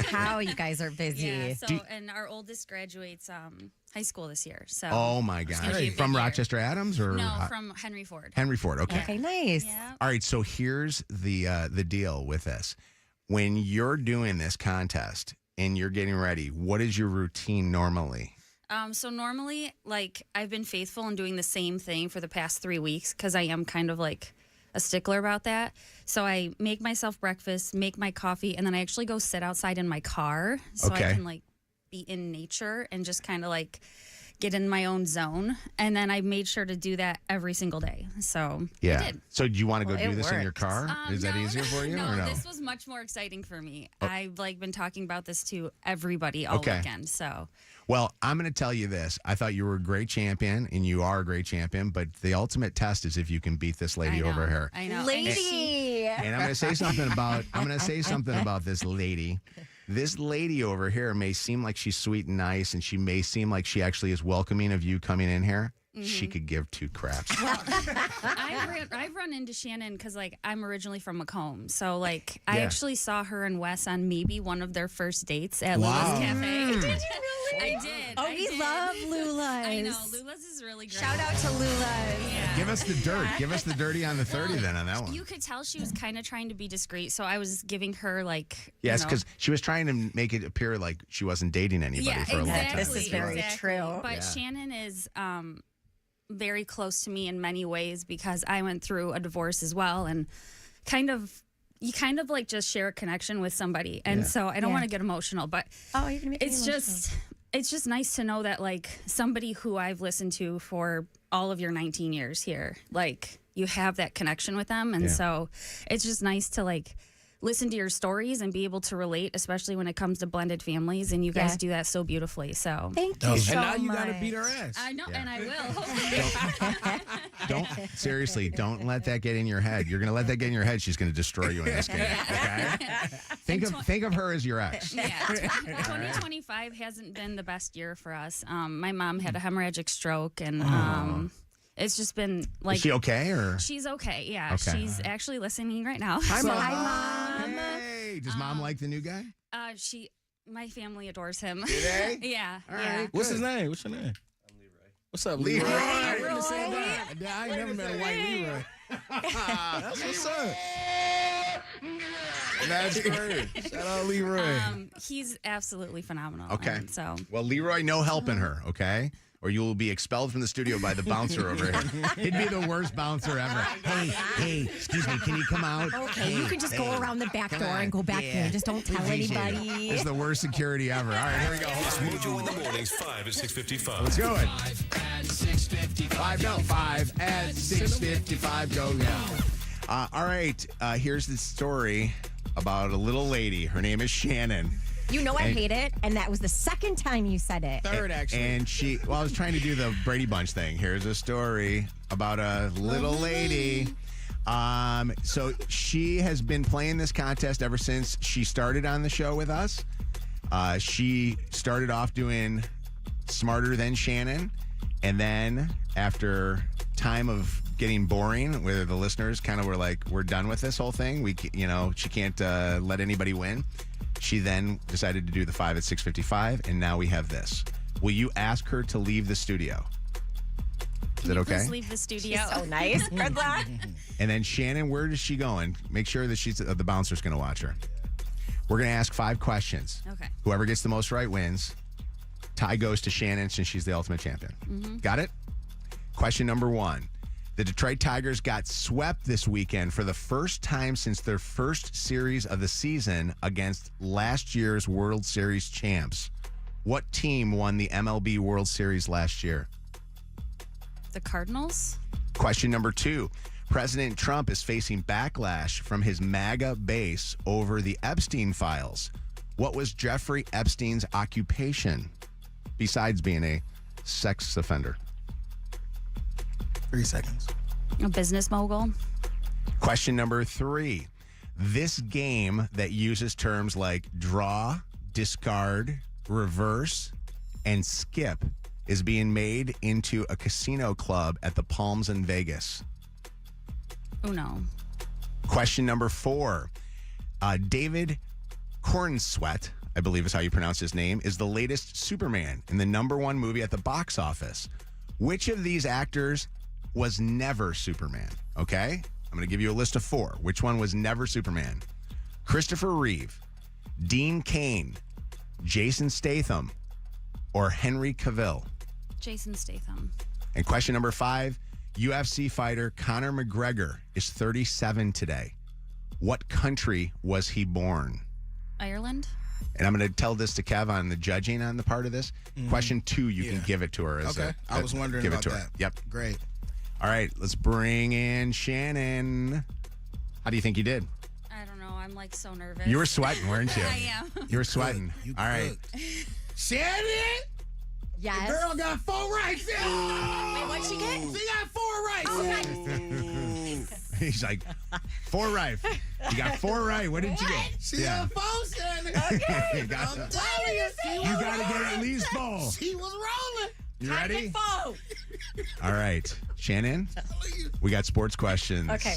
How you guys are busy. Yeah, so, and our oldest graduates high school this year. So Oh, my it's gonna God. be a big From year. Rochester Adams? Or No, from Henry Ford. Henry Ford, okay. Okay, nice. Yeah. All right, so here's the deal with this. When you're doing this contest and you're getting ready, what is your routine normally? So normally, like, I've been faithful in doing the same thing for the past 3 weeks because I am kind of like a stickler about that. So I make myself breakfast, make my coffee, and then I actually go sit outside in my car so Okay. I can like be in nature and just kind of like get in my own zone. And then I made sure to do that every single day. So I did. So do you want to go Well, do it this in your worked. car? Is that No, easier for you no, or no? this was much more exciting for me. I've like been talking about this to everybody all weekend. So Well, I'm going to tell you this. I thought you were a great champion, and you are a great champion, but the ultimate test is if you can beat this lady I know, over here. I know. Lady. And I'm going to say something about this lady. This lady over here may seem like she's sweet and nice, and she may seem like she actually is welcoming of you coming in here. She could give two craps. I've run into Shannon because like I'm originally from Macomb, so like I actually saw her and Wes on maybe one of their first dates at Lula's Cafe. Did you really? I did. Oh, I we did. love Lula's. I know Lula's is really great. Shout out to Lula's. Yeah. Give us the dirt. Give us the dirty on the 30 then on that one. You could tell she was kind of trying to be discreet, so I was giving her like Yes, you know- because she was trying to make it appear like she wasn't dating anybody for a long time. This is very true. But Shannon is very close to me in many ways because I went through a divorce as well, and you kind of like just share a connection with somebody, and so I don't want to get emotional, but Oh, you're gonna make me emotional. it's just nice to know that like somebody who I've listened to for all of your 19 years here, like you have that connection with them, and so it's just nice to like listen to your stories and be able to relate, especially when it comes to blended families, and you guys do that so beautifully. So Thank you so And now much. you gotta beat her ass. I know, and I will. Don't let that get in your head. You're gonna let that get in your head. She's gonna destroy you in this game. Okay? Think of her as your ex. Yeah, 2025 hasn't been the best year for us. My mom had a hemorrhagic stroke, and it's just been like. Is she okay or? She's okay. Yeah, Okay. she's actually listening right now. Hi, Mom. Hi, Mom. Hey, does Mom like the new guy? My family adores him. Do they? Yeah. All yeah. right. What's Good. his name? What's your name? I'm Leroy. What's up, Leroy. Leroy? I Leroy. ain't say that. I ain't never met a white Leroy. That's what's up. That's great. Shout out Leroy. He's absolutely phenomenal. Okay. and so Well, Leroy, no helping her, okay? Or you will be expelled from the studio by the bouncer over here. He'd be the worst bouncer ever. Hey, excuse me, can you come out? Okay, you can just go around the back door and go back there. Just don't tell anybody. It's the worst security ever. All right, here we go. It's Mojo in the mornings, 5 at 6:55. Let's go. 5 at 6:55. 5 at 6:55. Go now. All right, here's the story about a little lady. Her name is Shannon. You know I hate it, and that was the second time you said it. Third, actually. And I was trying to do the Brady Bunch thing. Here's a story about a little lady. So she has been playing this contest ever since she started on the show with us. She started off doing Smarter Than Shannon. And then after time of getting boring, where the listeners kind of were like, we're done with this whole thing. She can't let anybody win. She then decided to do the 5 at 6:55, and now we have this. Will you ask her to leave the studio? Is that okay? please leave the studio. So nice. Good luck. And then Shannon, where is she going? Make sure that the bouncer's going to watch her. We're going to ask 5 questions. Okay. Whoever gets the most right wins. Tie goes to Shannon since she's the ultimate champion. Got it? Question number 1. The Detroit Tigers got swept this weekend for the first time since their first series of the season against last year's World Series champs. What team won the MLB World Series last year? The Cardinals? Question number 2. President Trump is facing backlash from his MAGA base over the Epstein files. What was Jeffrey Epstein's occupation besides being a sex offender? 3 seconds. A business mogul? Question number 3. This game that uses terms like draw, discard, reverse, and skip is being made into a casino club at the Palms in Vegas. Uno. Question number 4. David Cornsweet, I believe is how you pronounce his name, is the latest Superman in the #1 movie at the box office. Which of these actors was never Superman? Okay? I'm going to give you a list of 4. Which one was never Superman? Christopher Reeve, Dean Cain, Jason Statham, or Henry Cavill? Jason Statham. And question number 5, UFC fighter Conor McGregor is 37 today. What country was he born? Ireland. And I'm going to tell this to Kev on the judging on the part of this. Question 2, you can give it to her. Okay. I was wondering give about it to that. her. Yep. Great. All right, let's bring in Shannon. How do you think you did? I don't know. I'm like so nervous. You were sweating, weren't you? I am. You were sweating. You All right. cooked. Shannon, Yes. the girl got 4 rights. Wait, what'd she get? She got 4 rights. He's like, 4 right. You got 4 right. What did you get? She got 4, Shannon. Okay. I'm telling you, You got to get at least 4. she was rolling. You ready? Foe. All right. Shannon, we got sports questions. Okay.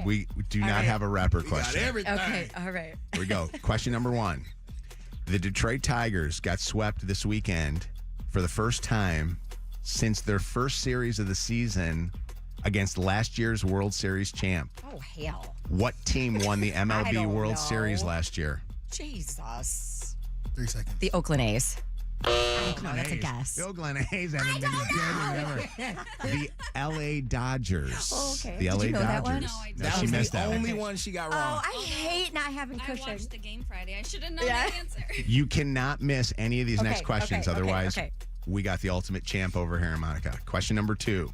We do not right. have a rapper Got question. everything. Okay, all right. Here we go. Question number 1. The Detroit Tigers got swept this weekend for the first time since their first series of the season against last year's World Series champ. Oh, hell. What team won the I MLB don't World know. Series last year? Jesus. 3 seconds. The Oakland A's. I don't know. That's a A's. guess. The Oakland A's haven't been good ever. The LA Dodgers. Oh, okay. The Did LA you know that Dodgers. one? No, I didn't. No, That she was missed the that only one. one she got Oh, wrong. I hate not having I cushion. watched the game Friday. I should have known Yeah. the answer. You cannot miss any of these next questions. okay, Otherwise, okay. we got the ultimate champ over here, Monica. Question number 2.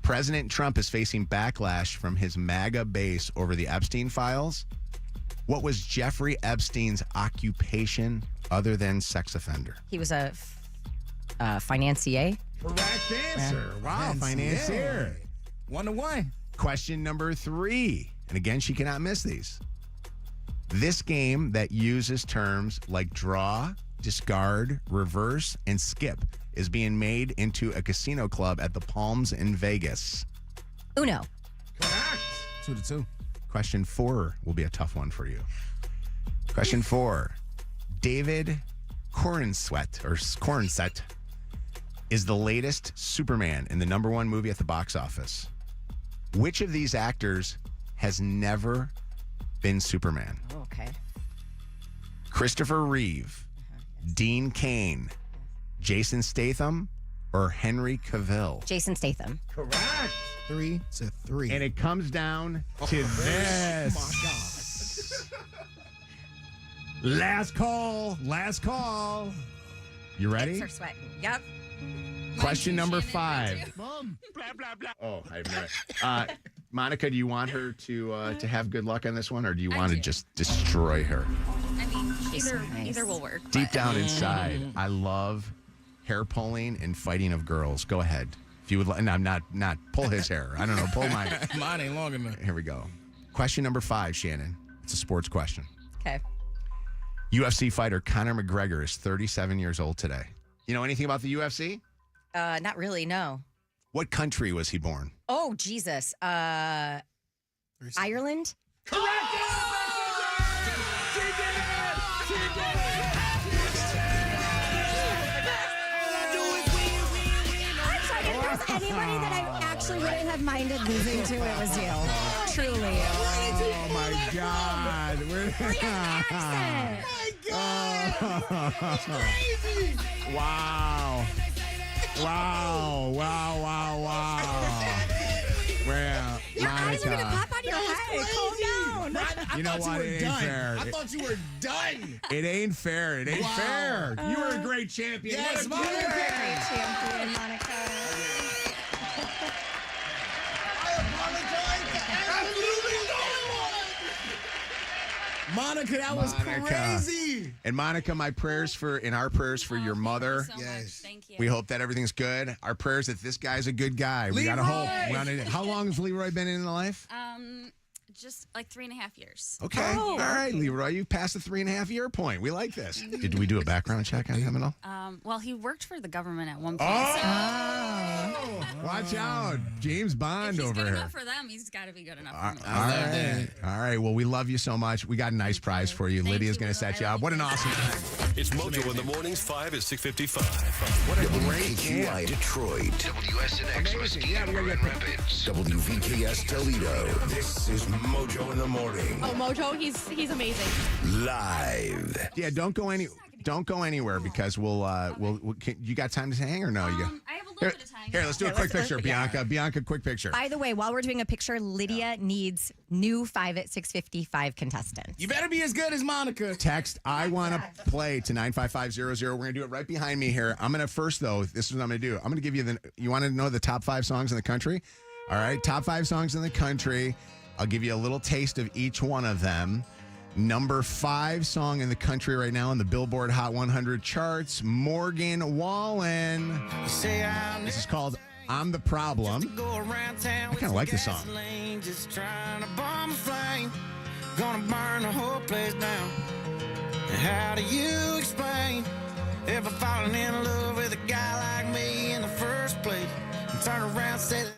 President Trump is facing backlash from his MAGA base over the Epstein files. What was Jeffrey Epstein's occupation other than sex offender? He was a financier. Correct answer. Wow, financier. 1-1. Question number 3. And again, she cannot miss these. This game that uses terms like draw, discard, reverse, and skip is being made into a casino club at the Palms in Vegas. Uno. 2-2. Question 4 will be a tough one for you. Question 4. David Cornsweet is the latest Superman in the #1 movie at the box office. Which of these actors has never been Superman? Oh, okay. Christopher Reeve, Dean Cain, Jason Statham, or Henry Cavill? Jason Statham. Correct. 3-3. And it comes down to this. Oh, my God. Last call. Last call. You ready? Are sweating. Yep. Question number Shannon, 5. Mom. Blah, blah, blah. Oh, I have no. Monica, do you want her to have good luck on this one, or do you I want to do. just destroy her? I mean, She's so either nice. either will work. Deep but- down inside, I love hair pulling and fighting of girls. Go ahead. If you would like, no, not pull his hair. I don't know, pull mine. Mine ain't long enough. Here we go. Question number 5, Shannon. It's a sports question. Okay. UFC fighter Conor McGregor is 37 years old today. You know anything about the UFC? Not really, no. What country was he born? Oh, Jesus. Ireland? I'm sorry, if there's anybody that I actually wouldn't have minded losing to, it was you. Truly. Oh my God! Wow! Wow! Wow! Wow! Well, Your eyes are going to Monica, pop out of your head. Calm down. you know what? It ain't fair. I thought you were done. It ain't fair. It ain't Wow. fair. You were a great champion. Yes, What a Monica. champion. Great champion, Monica. I apologize to absolutely no one. Monica, that was Monica. crazy. And Monica, our prayers for your mother. Thank you so Yes. much. Thank you. We hope that everything's good. Our prayers that this guy's a good guy. We got to Leroy! hope. How long has Leroy been in the life? Just like 3.5 years. Okay. Oh, All right, Leroy, you passed the 3.5-year point. We like this. Did we do a background check on him at all? Well, he worked for the government at one point. Oh! So Watch out. James Bond If he's over good here. enough for them, he's got to be good enough All for me. right. All right. Well, we love you so much. We got a nice prize for you. Thank Lydia's you, going to Will. set you I up. love What an you. awesome time. It's Mojo in the mornings, 5 at 6:55. What a great WKQI Detroit, WSNX Mesquite, Grand Rapids. WVKS Toledo. This is Mojo in the morning. Oh, Mojo, he's amazing. Live. Yeah, don't go anywhere because you got time to hang or no? You got, I have a little bit of time. here, let's do a quick picture, Bianca. Bianca, quick picture. By the way, while we're doing a picture, Lydia needs new 5 at 655 contestants. You better be as good as Monica. Text I want to play to 95500. We're going to do it right behind me here. I'm going to first, though, this is what I'm going to do. I'm going to give you you want to know the top 5 songs in the country? All right, top 5 songs in the country. I'll give you a little taste of each one of them. Number 5 song in the country right now on the Billboard Hot 100 charts, Morgan Wallen. This is called I'm the Problem. I kind of like this song. Just trying to bomb a flame. Gonna burn the whole place down. How do you explain ever falling in love with a guy like me in the first place? And turn around and say that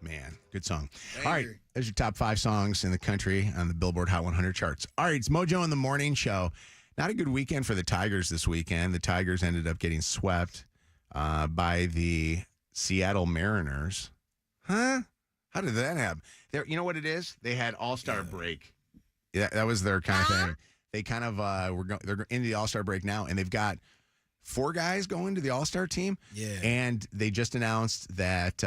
Man, good song. All right, there's your top 5 songs in the country on the Billboard Hot 100 charts. All right, it's Mojo in the Morning Show. Not a good weekend for the Tigers this weekend. The Tigers ended up getting swept by the Seattle Mariners. Huh? How did that happen? You know what it is? They had All-Star break. Yeah, that was their kind of thing. They kind of they're into the All-Star break now, and they've got 4 guys going to the All-Star team. Yeah. And they just announced that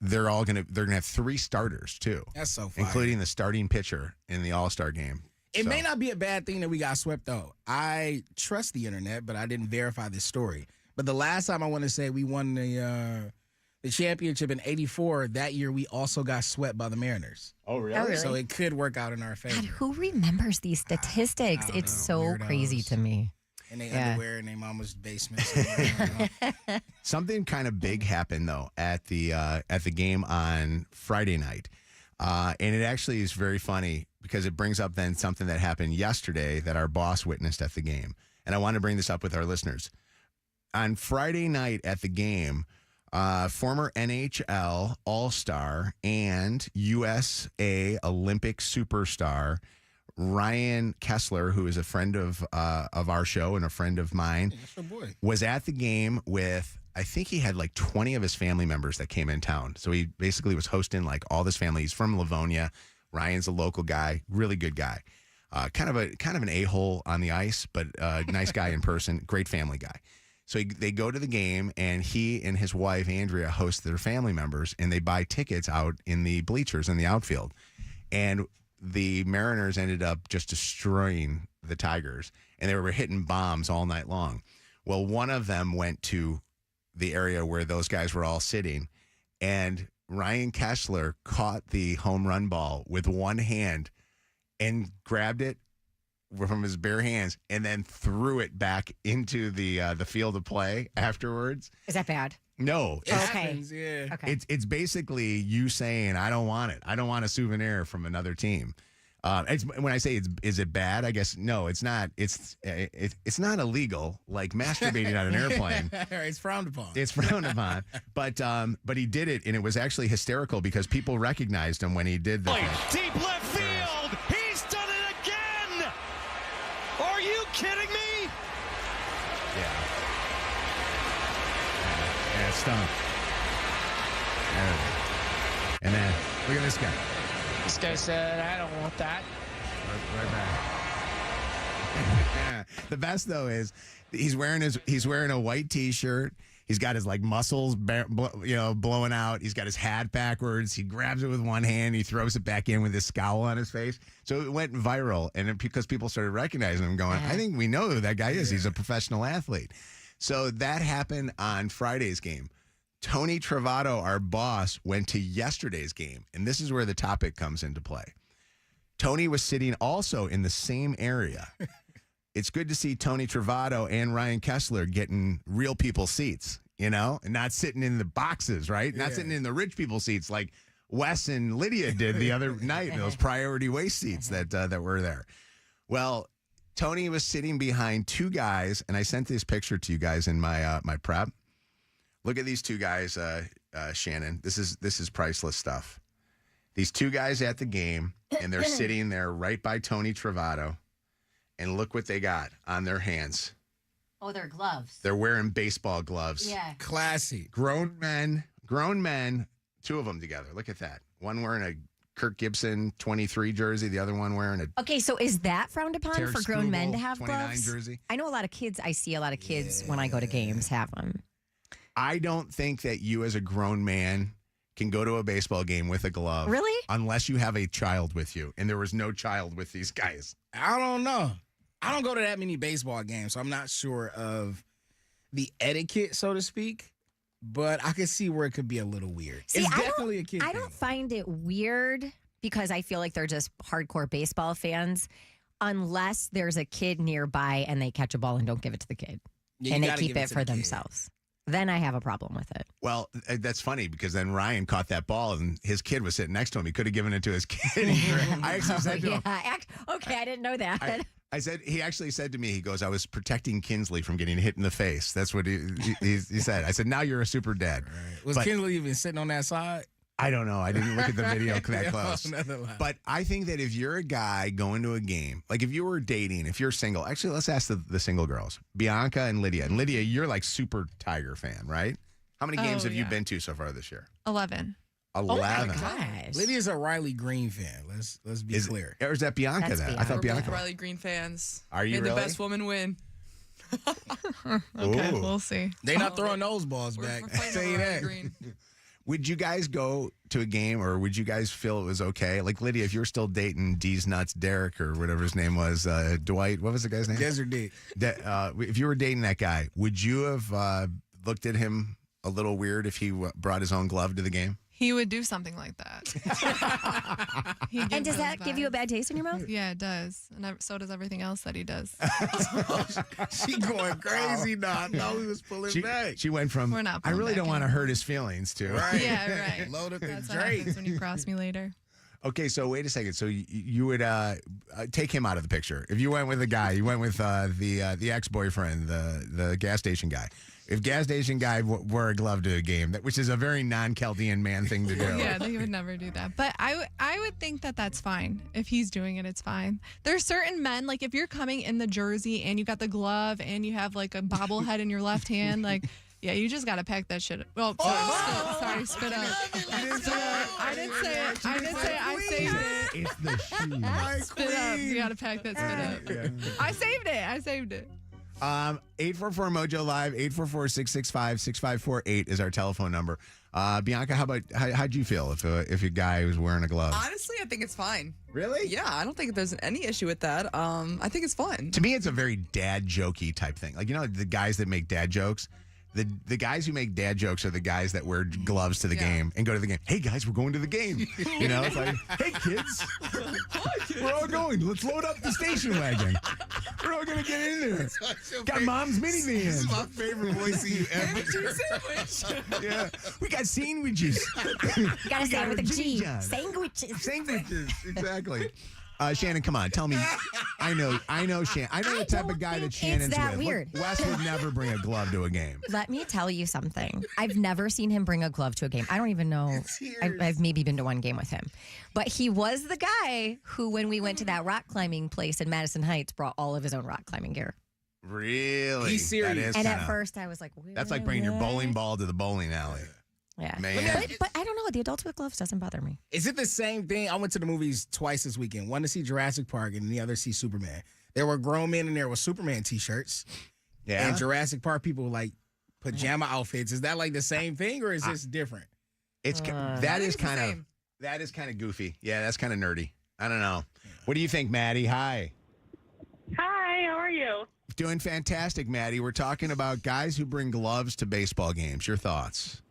they're gonna have 3 starters too. That's so fire. Including the starting pitcher in the All-Star game. It may not be a bad thing that we got swept, though. I trust the internet, but I didn't verify this story. But the last time I want to say we won the championship in '84, that year we also got swept by the Mariners. Oh, really? Oh, really? So it could work out in our favor. God, who remembers these statistics? I don't It's know. so Weirdos. crazy to me. And they Yeah. underwear in their mama's basement. somewhere, I don't know. Something kind of big happened though at the game on Friday night, and it actually is very funny because it brings up then something that happened yesterday that our boss witnessed at the game, and I want to bring this up with our listeners. On Friday night at the game, former NHL All-Star and USA Olympic superstar Ryan Kessler, who is a friend of our show and a friend of mine, That's your boy. was at the game with, I think he had like 20 of his family members that came in town. So he basically was hosting like all this family. He's from Livonia. Ryan's a local guy, really good guy. Kind of an a-hole on the ice, but nice guy in person, great family guy. So they go to the game, and he and his wife, Andrea, host their family members, and they buy tickets out in the bleachers in the outfield. And the Mariners ended up just destroying the Tigers, and they were hitting bombs all night long. Well, one of them went to the area where those guys were all sitting, and Ryan Kessler caught the home run ball with one hand and grabbed it from his bare hands and then threw it back into the field of play afterwards. Is that bad? No. It Okay. happens, yeah. Okay. It's basically you saying, I don't want it. I don't want a souvenir from another team. When I say is it bad? I guess no, it's not. It's not illegal like masturbating on an airplane. It's frowned upon. It's frowned upon. But he did it, and it was actually hysterical because people recognized him when he did the thing. Deep left field. He's done it again. Are you kidding me? Yeah. Yeah, it stunk. And then look at this guy. This guy said, I don't want that. Right back. The best though is he's wearing a white T-shirt. He's got his like muscles, blowing out. He's got his hat backwards. He grabs it with one hand. He throws it back in with his scowl on his face. So it went viral, and because people started recognizing him, going, I think we know who that guy is. He's a professional athlete. So that happened on Friday's game. Tony Travato, our boss, went to yesterday's game, and this is where the topic comes into play. Tony was sitting also in the same area. It's good to see Tony Travato and Ryan Kessler getting real people seats, and not sitting in the boxes, right? Not sitting in the rich people seats like Wes and Lydia did the other night, those priority waist seats that were there. Well, Tony was sitting behind 2 guys, and I sent this picture to you guys in my my prep. Look at these 2 guys, Shannon. This is priceless stuff. These 2 guys at the game, and they're sitting there right by Tony Travato, and look what they got on their hands. Oh, they're gloves. They're wearing baseball gloves. Yeah. Classy. Grown men, 2 of them together. Look at that. One wearing a Kirk Gibson 23 jersey, the other one wearing a Okay, so is that frowned upon Terry for grown men to Struble have 29 gloves? jersey. I know I see a lot of kids when I go to games have them. I don't think that you as a grown man can go to a baseball game with a glove. Really? Unless you have a child with you. And there was no child with these guys. I don't know. I don't go to that many baseball games, so I'm not sure of the etiquette, so to speak. But I can see where it could be a little weird. See, It's definitely a kid I thing. don't find it weird because I feel like they're just hardcore baseball fans unless there's a kid nearby and they catch a ball and don't give it to the kid. Yeah, you and they gotta keep give it to for the kid. themselves. Then I have a problem with it. Well, that's funny because then Ryan caught that ball and his kid was sitting next to him. He could have given it to his kid. I actually said to him, Okay, I didn't know that. I said, he actually said to me, he goes, I was protecting Kinsley from getting hit in the face. That's what he said. I said, now you're a super dad. Right. Was But Kinsley even sitting on that side? I don't know. I didn't look at the video that Yeah, close. another lie. But I think that if you're a guy going to a game, like if you were dating, if you're single, actually, let's ask the single girls, Bianca and Lydia. And Lydia, you're like super Tiger fan, right? How many games have you been to so far this year? 11. 11. Gosh. Lydia's a Riley Green fan. Let's be clear. Or is that Bianca That's then? I Bianca. thought We're Bianca. both Riley Green fans. Are you May really? the best woman win. Okay, Ooh. we'll see. They not throwing those balls back. We're I'll fighting tell you over Riley that. Green. Would you guys go to a game, or would you guys feel it was okay? Like Lydia, if you were still dating D's nuts Derek or whatever his name was, Dwight, what was the guy's name? Desert Dick. If you were dating that guy, would you have looked at him a little weird if he brought his own glove to the game? He would do something like that. He And gives does those that give you a vibes. bad taste in your mouth? Yeah, it does. And so does everything else that he does. She going crazy now. I thought we was pulling back. She went from, We're not I pulling really back don't want to anymore. hurt his feelings, to. Right. Yeah, right. Load up and That's what Drake. happens when you cross me later. Okay, so wait a second. So you would take him out of the picture. If you went with a guy, you went with the ex-boyfriend, the gas station guy. If gas station guy wore a glove to a game, which is a very non-Chaldean man thing to do. Yeah, they would never do that. But I would think that that's fine. If he's doing it, it's fine. There's certain men, like if you're coming in the jersey and you got the glove and you have like a bobblehead in your left hand, like, yeah, you just got to pack that shit up. Well, sorry, spit out. I didn't say it. I saved it. It's the shoe. Spit up. You got to pack that spit up. I saved it. 844 Mojo Live, 844-665-6548 is our telephone number. Bianca, how'd you feel if a guy was wearing a glove? Honestly, I think it's fine. Really? Yeah, I don't think there's any issue with that. I think it's fun. To me, it's a very dad jokey type thing. Like, you know, the guys that make dad jokes. The guys who make dad jokes are the guys that wear gloves to the game and go to the game. Hey guys, we're going to the game. You know, it's like, hey kids, we're all going. Let's load up the station wagon. We're all gonna get in there. Got mom's This minivan. is my favorite voice of you ever. Yeah, we got sandwiches. You gotta say it with a Jimmy G. John. Sandwiches. Sandwiches, exactly. Shannon, come on, tell me. I know, Shannon. I know the type of guy that Shannon's that with. weird. Wes would never bring a glove to a game. Let me tell you something. I've never seen him bring a glove to a game. I don't even know. I've maybe been to one game with him. But he was the guy who, when we went to that rock climbing place in Madison Heights, brought all of his own rock climbing gear. Really? He's serious. That is And kinda- at first I was like, That's like bringing your bowling ball to the bowling alley. Yeah. Man. But I don't know. The adults with gloves doesn't bother me. Is it the same thing? I went to the movies twice this weekend. One to see Jurassic Park and the other to see Superman. There were grown men in there with Superman t-shirts. Yeah. And Jurassic Park people with, like pajama outfits. Is that like the same thing or is this different? It's that is kind of goofy. Yeah, that's kind of nerdy. I don't know. What do you think, Maddie? Hi. Hi, how are you? Doing fantastic, Maddie. We're talking about guys who bring gloves to baseball games. Your thoughts?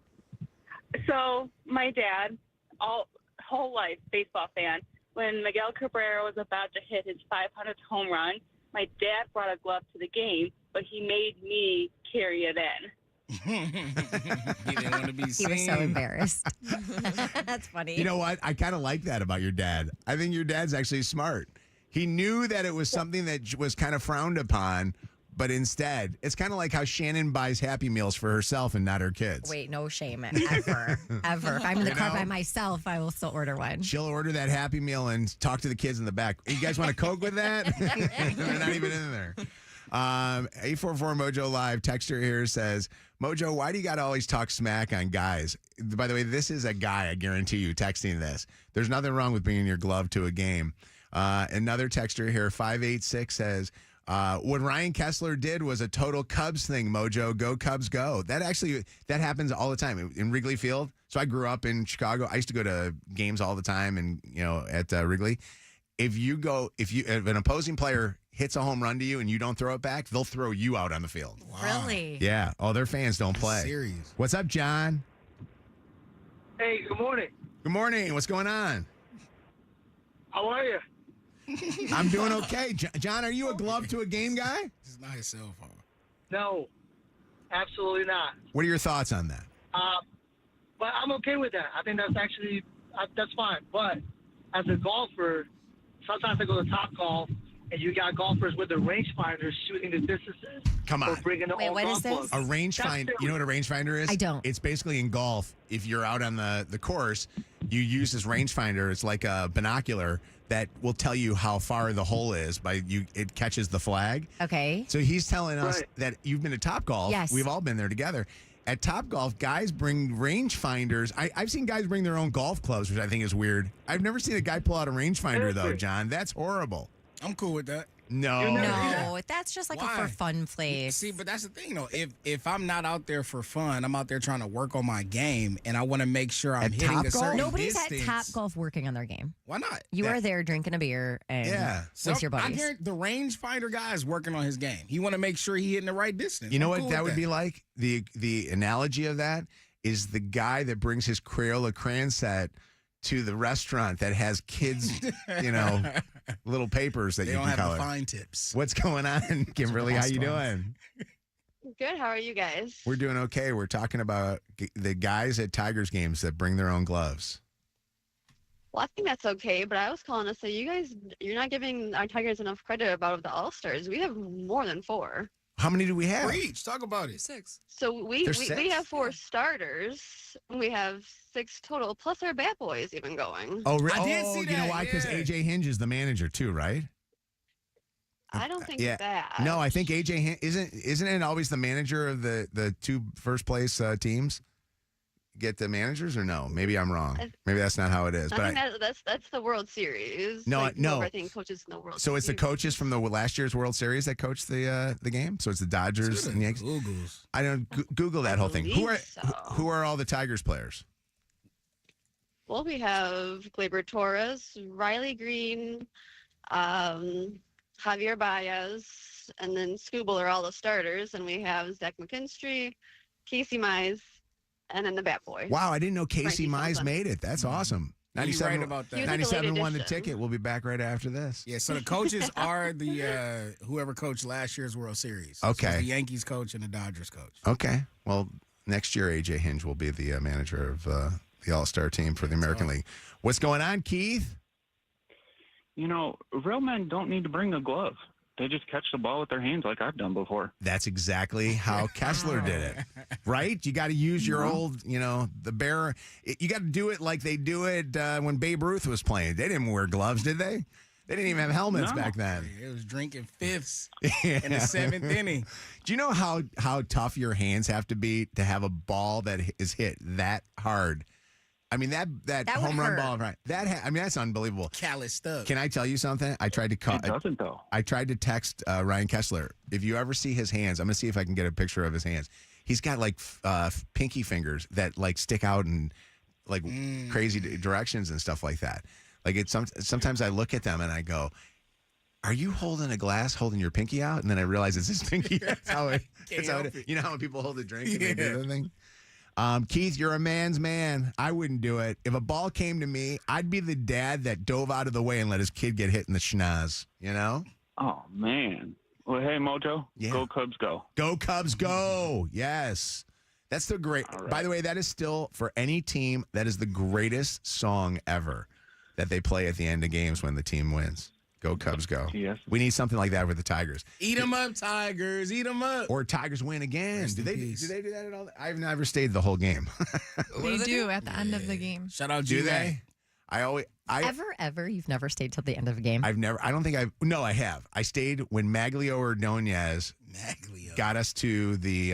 So, my dad, whole life baseball fan. When Miguel Cabrera was about to hit his 500th home run, my dad brought a glove to the game, but he made me carry it in. He didn't want to be He seen. was so embarrassed. That's funny. You know what? I kind of like that about your dad. I think your dad's actually smart. He knew that it was something that was kind of frowned upon, but instead, it's kind of like how Shannon buys Happy Meals for herself and not her kids. Wait, no shame ever. Ever. If I'm in the car by myself, I will still order one. She'll order that Happy Meal and talk to the kids in the back. You guys want a Coke with that? They're not even in there. 844 Mojo Live. Texter here says, Mojo, why do you got to always talk smack on guys? By the way, this is a guy, I guarantee you, texting this. There's nothing wrong with bringing your glove to a game. Another texter here, 586, says, what Ryan Kessler did was a total Cubs thing, Mojo. Go Cubs, go. That happens all the time in Wrigley Field. So I grew up in Chicago. I used to go to games all the time, and at Wrigley. If an opposing player hits a home run to you and you don't throw it back, they'll throw you out on the field. Wow. Really? Yeah. Oh, their fans don't play. Serious. What's up, John? Hey, good morning. Good morning. What's going on? How are you? I'm doing okay. John, are you a glove to a game guy? This is not his cell phone. No, absolutely not. What are your thoughts on that? But I'm okay with that. I think that's actually that's fine. But as a golfer, sometimes I go to Top Golf and you got golfers with the rangefinders shooting the distances. Come on. Or bringing their own what is golf this? clubs. A rangefinder. You know what a rangefinder is? I don't. It's basically in golf. If you're out on the course, you use this rangefinder. It's like a binocular that will tell you how far the hole is by you. It catches the flag. Okay. So he's telling us Right. that you've been to Topgolf. Yes. We've all been there together. At Topgolf, guys bring rangefinders. I've seen guys bring their own golf clubs, which I think is weird. I've never seen a guy pull out a rangefinder, though, John. That's horrible. I'm cool with that. No. No, that's just like a Why? for fun place. See, but that's the thing, though. If I'm not out there for fun, I'm out there trying to work on my game, and I want to make sure I'm At hitting a Topgolf? certain Nobody's distance. at Topgolf working on their game. Why not? You are there drinking a beer and with your I buddies. guarantee the rangefinder guy is working on his game. He want to make sure he hitting the right distance. You know I'm what cool that with would be like? The analogy of that is the guy that brings his Crayola crayon set to the restaurant that has kids, little papers that They you don't can have color. the fine tips. What's going on, Kimberly? How you doing? Good. How are you guys? We're doing okay. We're talking about the guys at Tigers games that bring their own gloves. Well, I think that's okay, but I was calling to say you're not giving our Tigers enough credit about the All-Stars. We have more than 4. How many do we have? Preach. Talk about it. 6. So we There's 6? have 4 starters. We have 6 total, plus our bat boys even going. Oh, I did see you know that, why? Because yeah. AJ Hinge is the manager too, right? I don't think Yeah. that. No, I think AJ Hinge isn't it always the manager of the 2 first place teams get the managers, or no? Maybe I'm wrong. Maybe that's not how it is. I think that's the World Series. No, like, no. whoever I think coaches in the World So it's the Series. coaches from the last year's World Series that coached the game. So it's the Dodgers and Yankees. Googles. I don't Google that whole thing. believe so. Who are all the Tigers players? Well, we have Gleyber Torres, Riley Green, Javier Baez, and then Scooble are all the starters, and we have Zach McKinstry, Casey Mize, and then the bat boy. Wow, I didn't know Casey Frankie Mize Sullivan. made it. That's awesome. You're 97, right about that. He was like a 97 late won the addition. ticket. We'll be back right after this. Yeah, so the coaches are the whoever coached last year's World Series. So Okay. it's the Yankees coach and the Dodgers coach. Okay. Well, next year AJ Hinge will be the manager of the All-Star team for the American League. What's going on, Keith? Real men don't need to bring a glove. They just catch the ball with their hands like I've done before. That's exactly how Kessler did it, right? You got to use your old, the bear. You got to do it like they do it when Babe Ruth was playing. They didn't wear gloves, did they? They didn't even have helmets back then. It was drinking fifths in the 7th inning. Do you know how tough your hands have to be to have a ball that is hit that hard? I mean, that home run ball, right? That's unbelievable. Calloused up. Can I tell you something? I tried to call. It doesn't, though. I tried to text Ryan Kessler. If you ever see his hands, I'm gonna see if I can get a picture of his hands. He's got like pinky fingers that like stick out in like crazy directions and stuff like that. Like sometimes I look at them and I go, "Are you holding a glass, holding your pinky out?" And then I realize it's his pinky. That's how it. You know how when people hold a drink and they do the thing. Keith, you're a man's man. I wouldn't do it. If a ball came to me, I'd be the dad that dove out of the way and let his kid get hit in the schnoz, Oh, man. Well, hey, Mojo, go Cubs go. Go Cubs go. Yes. That's the great. All right. By the way, that is still, for any team, that is the greatest song ever that they play at the end of games when the team wins. Go Cubs go. Yes. We need something like that with the Tigers. Eat 'em up, Tigers. Eat 'em up. Or Tigers win again. Rest Do in they peace. do that at all? I've never stayed the whole game. They do at the end of the game. Shout out Do G-May. they? Ever? You've never stayed till the end of a game? No, I have. I stayed when Maglio Ordonez got us to the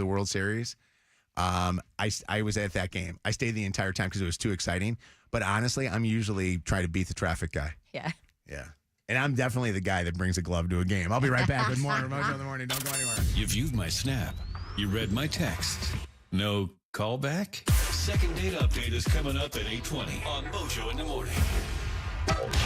World Series. I was at that game. I stayed the entire time because it was too exciting. But honestly, I'm usually trying to beat the traffic guy. Yeah. Yeah. And I'm definitely the guy that brings a glove to a game. I'll be right back with more Mojo in the Morning. Don't go anywhere. You viewed my snap. You read my text. No callback? Second date update is coming up at 8:20 on Mojo in the Morning.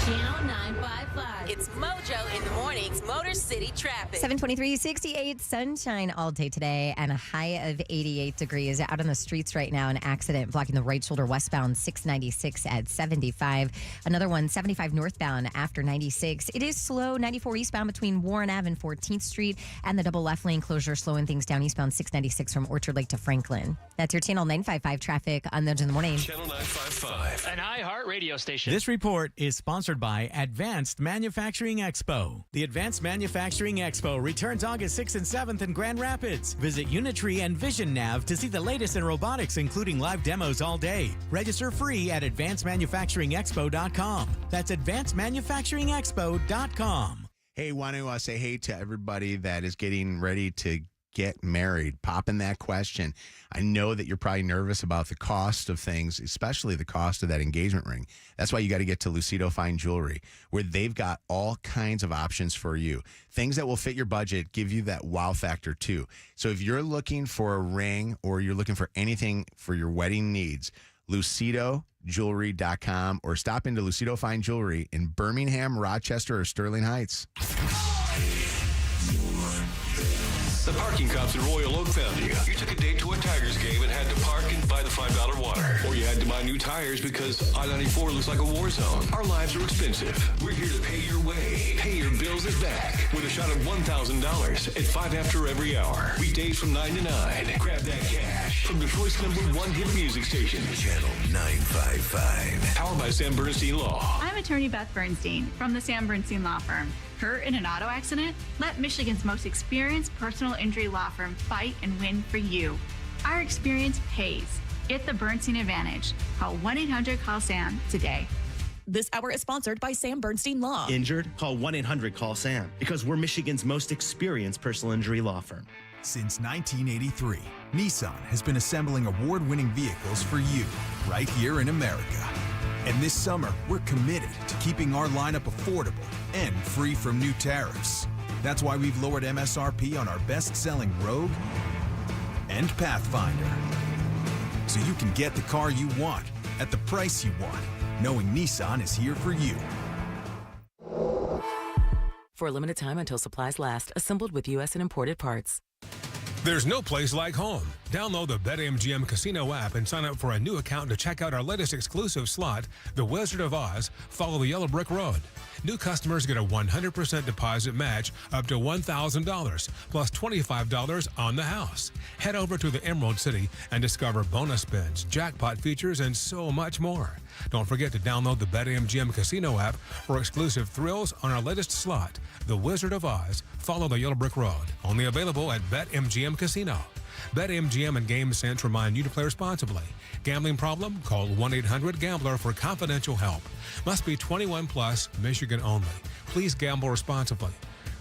Channel 955. It's Mojo in the Morning. It's Mojo Motor City traffic. 723, 68, sunshine all day today, and a high of 88 degrees. Out on the streets right now, an accident blocking the right shoulder westbound 696 at 75. Another one, 75 northbound after 96. It is slow, 94 eastbound between Warren Ave and 14th Street, and the double left lane closure slowing things down eastbound 696 from Orchard Lake to Franklin. That's your Channel 955 traffic on Nudge in the Morning. Channel 955. An iHeart radio station. This report is sponsored by Advanced Manufacturing Expo. The Advanced Manufacturing Expo returns August 6th and 7th in Grand Rapids. Visit Unitree and Vision Nav to see the latest in robotics, including live demos all day. Register free at advancedmanufacturingexpo.com. That's advancedmanufacturingexpo.com. Hey, want to say hey to everybody that is getting ready to get married. Pop in that question. I know that you're probably nervous about the cost of things, especially the cost of that engagement ring. That's why you got to get to Lucido Fine Jewelry, where they've got all kinds of options for you. Things that will fit your budget, give you that wow factor too. So if you're looking for a ring or you're looking for anything for your wedding needs, LucidoJewelry.com, or stop into Lucido Fine Jewelry in Birmingham, Rochester, or Sterling Heights. The parking cops at Royal Oak found you. You took a date to a Tigers game and had to park and buy the $5 water. Or you had to buy new tires because I-94 looks like a war zone. Our lives are expensive. We're here to pay your way. Pay your bills is back with a shot of $1,000 at 5 after every hour. Weekdays from 9 to 9. Grab that cash from Detroit's #1 hit music station. Channel 955. Powered by Sam Bernstein Law. I'm attorney Beth Bernstein from the Sam Bernstein Law Firm. Hurt in an auto accident? Let Michigan's most experienced personal injury law firm fight and win for you. Our experience pays. Get the Bernstein advantage. Call 1-800-CALL-SAM today. This hour is sponsored by Sam Bernstein Law. Injured? Call 1-800-CALL-SAM because we're Michigan's most experienced personal injury law firm. Since 1983, Nissan has been assembling award-winning vehicles for you right here in America. And this summer, we're committed to keeping our lineup affordable and free from new tariffs. That's why we've lowered MSRP on our best-selling Rogue and Pathfinder. So you can get the car you want at the price you want, knowing Nissan is here for you. For a limited time until supplies last, assembled with U.S. and imported parts. There's no place like home. Download the BetMGM Casino app and sign up for a new account to check out our latest exclusive slot, The Wizard of Oz, Follow the Yellow Brick Road. New customers get a 100% deposit match up to $1,000 plus $25 on the house. Head over to the Emerald City and discover bonus spins, jackpot features, and so much more. Don't forget to download the BetMGM Casino app for exclusive thrills on our latest slot, The Wizard of Oz, Follow the Yellow Brick Road. Only available at BetMGM Casino. BetMGM and GameSense remind you to play responsibly. Gambling problem? Call 1-800-GAMBLER for confidential help. Must be 21 plus, Michigan only. Please gamble responsibly.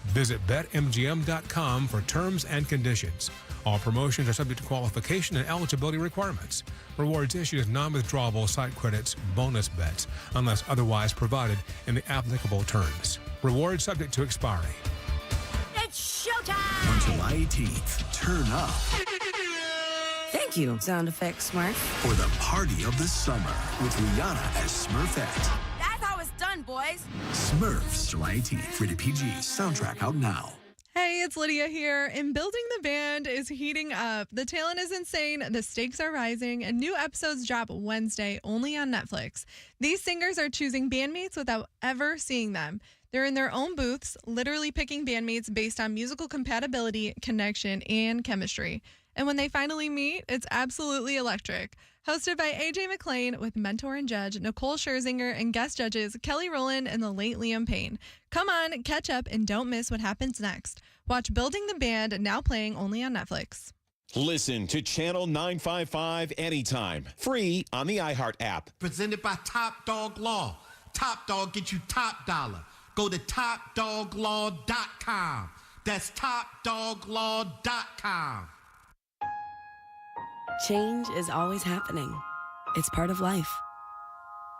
Visit BetMGM.com for terms and conditions. All promotions are subject to qualification and eligibility requirements. Rewards issued as non-withdrawable site credits, bonus bets, unless otherwise provided in the applicable terms. Rewards subject to expiry. It's showtime! On July 18th, turn up Thank you, Sound Effects Smurf. for the party of the summer with Rihanna as Smurfette. That's how it's done, boys. Smurfs, July 18th. Rated PG. Soundtrack out now. Hey, it's Lydia here. And Building the Band is heating up. The talent is insane, the stakes are rising, and new episodes drop Wednesday only on Netflix. These singers are choosing bandmates without ever seeing them. They're in their own booths, literally picking bandmates based on musical compatibility, connection, and chemistry. And when they finally meet, it's absolutely electric. Hosted by AJ McLean with mentor and judge Nicole Scherzinger and guest judges Kelly Rowland and the late Liam Payne. Come on, catch up, and don't miss what happens next. Watch Building the Band, now playing only on Netflix. Listen to Channel 955 anytime, free on the iHeart app. Presented by Top Dog Law. Top Dog gets you top dollar. Go to TopDogLaw.com. That's TopDogLaw.com. Change is always happening. It's part of life.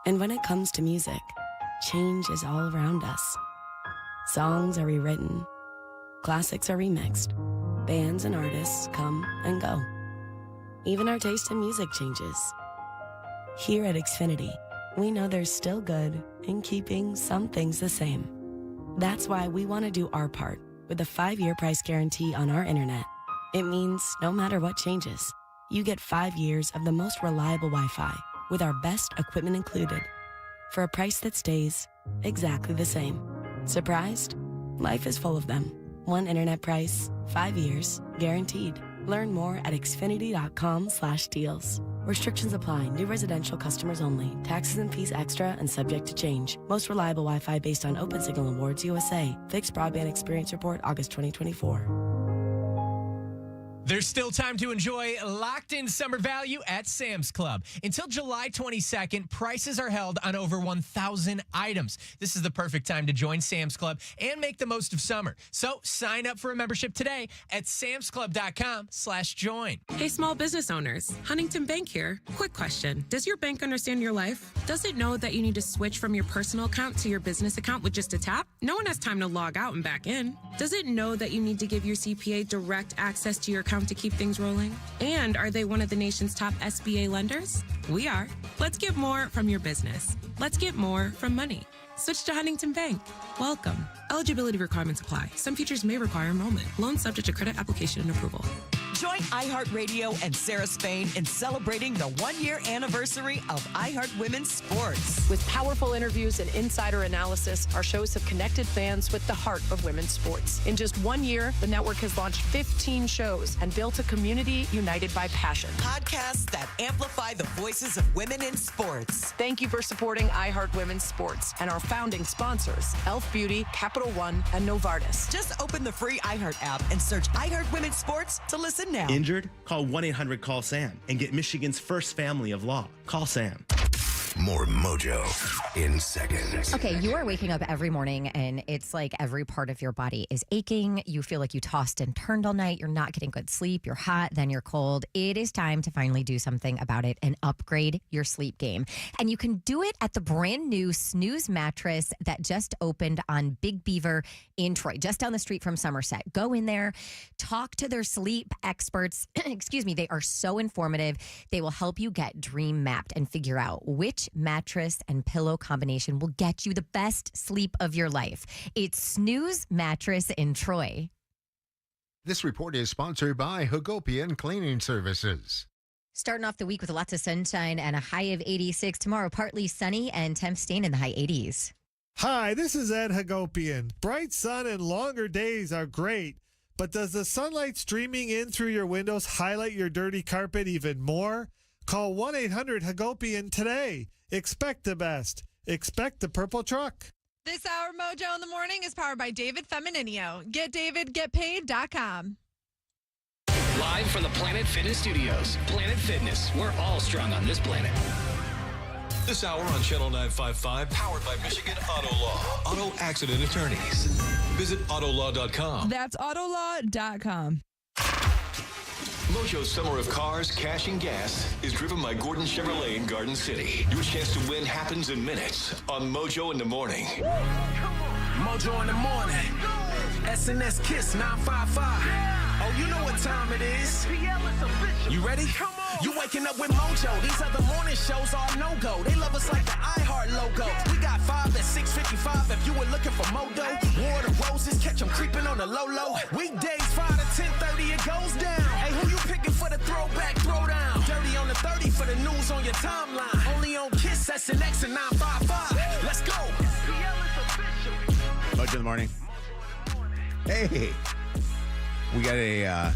And when it comes to music, change is all around us. Songs are rewritten. Classics are remixed. Bands and artists come and go. Even our taste in music changes. Here at Xfinity, we know there's still good in keeping some things the same. That's why we want to do our part with a 5-year price guarantee on our internet. It means no matter what changes, you get 5 years of the most reliable Wi-Fi with our best equipment included for a price that stays exactly the same. Surprised? Life is full of them. One internet price, 5 years, guaranteed. Learn more at Xfinity.com/deals. Restrictions apply. New residential customers only. Taxes and fees extra and subject to change. Most reliable Wi-Fi based on Open Signal Awards USA. Fixed Broadband Experience Report, August 2024. There's still time to enjoy locked-in summer value at Sam's Club. Until July 22nd, prices are held on over 1,000 items. This is the perfect time to join Sam's Club and make the most of summer. So sign up for a membership today at samsclub.com/join. Hey, small business owners. Huntington Bank here. Quick question. Does your bank understand your life? Does it know that you need to switch from your personal account to your business account with just a tap? No one has time to log out and back in. Does it know that you need to give your CPA direct access to your account to keep things rolling? And are they one of the nation's top SBA lenders? We are. Let's get more from your business. Let's get more from money. Switch to Huntington Bank. Welcome. Eligibility requirements apply. Some features may require enrollment. Loan subject to credit application and approval. Join iHeartRadio and Sarah Spain in celebrating the 1-year anniversary of iHeart Women's Sports. With powerful interviews and insider analysis, our shows have connected fans with the heart of women's sports. In just 1 year, the network has launched 15 shows and built a community united by passion. Podcasts that amplify the voices of women in sports. Thank you for supporting iHeart Women's Sports and our founding sponsors, Elf Beauty, Capital One, and Novartis. Just open the free iHeart app and search iHeart Women's Sports to listen now. Injured? Call 1-800-CALL-SAM and get Michigan's first family of law. Call Sam. More Mojo in seconds. Okay, you are waking up every morning and it's like every part of your body is aching. You feel like you tossed and turned all night. You're not getting good sleep. You're hot, then you're cold. It is time to finally do something about it and upgrade your sleep game. And you can do it at the brand new Snooze mattress that just opened on Big Beaver in Troy, just down the street from Somerset. Go in there, talk to their sleep experts. Excuse me, they are so informative. They will help you get dream mapped and figure out which mattress and pillow combination will get you the best sleep of your life. It's Snooze Mattress in Troy. This report is sponsored by Hagopian Cleaning Services. Starting off the week with lots of sunshine and a high of 86. Tomorrow, partly sunny and temps staying in the high 80s. Hi, this is Ed Hagopian. Bright sun and longer days are great, but does the sunlight streaming in through your windows highlight your dirty carpet even more? Call 1-800-HAGOPIAN today. Expect the best. Expect the purple truck. This hour Mojo in the Morning is powered by David Femininio. GetDavidGetPaid.com. Live from the Planet Fitness Studios. Planet Fitness. We're all strong on this planet. This hour on Channel 955, powered by Michigan Auto Law. Auto accident attorneys. Visit autolaw.com. That's autolaw.com. Mojo's Summer of Cars, Cash, and Gas is driven by Gordon Chevrolet in Garden City. Your chance to win happens in minutes on Mojo in the Morning. Mojo in the Morning. SNS Kiss 955. Oh, you know what time it is. You ready? You waking up with Mojo. These other morning shows are no-go. They love us like the iHeart logo. We got 5 at 6:55 if you were looking for Mojo. War the Roses, catch them creeping on the low-low. Weekdays 5 to 10:30, it goes down. Hey, who you picking for the throwback throwdown? Dirty on the 30 for the news on your timeline. Only on Kiss, SNX, and 955. Let's go. Mojo in the Morning. Hey. We got a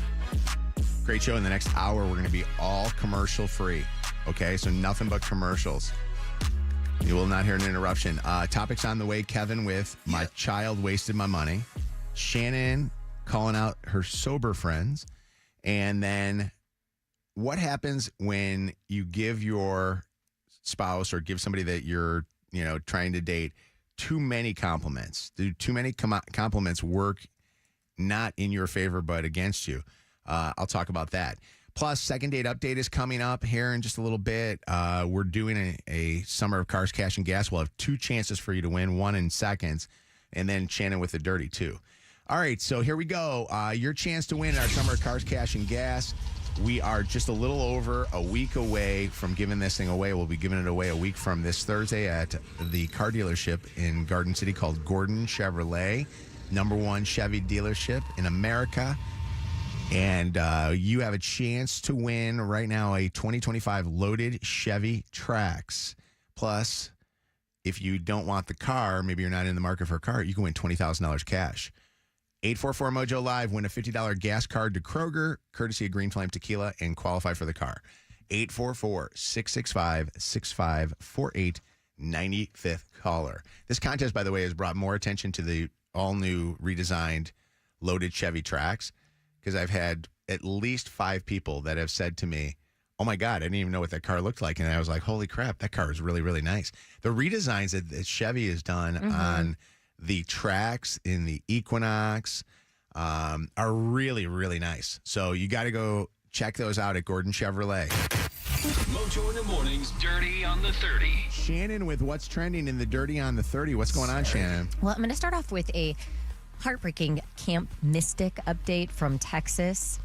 great show in the next hour. We're going to be all commercial free. Okay, so nothing but commercials. You will not hear an interruption. Topics on the way, Kevin, with my child wasted my money. Shannon calling out her sober friends. And then what happens when you give your spouse or give somebody that you're, trying to date too many compliments? Do too many compliments work not in your favor, but against you? I'll talk about that. Plus, second date update is coming up here in just a little bit. We're doing a Summer of Cars, Cash, and Gas. We'll have 2 chances for you to win, 1 in seconds, and then Shannon with the dirty 2. All right, so here we go. Your chance to win our Summer of Cars, Cash, and Gas. We are just a little over a week away from giving this thing away. We'll be giving it away a week from this Thursday at the car dealership in Garden City called Gordon Chevrolet, #1 Chevy dealership in America. And you have a chance to win right now a 2025 loaded Chevy Trax. Plus, if you don't want the car, maybe you're not in the market for a car, you can win $20,000 cash. 844 Mojo Live, win a $50 gas card to Kroger, courtesy of Green Flame Tequila, and qualify for the car. 844-665-6548, 95th caller. This contest, by the way, has brought more attention to the all-new redesigned loaded Chevy Trax, because I've had at least 5 people that have said to me, oh my God, I didn't even know what that car looked like. And I was like, holy crap, that car is really, really nice. The redesigns that Chevy has done on the Trax in the Equinox are really, really nice. So you got to go check those out at Gordon Chevrolet. Mojo in the mornings, Dirty on the 30. Shannon with what's trending in the Dirty on the 30. What's going on, Shannon? Well, I'm going to start off with a heartbreaking Camp Mystic update from Texas.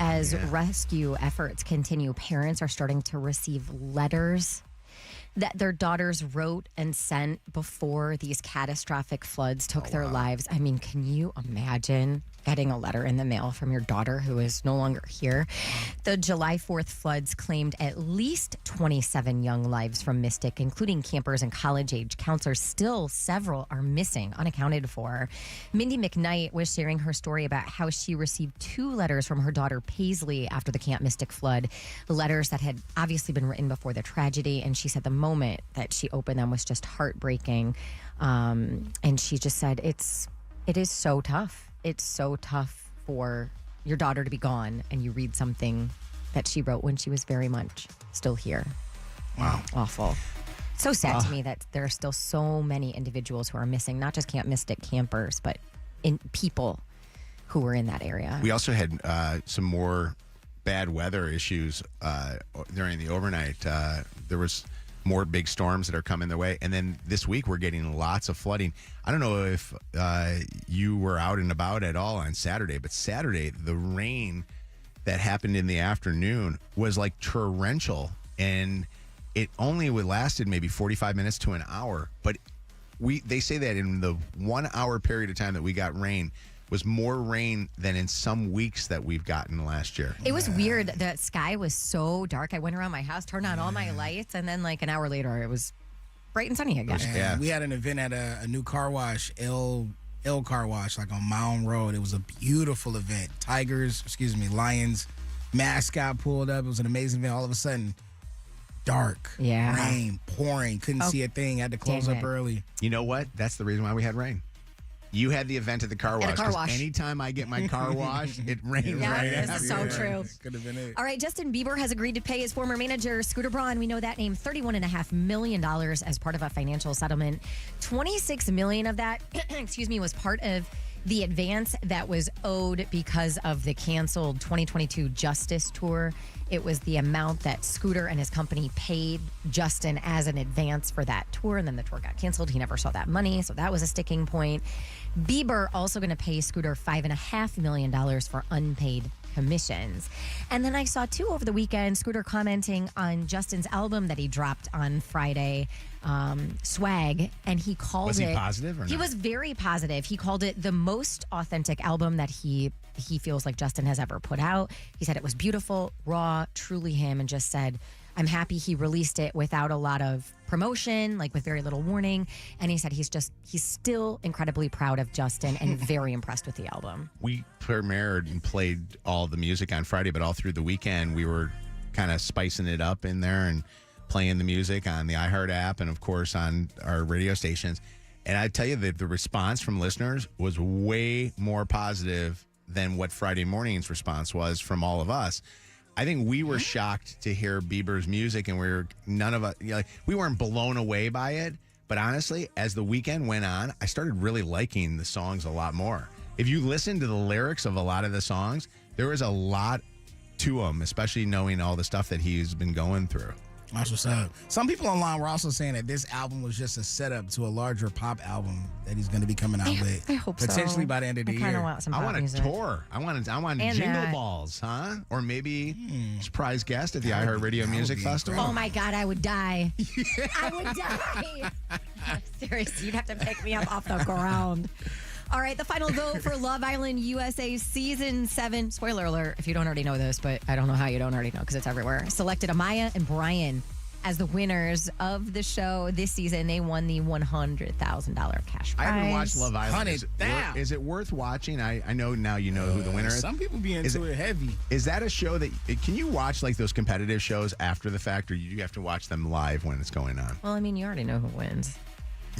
As rescue efforts continue, parents are starting to receive letters that their daughters wrote and sent before these catastrophic floods took their lives. I mean, can you imagine getting a letter in the mail from your daughter who is no longer here? The July 4th floods claimed at least 27 young lives from Mystic, including campers and college-age counselors. Still, several are missing, unaccounted for. Mindy McKnight was sharing her story about how she received 2 letters from her daughter Paisley after the Camp Mystic flood, letters that had obviously been written before the tragedy, and she said the moment that she opened them was just heartbreaking. And she just said, it is so tough. It's so tough for your daughter to be gone and you read something that she wrote when she was very much still here. Wow. Awful. So sad to me that there are still so many individuals who are missing, not just Camp Mystic campers, but in people who were in that area. We also had some more bad weather issues during the overnight. There was more big storms that are coming their way. And then this week, we're getting lots of flooding. I don't know if you were out and about at all on Saturday, but Saturday, the rain that happened in the afternoon was like torrential. And it only lasted maybe 45 minutes to an hour. But they say that in the 1 hour period of time that we got rain, was more rain than in some weeks that we've gotten last year. It was weird. The sky was so dark. I went around my house, turned on all my lights, and then like an hour later, it was bright and sunny again. Yeah. We had an event at a new car wash, L Car Wash, like on Mound Road. It was a beautiful event. Lions mascot pulled up. It was an amazing event. All of a sudden, dark, rain, pouring. Couldn't see a thing. Had to close up early. You know what? That's the reason why we had rain. You had the event at the car wash. At a car wash. Anytime I get my car washed, it rains right this after. is so true. Could have been it. All right, Justin Bieber has agreed to pay his former manager, Scooter Braun, we know that name, $31.5 million as part of a financial settlement. $26 million of that, was part of the advance that was owed because of the canceled 2022 Justice Tour. It was the amount that Scooter and his company paid Justin as an advance for that tour, and then the tour got canceled. He never saw that money, so that was a sticking point. Bieber also going to pay Scooter $5.5 million for unpaid commissions. And then I saw, too, over the weekend, Scooter commenting on Justin's album that he dropped on Friday, Swag, and he called it... Was he positive or not? He was very positive. He called it the most authentic album that he feels like Justin has ever put out. He said it was beautiful, raw, truly him, and just said, I'm happy he released it without a lot of promotion, like with very little warning. And he said he's still incredibly proud of Justin and very impressed with the album. We premiered and played all the music on Friday, but all through the weekend, we were kind of spicing it up in there and playing the music on the iHeart app and, of course, on our radio stations. And I tell you that the response from listeners was way more positive than what Friday morning's response was from all of us. I think we were shocked to hear Bieber's music, and we weren't blown away by it. But honestly, as the weekend went on, I started really liking the songs a lot more. If you listen to the lyrics of a lot of the songs, there was a lot to them, especially knowing all the stuff that he's been going through. That's what's up. Some people online were also saying that this album was just a setup to a larger pop album that he's going to be coming out with. I hope potentially so. by the end of the I kind year. of want some I pop want a music. tour. I want And Jingle that. Balls, huh? Or maybe surprise guest at the iHeartRadio Music Festival. Oh my God, I would die. I would die. Seriously, you'd have to pick me up off the ground. All right, the final vote for Love Island USA Season 7. Spoiler alert, if you don't already know this, but I don't know how you don't already know because it's everywhere. Selected Amaya and Brian as the winners of the show this season. They won the $100,000 cash prize. I haven't watched Love Island. $100,000. Is it worth watching? I know now you know who the winner is. Some people be into it heavy. Is that a show that can you watch like those competitive shows after the fact, or you have to watch them live when it's going on? Well, I mean, you already know who wins.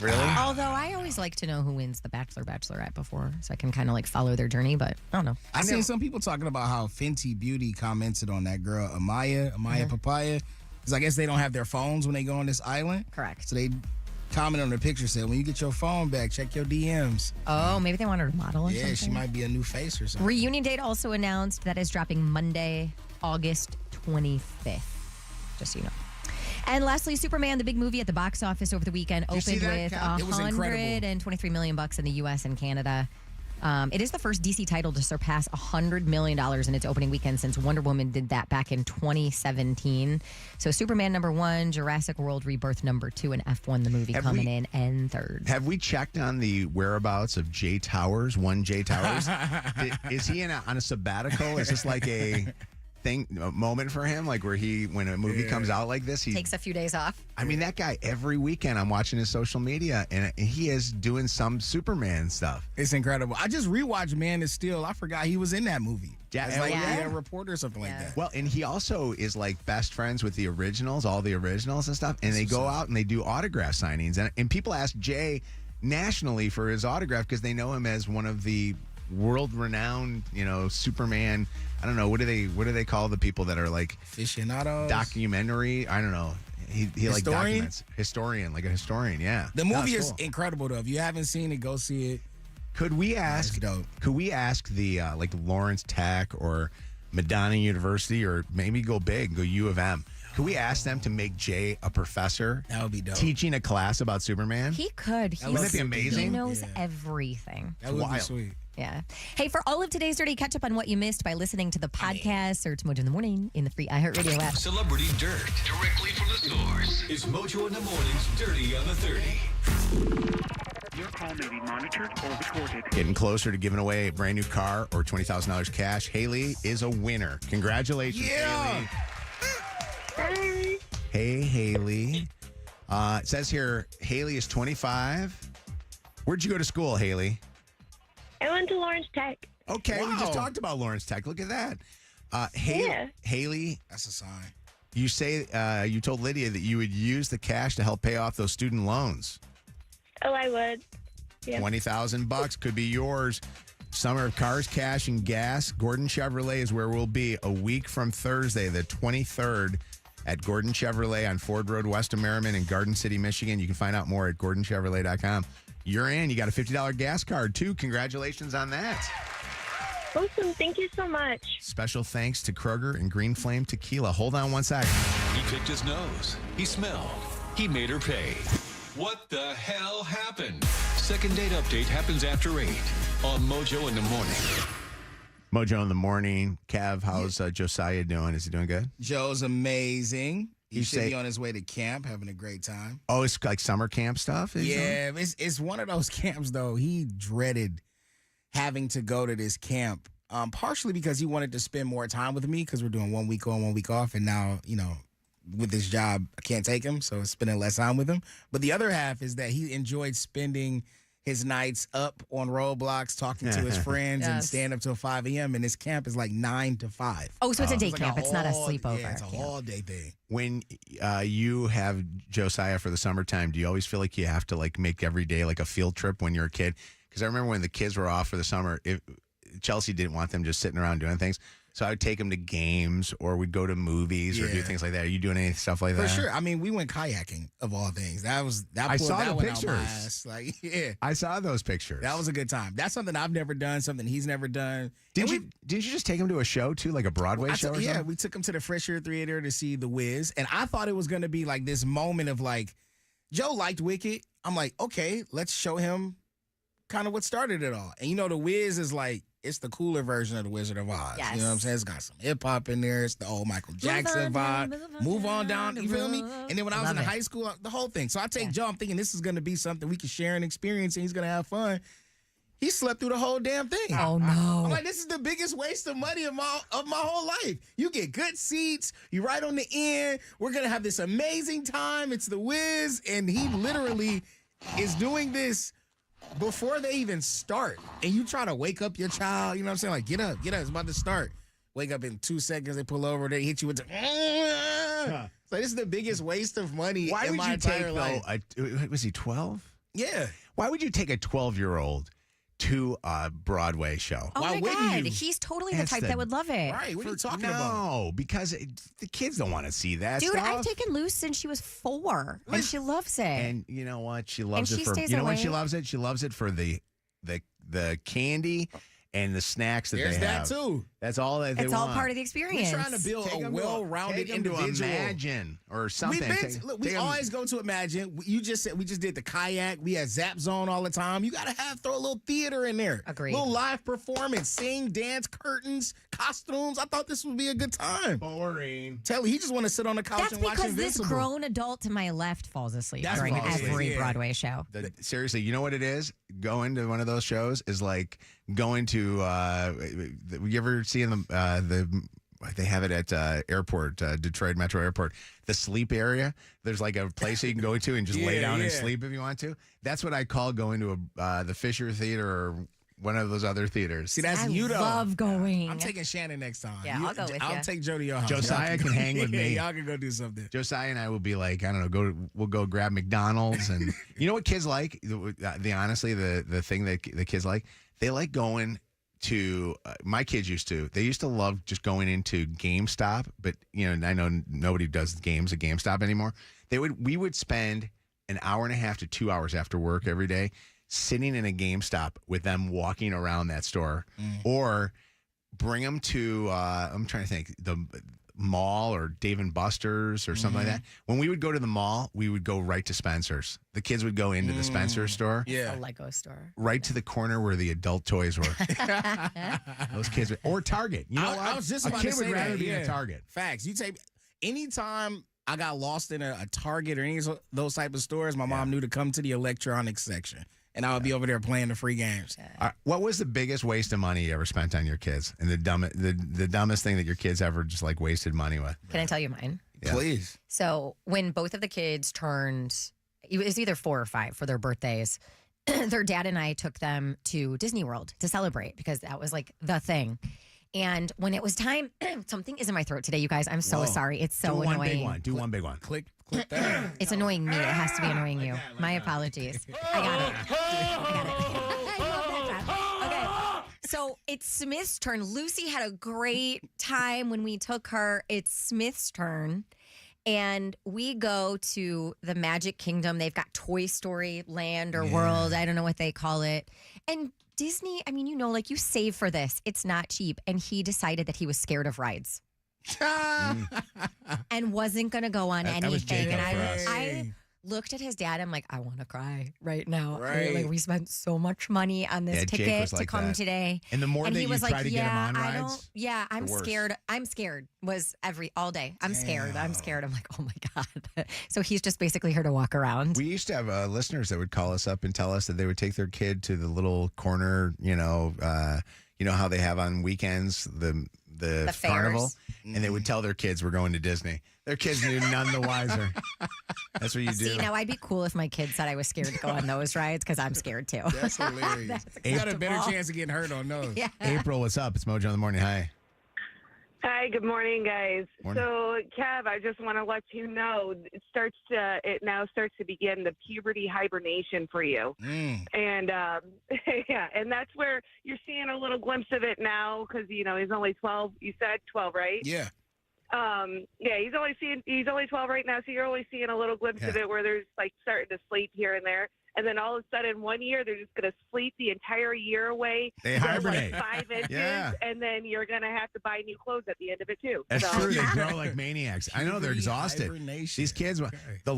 Really? Although I always like to know who wins the Bachelor, Bachelorette before, so I can kind of like follow their journey, but I don't know. I seen some people talking about how Fenty Beauty commented on that girl, Amaya Papaya. Because I guess they don't have their phones when they go on this island. Correct. So they commented on the picture, said, when you get your phone back, check your DMs. Oh, maybe they want her to model or something? Yeah, she might be a new face or something. Reunion date also announced that is dropping Monday, August 25th. Just so you know. And lastly, Superman, the big movie at the box office over the weekend, Did you see opened that, with Cal? It was incredible. $123 million in the U.S. and Canada. It is the first DC title to surpass $100 million in its opening weekend since Wonder Woman did that back in 2017. So Superman #1, Jurassic World Rebirth #2, and F1 the movie coming in and third. Have we checked on the whereabouts of Jay Towers? One Jay Towers? Is he on a sabbatical? Is this like a moment for him, like where when a movie comes out like this, he Takes a few days off. I mean, that guy every weekend I'm watching his social media and he is doing some Superman stuff. It's incredible. I just rewatched Man of Steel. I forgot he was in that movie. Yeah, It's like a reporter or something like that. Well, and he also is like best friends with the originals, all the originals and stuff, and they go out and they do autograph signings, and people ask Jay nationally for his autograph because they know him as one of the world-renowned, Superman. I don't know, what do they call the people that are like aficionados? Documentary? I don't know. He like Historian? documents. Historian, like a historian, yeah. The movie That's is cool. incredible, though. If you haven't seen it, go see it. Could we ask the like Lawrence Tech or Madonna University, or maybe go big, go U of M? Could we ask them to make Jay a professor? That would be dope. Teaching a class about Superman? He could. Wouldn't that be amazing? He knows everything. That would be sweet. Yeah. Hey, for all of today's Dirty, catch up on what you missed by listening to the podcast or to Mojo in the Morning in the free iHeartRadio app. Celebrity Dirt, directly from the source. It's Mojo in the Morning's Dirty on the 30. Your call may be monitored or recorded. Getting closer to giving away a brand new car or $20,000 cash. Haley is a winner. Congratulations, Haley. Hey. Hey, Haley. It says here, Haley is 25. Where'd you go to school, Haley? I went to Lawrence Tech. Okay, we just talked about Lawrence Tech. Look at that. Haley, that's a sign. You say you told Lydia that you would use the cash to help pay off those student loans. Oh, I would. Yeah. $20,000 could be yours. Summer of Cars, Cash, and Gas. Gordon Chevrolet is where we'll be a week from Thursday, the 23rd, at Gordon Chevrolet on Ford Road, west of Merriman in Garden City, Michigan. You can find out more at GordonChevrolet.com. You're in. You got a $50 gas card, too. Congratulations on that. Awesome. Thank you so much. Special thanks to Kroger and Green Flame Tequila. Hold on one sec. He picked his nose. He smelled. He made her pay. What the hell happened? Second date update happens after 8 on Mojo in the Morning. Mojo in the Morning. Kev, how's Josiah doing? Is he doing good? Joe's amazing. He You should say- be on his way to camp, having a great time. Oh, it's like summer camp stuff? is it? Yeah, it's one of those camps, though. He dreaded having to go to this camp, partially because he wanted to spend more time with me because we're doing 1 week on, 1 week off. And now, with this job, I can't take him, so spending less time with him. But the other half is that he enjoyed spending his nights up on Roblox, talking to his friends and Yes. staying up till 5 a.m. And his camp is like 9 to 5. Oh, so it's a day like camp. It's not a all- sleepover. Yeah, it's a camp. all-day thing. When you have Josiah for the summertime, do you always feel like you have to like make every day like a field trip when you're a kid? Because I remember when the kids were off for the summer, Chelsea didn't want them just sitting around doing things. So I would take him to games, or we'd go to movies, or do things like that. Are you doing any stuff like that? For sure. I mean, we went kayaking of all things. That I pulled saw that the one out my pictures. ass. Like, yeah, I saw those pictures. that was a good time. That's something I've never done. Something he's never done. Did you just take him to a show too, like a Broadway show? Or Yeah, something? we took him to the Frischer Theater to see The Wiz, and I thought it was going to be like this moment of like, Joe liked Wicked. I'm like, okay, let's show him kind of what started it all. And you know, The Wiz is like, it's the cooler version of The Wizard of Oz. Yes. You know what I'm saying? It's got some hip hop in there. It's the old Michael Jackson vibe. Move on down. You feel me? And then when I was in high school, the whole thing. So I take Joe. I'm thinking this is going to be something we can share and experience, and he's going to have fun. He slept through the whole damn thing. Oh no! I'm like, this is the biggest waste of money of my whole life. You get good seats. You right on the end. We're gonna have this amazing time. It's The Wiz, and he literally is doing this before they even start. And you try to wake up your child. You know what I'm saying? Like, get up, it's about to start. Wake up in 2 seconds. They pull over. They hit you with the. So this is the biggest waste of money in my entire life. Was he 12? Yeah. Why would you take a 12-year-old to a Broadway show? Oh Why my wouldn't God, you? he's totally the That's type that would love it. Right. What are you talking about? No, because the kids don't want to see that Dude, stuff. I've taken Luce since she was 4, and she loves it. And you know what? She loves And it she for. stays You know when awake. she loves it? She loves it for the candy and the snacks that There's they that have. too. That's all that they It's want. all part of the experience. We're trying to build Take a 'em to well-rounded take 'em to individual. Imagine or something. We always go to Imagine. You just said we just did the kayak. We had Zap Zone all the time. You got to throw a little theater in there. Agreed. Little live performance, sing, dance, curtains, costumes. I thought this would be a good time. Boring. Tell you, he just want to sit on the couch That's and watch because this Invincible. grown adult to my left falls asleep That's during falls asleep, every yeah. Broadway show. Seriously, you know what it is? Going to one of those shows is like going to. You ever see in the they have it at airport, Detroit Metro Airport, the sleep area. There's like a place you can go to and just lay down and sleep if you want to. That's what I call going to the Fisher Theater or one of those other theaters. See, that's I you though. love going. I'm taking Shannon next time. Yeah, I'll go with I'll you. take Joe to your house. Josiah can hang with me. Y'all can go do something. Josiah and I will be like, I don't know, we'll go grab McDonald's, and you know what kids like? Honestly, the thing that the kids like, they like going to. My kids used to love just going into GameStop, but you know, I know nobody does games at GameStop anymore. We would spend an hour and a half to 2 hours after work every day sitting in a GameStop with them walking around that store, or bring them to I'm trying to think, the mall or Dave & Buster's or something like that. When we would go to the mall, we would go right to Spencer's. The kids would go into the Spencer's store. Yeah. A Lego store. Right to the corner where the adult toys were. Those kids or Target. You know what? I was just a about kid to say would rather that, be in yeah. a Target. Facts. You take anytime I got lost in a Target or any of those type of stores, my mom knew to come to the electronics section, and I would be over there playing the free games. What was the biggest waste of money you ever spent on your kids, and the dumbest thing that your kids ever just like wasted money with? Can I tell you mine? Yeah. Please. So when both of the kids turned, it was either 4 or 5 for their birthdays, their dad and I took them to Disney World to celebrate because that was like the thing. And when it was time, something is in my throat today, you guys. I'm so sorry. It's so Do annoying. one big one. Do one big one. Click that. It's annoying me. It has to be annoying you. My apologies. I got it. I love that job. Okay. So it's Smith's turn. Lucy had a great time when we took her. It's Smith's turn. And we go to the Magic Kingdom. They've got Toy Story Land or World. I don't know what they call it. And Disney, I mean, you know, like you save for this. It's not cheap. And he decided that he was scared of rides. And wasn't going to go on That was anything. Jacob And for us. I looked at his dad. I'm like, I want to cry right now. Right. Like, we spent so much money on this Yeah, Jake ticket was to like come that. today. And the more that he you was try like, to get him on I rides, I'm the worse. scared. I'm scared was all day. I'm scared. I'm scared. I'm like, oh my God. So he's just basically here to walk around. We used to have listeners that would call us up and tell us that they would take their kid to the little corner, you know how they have on weekends the carnival, fairs. and they would tell their kids we're going to Disney. Their kids knew none the wiser. That's what you do. See, now I'd be cool if my kids said I was scared to go on those rides because I'm scared too. That's hilarious. You got a better chance of getting hurt on those. Yeah. April, what's up? It's Mojo in the morning. Hi. Hi, good morning, guys. Morning. So, Kev, I just want to let you know it now starts to begin the puberty hibernation for you, and yeah, and that's where you're seeing a little glimpse of it now because he's only 12. You said 12, right? Yeah. Yeah, he's only 12 right now, so you're only seeing a little glimpse of it where there's like starting to sleep here and there. And then all of a sudden, 1 year, they're just going to sleep the entire year away. They hibernate. Like 5 inches, and then you're going to have to buy new clothes at the end of it, too. That's So- true. They grow like maniacs. I know they're exhausted. Hibernation. These kids, the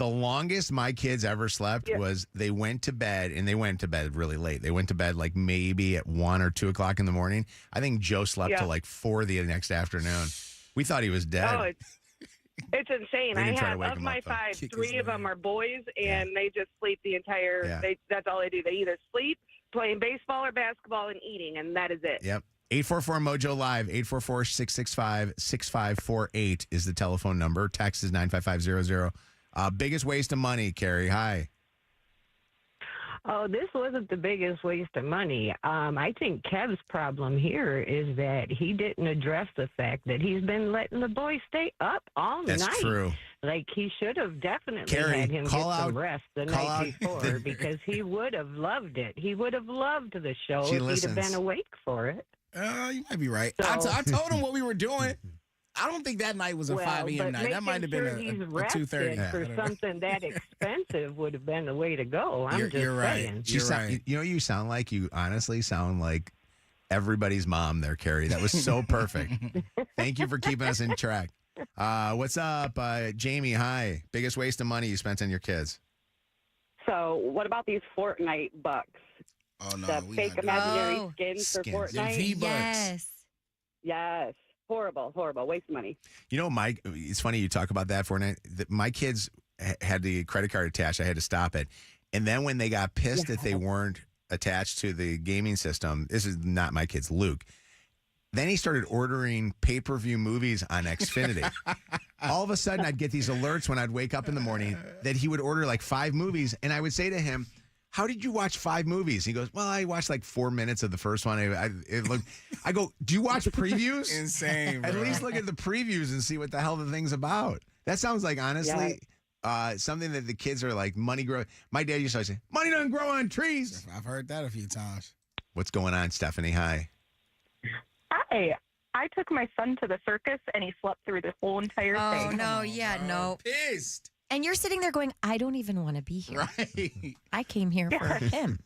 longest my kids ever slept was they went to bed, and they went to bed really late. They went to bed like maybe at 1 or 2 o'clock in the morning. I think Joe slept till like 4 the next afternoon. We thought he was dead. Oh, it's insane. We I didn't try to have, wake of him my up, though. 5, Kick 3 of them are boys, and they just sleep the entire, that's all they do. They either sleep, playing baseball or basketball, and eating, and that is it. Yep. 844-MOJO Live, 844-665-6548 is the telephone number. Text is 95500. Biggest waste of money, Carrie. Hi. Oh, this wasn't the biggest waste of money. I think Kev's problem here is that he didn't address the fact that he's been letting the boys stay up all night. That's true. Like, he should have definitely Carrie, had him get call some out- rest the call night out- before because he would have loved it. He would have loved the show She if listens. he'd have been awake for it. You might be right. So- I told him what we were doing. I don't think that night was a 5 a.m. but night. That might have been making sure a he's rested 2:30. for something that expensive would have been the way to go. I'm just saying. You know what you sound like? You honestly sound like everybody's mom there, Carrie. That was so perfect. Thank you for keeping us in track. What's up, Jamie? Hi. Biggest waste of money you spent on your kids? So, what about these Fortnite bucks? Oh, no. The fake imaginary skins for Skins. Fortnite? The V-Bucks. Yes. Horrible. Waste of money. You know, Mike, it's funny you talk about that, Fortnite. My kids had the credit card attached. I had to stop it. And then when they got pissed that they weren't attached to the gaming system, this is not my kids, Luke. Then he started ordering pay-per-view movies on Xfinity. All of a sudden, I'd get these alerts when I'd wake up in the morning that he would order like 5 movies. And I would say to him, how did you watch 5 movies? He goes, well, I watched like 4 minutes of the first one. I go, do you watch previews? Insane, bro. At least look at the previews and see what the hell the thing's about. That sounds like, honestly, something that the kids are like, money grow. My dad used to say, money doesn't grow on trees. I've heard that a few times. What's going on, Stephanie? Hi. Hi. I took my son to the circus and he slept through the whole entire thing. Oh, no, yeah, no. Pissed. And you're sitting there going, I don't even want to be here. Right. I came here for him.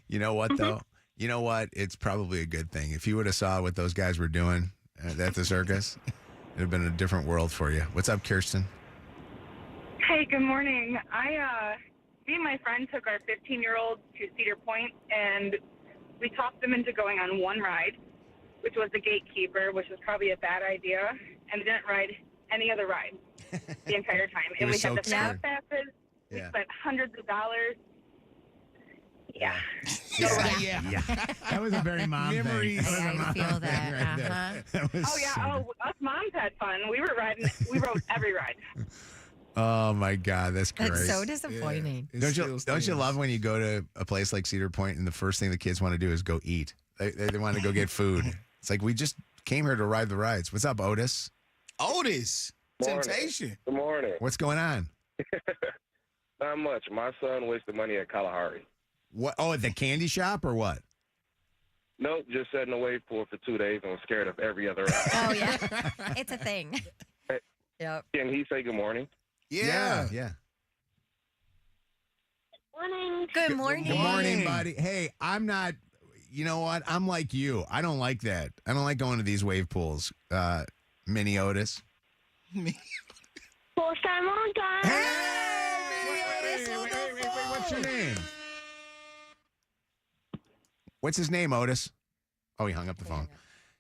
You know what, though? You know what? It's probably a good thing. If you would have saw what those guys were doing at the circus, it would have been a different world for you. What's up, Kirsten? Hey, good morning. Me and my friend took our 15-year-old to Cedar Point, and we talked them into going on one ride, which was the Gatekeeper, which was probably a bad idea, and didn't ride any other ride the entire time. He And was we had so the fast scared. passes. We Yeah. spent hundreds of dollars. Yeah. Yeah. That was a very mom Memories. thing. That was a I mom feel thing that. right there. Uh-huh. That was Oh, yeah. so Oh, us moms had fun. We rode every ride. Oh my God, that's great. That's so disappointing. Don't you love when you go to a place like Cedar Point and the first thing the kids want to do is go eat? They want to go get food. It's like we just came here to ride the rides. What's up, Otis? Otis. Morning. Temptation. Good morning. What's going on? Not much. My son wasted money at Kalahari. What? Oh, at the candy shop or what? Nope, just sat in the wave pool for 2 days and was scared of every other ride. Oh, yeah. It's a thing. Yep. Can he say good morning? Yeah. Morning. Good morning. Good morning, buddy. Hey, I'm not. You know what? I'm like you. I don't like that. I don't like going to these wave pools. Mini Otis. First time on time. Wait, what's your name? What's his name, Otis? Oh, he hung up the phone.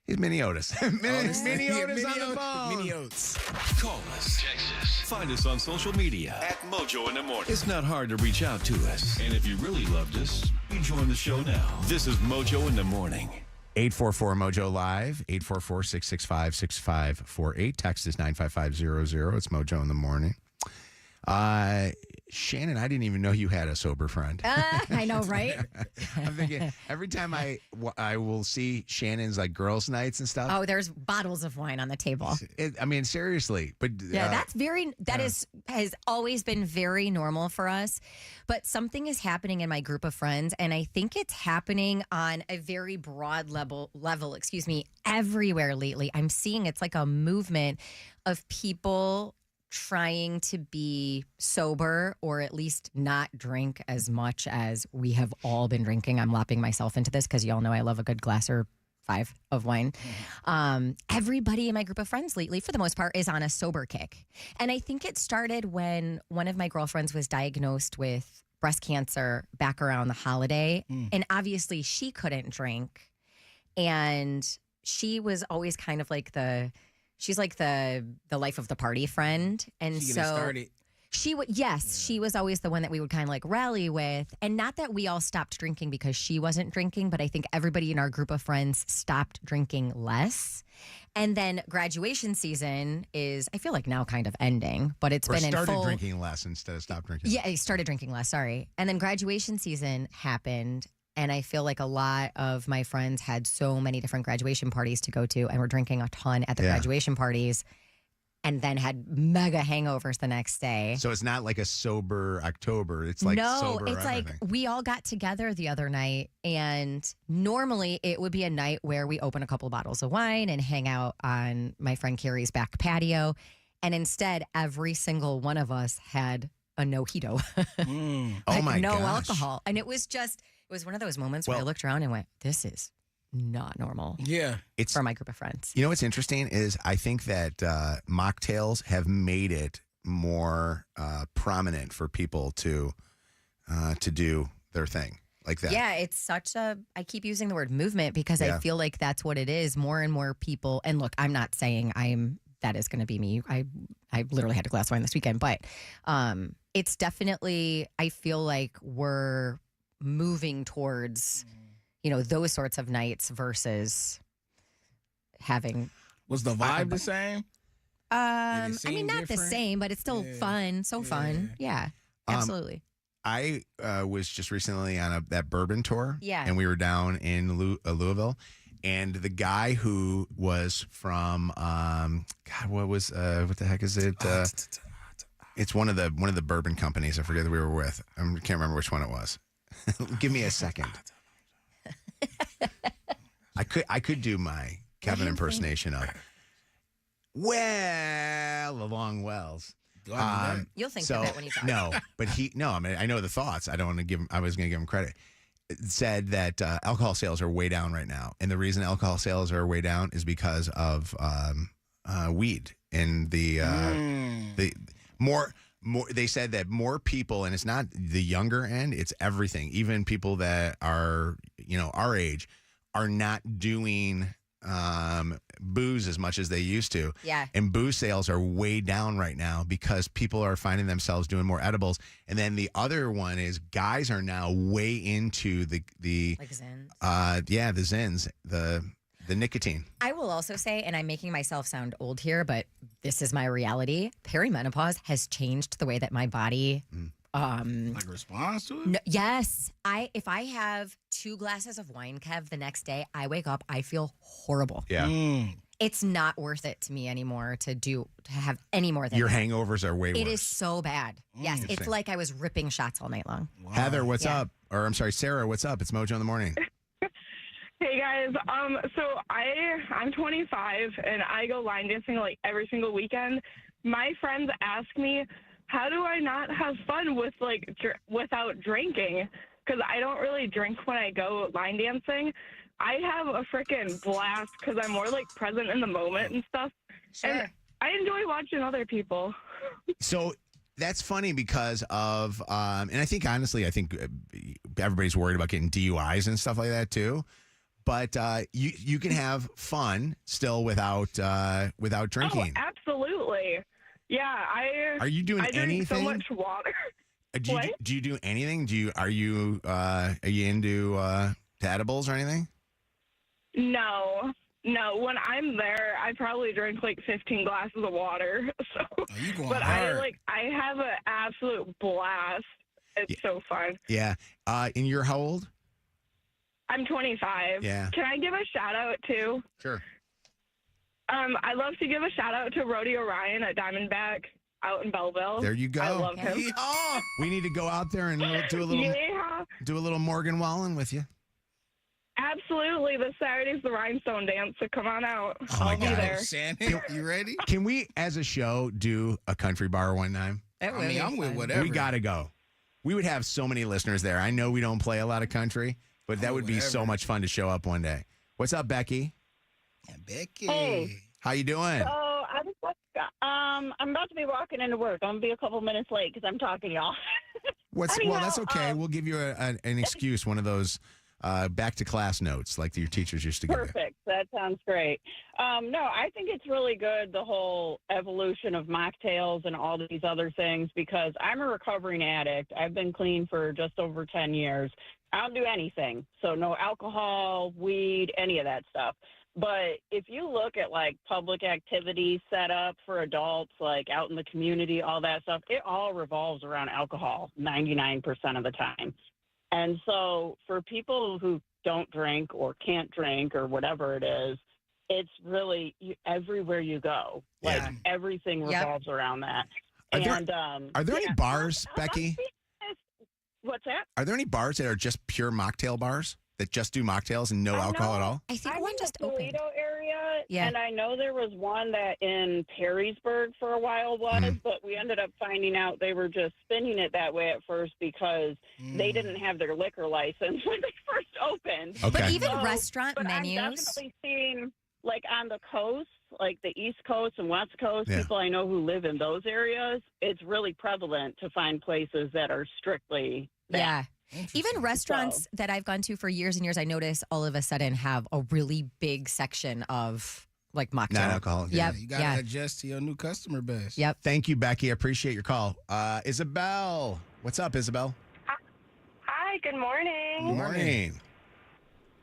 He's Mini Otis. Mini Otis on the phone. Mini Oats. Call us, text us, find us on social media at Mojo in the Morning. It's not hard to reach out to us. And if you really loved us, you join the show now. This is Mojo in the Morning. 844-MOJO Live, 844-665-6548. Text is 95500. It's Mojo in the Morning. Shannon, I didn't even know you had a sober friend. I know, right? I'm thinking every time I will see Shannon's like girls' nights and stuff. Oh, there's bottles of wine on the table. I mean, seriously, but Yeah, has always been very normal for us. But something is happening in my group of friends, and I think it's happening on a very broad level, everywhere lately. I'm seeing it's like a movement of people trying to be sober or at least not drink as much as we have all been drinking. I'm lopping myself into this because y'all know I love a good glass or 5 of wine. Everybody in my group of friends lately, for the most part, is on a sober kick. And I think it started when one of my girlfriends was diagnosed with breast cancer back around the holiday. And obviously she couldn't drink. And she was always kind of like she's like the life of the party friend. And she was always the one that we would kind of like rally with. And not that we all stopped drinking because she wasn't drinking, but I think everybody in our group of friends stopped drinking less. And then graduation season is, I feel like now kind of ending, but it's been in full. Started drinking less instead of stopped drinking. Yeah, I started drinking less, sorry. And then graduation season happened. And I feel like a lot of my friends had so many different graduation parties to go to and were drinking a ton at the graduation parties and then had mega hangovers the next day. So it's not like a sober October. It's like sober it's everything. like we all got together the other night, and normally it would be a night where we open a couple of bottles of wine and hang out on my friend Carrie's back patio. And instead, every single one of us had a no-hito. Oh my no gosh. alcohol. And it was one of those moments where I looked around and went, this is not normal. Yeah. It's for my group of friends. You know what's interesting is I think that mocktails have made it more prominent for people to do their thing like that. Yeah, it's such I keep using the word movement because I feel like that's what it is. More and more people, and look, I'm not saying that is going to be me. I literally had a glass of wine this weekend, but it's definitely, I feel like we're moving towards, those sorts of nights versus having. Was the vibe the same? I mean, not the same, but it's still fun. So fun. Yeah, absolutely. I was just recently on that bourbon tour. Yeah. And we were down in Louisville. And the guy who was from, what the heck is it? It's one of the bourbon companies. I forget that we were with. I can't remember which one it was. Give me a second. I could do my Kevin impersonation of along Wells. You'll think of it when you talk. I mean, I know the thoughts. I was going to give him credit. It said that alcohol sales are way down right now, and the reason alcohol sales are way down is because of weed and the more. They said that more people, and it's not the younger end, it's everything. Even people that are, our age are not doing booze as much as they used to. Yeah. And booze sales are way down right now because people are finding themselves doing more edibles. And then the other one is guys are now way into the like Zins. The Zins, the nicotine. I will also say, and I'm making myself sound old here, but this is my reality. Perimenopause has changed the way that my body like responds to it? Yes. If I have 2 glasses of wine, Kev, the next day, I wake up, I feel horrible. Yeah. It's not worth it to me anymore to have any more than your that. hangovers are way worse. It is so bad. Yes. It's like I was ripping shots all night long. Wow. Heather, what's up? Or I'm sorry, Sarah, what's up? It's Mojo in the morning. Hey guys, so I'm 25 and I go line dancing like every single weekend. My friends ask me, how do I not have fun without drinking? Because I don't really drink when I go line dancing. I have a freaking blast because I'm more like present in the moment and stuff. Sure. And I enjoy watching other people. So that's funny because of, and I think honestly, everybody's worried about getting DUIs and stuff like that too. But you can have fun still without drinking. Oh, absolutely. Yeah, Are you doing I drink anything? so much water. Do you do anything? Are you into edibles or anything? No, No, when I'm there, I probably drink like 15 glasses of water. So, you going but hard. I have an absolute blast. It's so fun. Yeah. And you're how old? I'm 25. Yeah. Can I give a shout out too? Sure. I love to give a shout out to Rodeo Ryan at Diamondback out in Belleville. There you go. I love him. We need to go out there and do a little Yeah. do a little Morgan Wallen with you. Absolutely. This Saturday's the Rhinestone Dance, so come on out. I'll be there. Shannon, you ready? Can we, as a show, do a country bar one time? That would I mean, be I'm with fun. whatever. We got to go. We would have so many listeners there. I know we don't play a lot of country, but that would be so much fun to show up one day. What's up, Becky? Yeah, Becky. Hey. How you doing? So I'm about to be walking into work. I'm gonna be a couple minutes late because I'm talking to y'all. Well, Anyhow, that's okay. We'll give you an excuse, one of those back to class notes like your teachers used to give you. Perfect. That sounds great. No, I think it's really good, the whole evolution of mocktails and all these other things, because I'm a recovering addict. I've been clean for just over 10 years. I don't do anything. So no alcohol, weed, any of that stuff. But if you look at like public activities set up for adults, like out in the community, all that stuff, it all revolves around alcohol 99% of the time. And so for people who don't drink or can't drink or whatever it is, it's really everywhere you go. Like everything revolves around that. Are there any bars, Becky? What's that? Are there any bars that are just pure mocktail bars that just do mocktails and no alcohol at all? I think I'm one in just the opened. Toledo area, Yeah. and I know there was one that in Perrysburg for a while was, but we ended up finding out they were just spinning it that way at first because they didn't have their liquor license when they first opened. Okay. But even restaurant but menus. I'm definitely seeing, like on the coast, like the East Coast and West Coast, Yeah. people I know who live in those areas, it's really prevalent to find places that are strictly that. Yeah. Even restaurants that I've gone to for years and years, I notice all of a sudden have a really big section of like mocktail. Non-alcoholic. Yep. You got to adjust to your new customer base. Yep. Thank you, Becky. I appreciate your call. Isabel. What's up, Isabel? Hi, good morning. Good morning.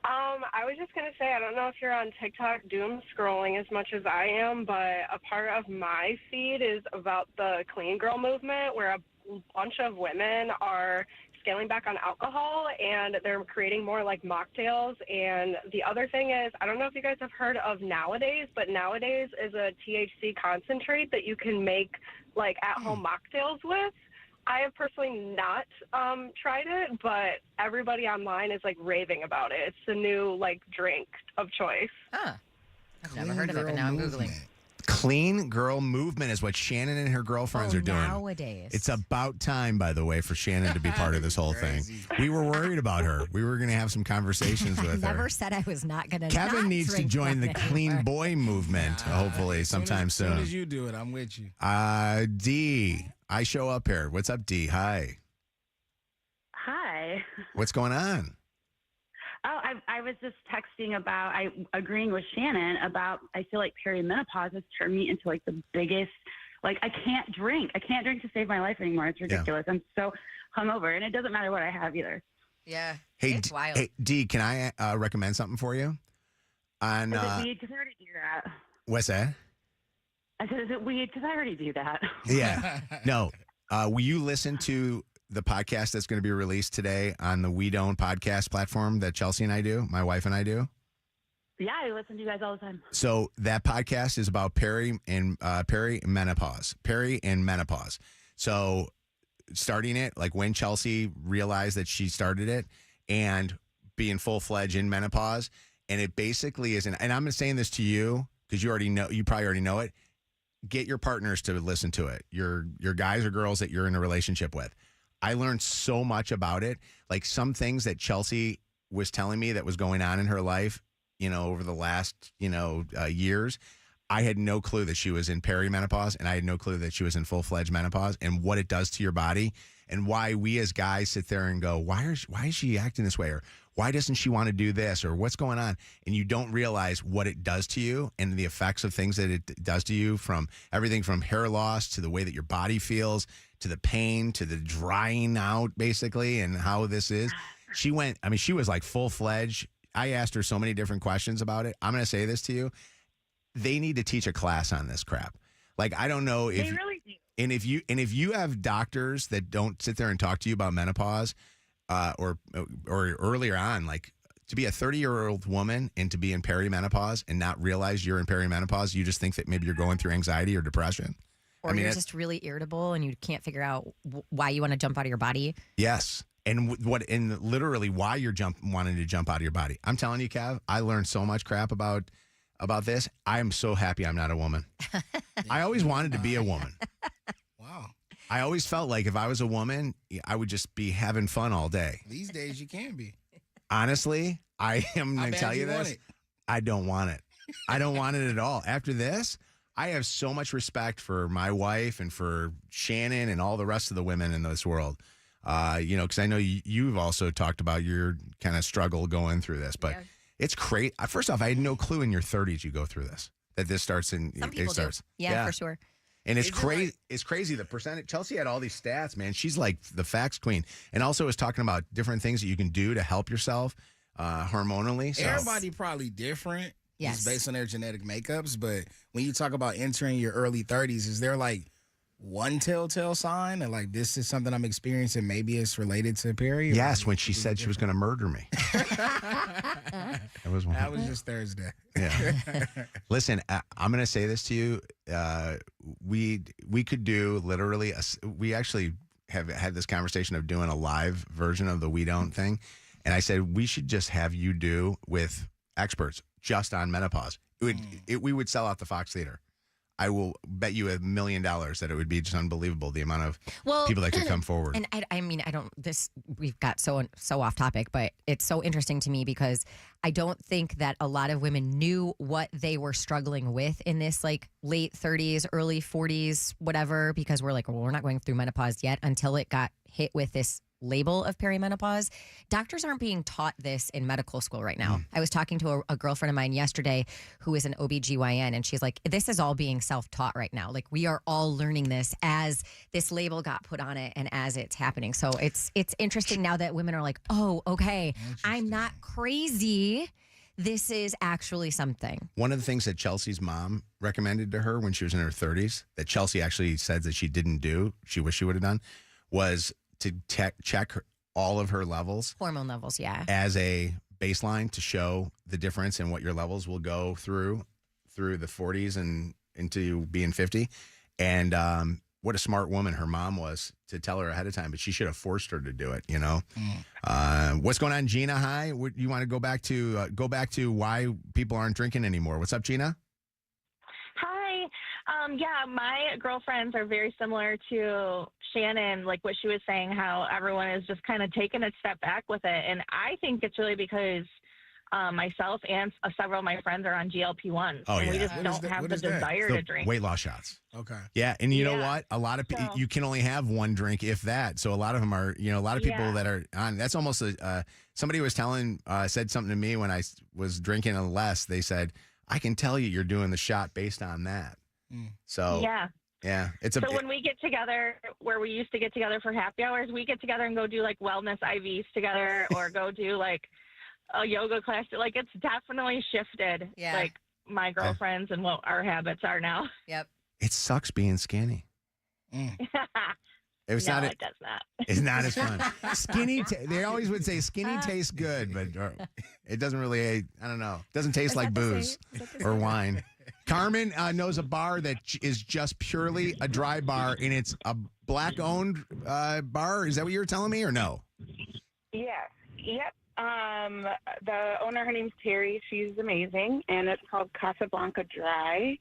I was just going to say, I don't know if you're on TikTok doom scrolling as much as I am, but a part of my feed is about the clean girl movement where a bunch of women are scaling back on alcohol and they're creating more like mocktails. And the other thing is, I don't know if you guys have heard of Nowadays, but Nowadays is a THC concentrate that you can make like at-home mocktails with. I have personally not tried it, but everybody online is like raving about it. It's the new like drink of choice. I've never heard of it, but now I'm Googling. Clean girl movement is what Shannon and her girlfriends are doing. Nowadays. It's about time, by the way, for Shannon to be part of this whole thing. We were worried about her. We were going to have some conversations with her. Never said I was not going to. Kevin needs to join the clean boy movement, hopefully, sometime soon. As soon as you do it, I'm with you. D, I show up here. What's up, D? Hi. Hi. What's going on? Oh, I was just texting about, agreeing with Shannon about, I feel like perimenopause has turned me into like the biggest, like I can't drink. I can't drink to save my life anymore. It's ridiculous. I'm so hungover, and it doesn't matter what I have either. Yeah. Hey, it's wild. Hey, D, can I recommend something for you? On Is it weed? Because I already do that. What's that? I said, is it weed? Because I already do that. Yeah. No. Will you listen to the podcast that's going to be released today on the We Don't podcast platform that Chelsea and I do, my wife and I do? Yeah, I listen to you guys all the time. So that podcast is about perimenopause. Peri and menopause. So starting it, like when Chelsea realized that she started it and being full-fledged in menopause, and it basically is, and I'm saying this to you because you probably already know it. Get your partners to listen to it. Your guys or girls that you're in a relationship with. I learned so much about it. Like some things that Chelsea was telling me that was going on in her life, over the last, years. I had no clue that she was in perimenopause, and I had no clue that she was in full-fledged menopause and what it does to your body and why we as guys sit there and go, why is she acting this way? Or why doesn't she want to do this? Or what's going on? And you don't realize what it does to you and the effects of things that it does to you, from everything from hair loss to the way that your body feels, to the pain, to the drying out, basically, and how this is. She was like full-fledged. I asked her so many different questions about it. I'm going to say this to you. They need to teach a class on this crap. Like, I don't know if They really do. And if you have doctors that don't sit there and talk to you about menopause, or earlier on, like to be a 30-year-old woman and to be in perimenopause and not realize you're in perimenopause, you just think that maybe you're going through anxiety or depression. Or you're just really irritable and you can't figure out why you want to jump out of your body. Yes. And literally why you're wanting to jump out of your body. I'm telling you, Kev, I learned so much crap about this. I'm so happy I'm not a woman. I always wanted to be a woman. Wow. I always felt like if I was a woman, I would just be having fun all day. These days you can be. Honestly, I am going to tell you want this. it? I don't want it. I don't want it at all. After this, I have so much respect for my wife and for Shannon and all the rest of the women in this world. Because I know you've also talked about your kind of struggle going through this, but it's crazy. First off, I had no clue in your 30s you go through this, that this starts in. Some people do. Yeah, for sure. And it's crazy. It's crazy. The percentage. Chelsea had all these stats, man. She's like the facts queen. And also was talking about different things that you can do to help yourself hormonally. So. Everybody probably different. Yes. Just based on their genetic makeups. But when you talk about entering your early 30s, is there like one telltale sign that like this is something I'm experiencing? Maybe it's related to period. Yes, when she said she was going to murder me. That was just Thursday. Yeah. Listen, I'm going to say this to you. We could do literally. We actually have had this conversation of doing a live version of the We Don't thing, and I said we should just have you do with experts just on menopause. We would sell out the Fox Theater. I will bet you $1 million that it would be just unbelievable the amount of people that could come forward. And we've got so off topic, but it's so interesting to me because I don't think that a lot of women knew what they were struggling with in this like late 30s, early 40s, whatever, because we're like, well, we're not going through menopause yet until it got hit with this label of perimenopause. Doctors aren't being taught this in medical school right now. I was talking to a girlfriend of mine yesterday who is an OBGYN, and she's like, this is all being self-taught right now. Like, we are all learning this as this label got put on it and as it's happening. So it's interesting now that women are like, oh, okay, I'm not crazy. This is actually something. One of the things that Chelsea's mom recommended to her when she was in her 30s, that Chelsea actually said that she didn't do, she wished she would have done, was to check all of her levels. Hormone levels, yeah. As a baseline to show the difference in what your levels will go through the 40s and into being 50. And what a smart woman her mom was to tell her ahead of time, but she should have forced her to do it, you know? What's going on, Gina? Hi. You want to go back to why people aren't drinking anymore. What's up, Gina? Hi. Yeah, my girlfriends are very similar to Shannon, like what she was saying, how everyone is just kind of taking a step back with it. And I think it's really because myself and several of my friends are on GLP-1s. Oh, and yeah. we just don't have the desire to drink. Weight loss shots. Okay. Yeah, and you know what? A lot of you can only have one drink, if that. So a lot of them are, a lot of people that are on. That's almost somebody was said something to me when I was drinking less. They said, "I can tell you're doing the shot based on that." So yeah, so when we get together, where we used to get together for happy hours, we get together and go do like wellness IVs together, or go do like a yoga class. Like, it's definitely shifted. Yeah. Like my girlfriends and what our habits are now. Yep. It sucks being skinny. It does not. It's not as fun. Skinny. They always would say skinny tastes good, but it doesn't really. I don't know. It doesn't taste like booze or wine. Carmen knows a bar that is just purely a dry bar, and it's a black-owned bar. Is that what you were telling me, or no? Yes. Yep. The owner, her name's Terry. She's amazing, and it's called Casablanca Dry,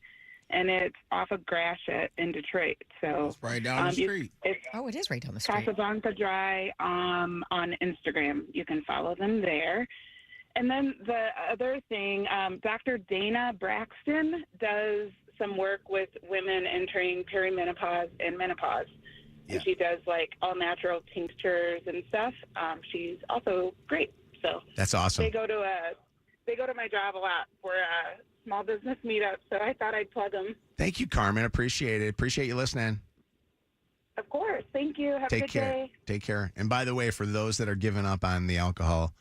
and it's off of Gratiot in Detroit. So it's right down the street. It is right down the street. Casablanca Dry on Instagram. You can follow them there. And then the other thing, Dr. Dana Braxton does some work with women entering perimenopause and menopause. And she does like all natural tinctures and stuff. She's also great. So that's awesome. They go to my job a lot for a small business meetup. So I thought I'd plug them. Thank you, Carmen. Appreciate it. Appreciate you listening. Of course. Thank you. Have a good day. Take care. And by the way, for those that are giving up on the alcohol,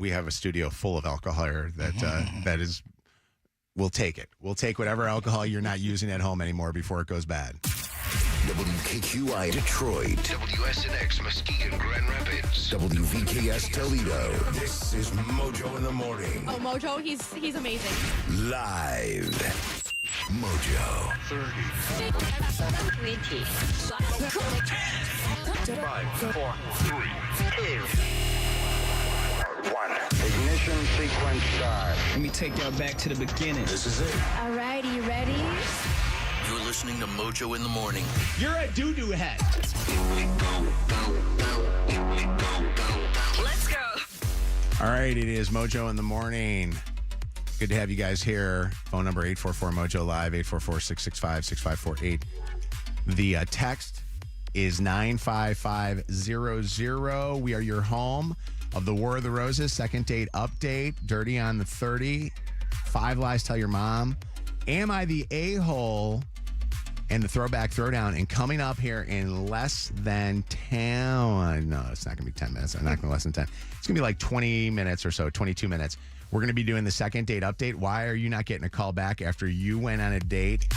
we have a studio full of alcohol here that is. We'll take it. We'll take whatever alcohol you're not using at home anymore before it goes bad. WKQI Detroit. WSNX Muskegon Grand Rapids. WVKS Toledo. This is Mojo in the Morning. Oh, Mojo, he's amazing. Live. Mojo. 30. 20. 5, 4, 3, 2. 1. Ignition sequence start. Let me take y'all back to the beginning. This is it. All right, you ready? You're listening to Mojo in the Morning. You're a doo-doo head. Let's go. All right, it is Mojo in the Morning. Good to have you guys here. Phone number 844-MOJO Live, 844-665-6548. The text is 95500. We are your home of the War of the Roses, second date update, Dirty on the 30, 5 Lies Tell Your Mom, Am I the A-Hole, and the Throwback Throwdown. And coming up here in less than 10, no, it's not going to be 10 minutes. I'm not going to less than 10. It's going to be like 20 minutes or so, 22 minutes. We're going to be doing the second date update. Why are you not getting a call back after you went on a date?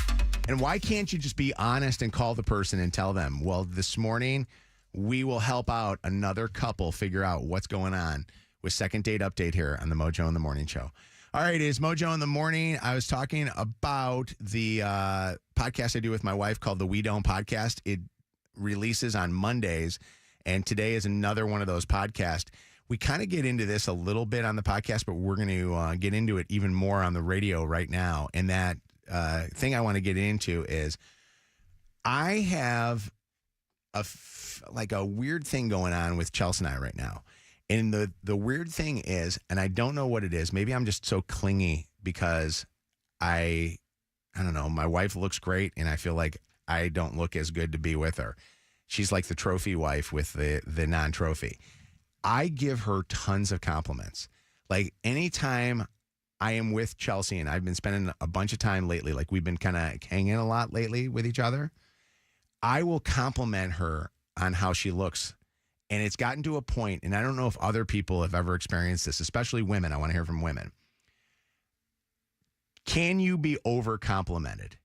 And why can't you just be honest and call the person and tell them, well, this morning we will help out another couple figure out what's going on with second date update here on the Mojo in the Morning show. All right, it's Mojo in the Morning. I was talking about the podcast I do with my wife called the We Don't Podcast. It releases on Mondays, and today is another one of those podcasts. We kind of get into this a little bit on the podcast, but we're going to get into it even more on the radio right now. And that thing I want to get into is I have like a weird thing going on with Chelsea and I right now. And the weird thing is, and I don't know what it is, maybe I'm just so clingy because I don't know, my wife looks great and I feel like I don't look as good to be with her. She's like the trophy wife with the non-trophy. I give her tons of compliments. Like anytime I am with Chelsea, and I've been spending a bunch of time lately, like we've been kind of hanging a lot lately with each other, I will compliment her on how she looks. And it's gotten to a point, and I don't know if other people have ever experienced this, especially women. I want to hear from women. Can you be over complimented?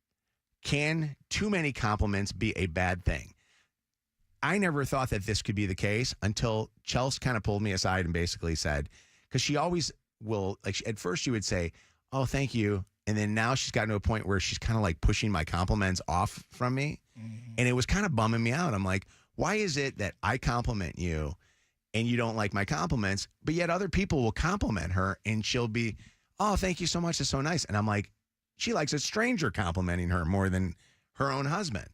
Can too many compliments be a bad thing? I never thought that this could be the case until Chelsea kind of pulled me aside and basically said, because she always will, like at first she would say, oh, thank you. And then now she's gotten to a point where she's kind of like pushing my compliments off from me. Mm-hmm. And it was kind of bumming me out. I'm like, why is it that I compliment you and you don't like my compliments, but yet other people will compliment her and she'll be, oh, thank you so much. It's so nice. And I'm like, she likes a stranger complimenting her more than her own husband.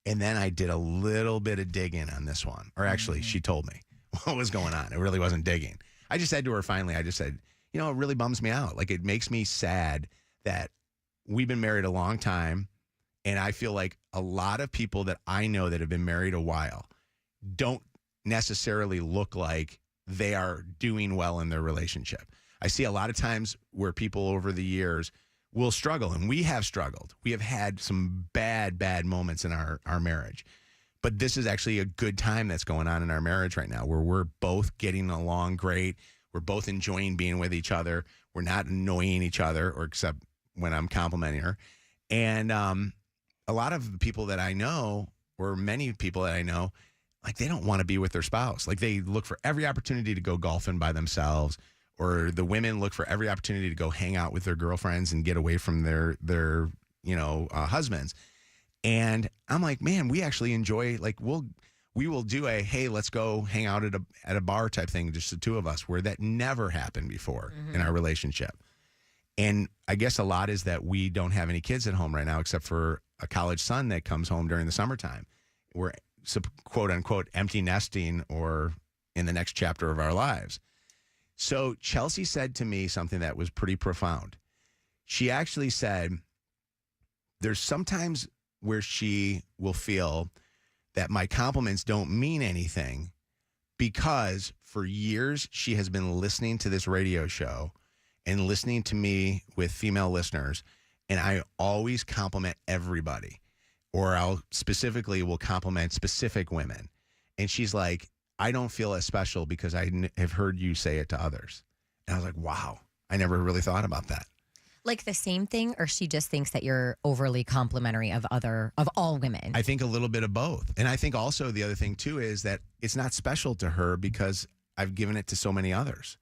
And then I did a little bit of digging on this one. Or actually, she told me what was going on. It really wasn't digging. I just said to her finally, I just said, you know, it really bums me out. Like, it makes me sad that we've been married a long time. And I feel like a lot of people that I know that have been married a while don't necessarily look like they are doing well in their relationship. I see a lot of times where people over the years will struggle, and we have struggled. We have had some bad moments in our marriage. But this is actually a good time that's going on in our marriage right now where we're both getting along great. We're both enjoying being with each other. We're not annoying each other, or except when I'm complimenting her. And a lot of the people that I know, or many people that I know, like they don't want to be with their spouse. Like they look for every opportunity to go golfing by themselves, or the women look for every opportunity to go hang out with their girlfriends and get away from their husbands. And I'm like, man, we actually enjoy, like, we will do a, hey, let's go hang out at a bar type thing, just the two of us, where that never happened before in our relationship. And I guess a lot is that we don't have any kids at home right now, except for a college son that comes home during the summertime. We're quote unquote empty nesting, or in the next chapter of our lives. So Chelsea said to me something that was pretty profound. She actually said there's sometimes where she will feel that my compliments don't mean anything because for years she has been listening to this radio show and listening to me with female listeners, and I always compliment everybody, or I'll specifically will compliment specific women. And she's like, I don't feel as special because I have heard you say it to others. And I was like, wow, I never really thought about that. Like the same thing, or she just thinks that you're overly complimentary of all women? I think a little bit of both. And I think also the other thing too is that it's not special to her because I've given it to so many others.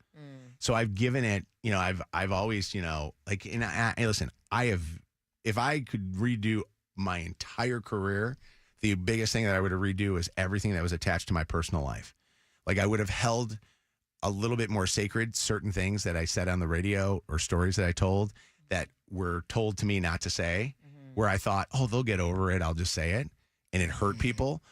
So I've given it, I've always, like, and listen, if I could redo my entire career, the biggest thing that I would redo is everything that was attached to my personal life. Like I would have held a little bit more sacred certain things that I said on the radio or stories that I told that were told to me not to say, where I thought, oh, they'll get over it. I'll just say it. And it hurt people.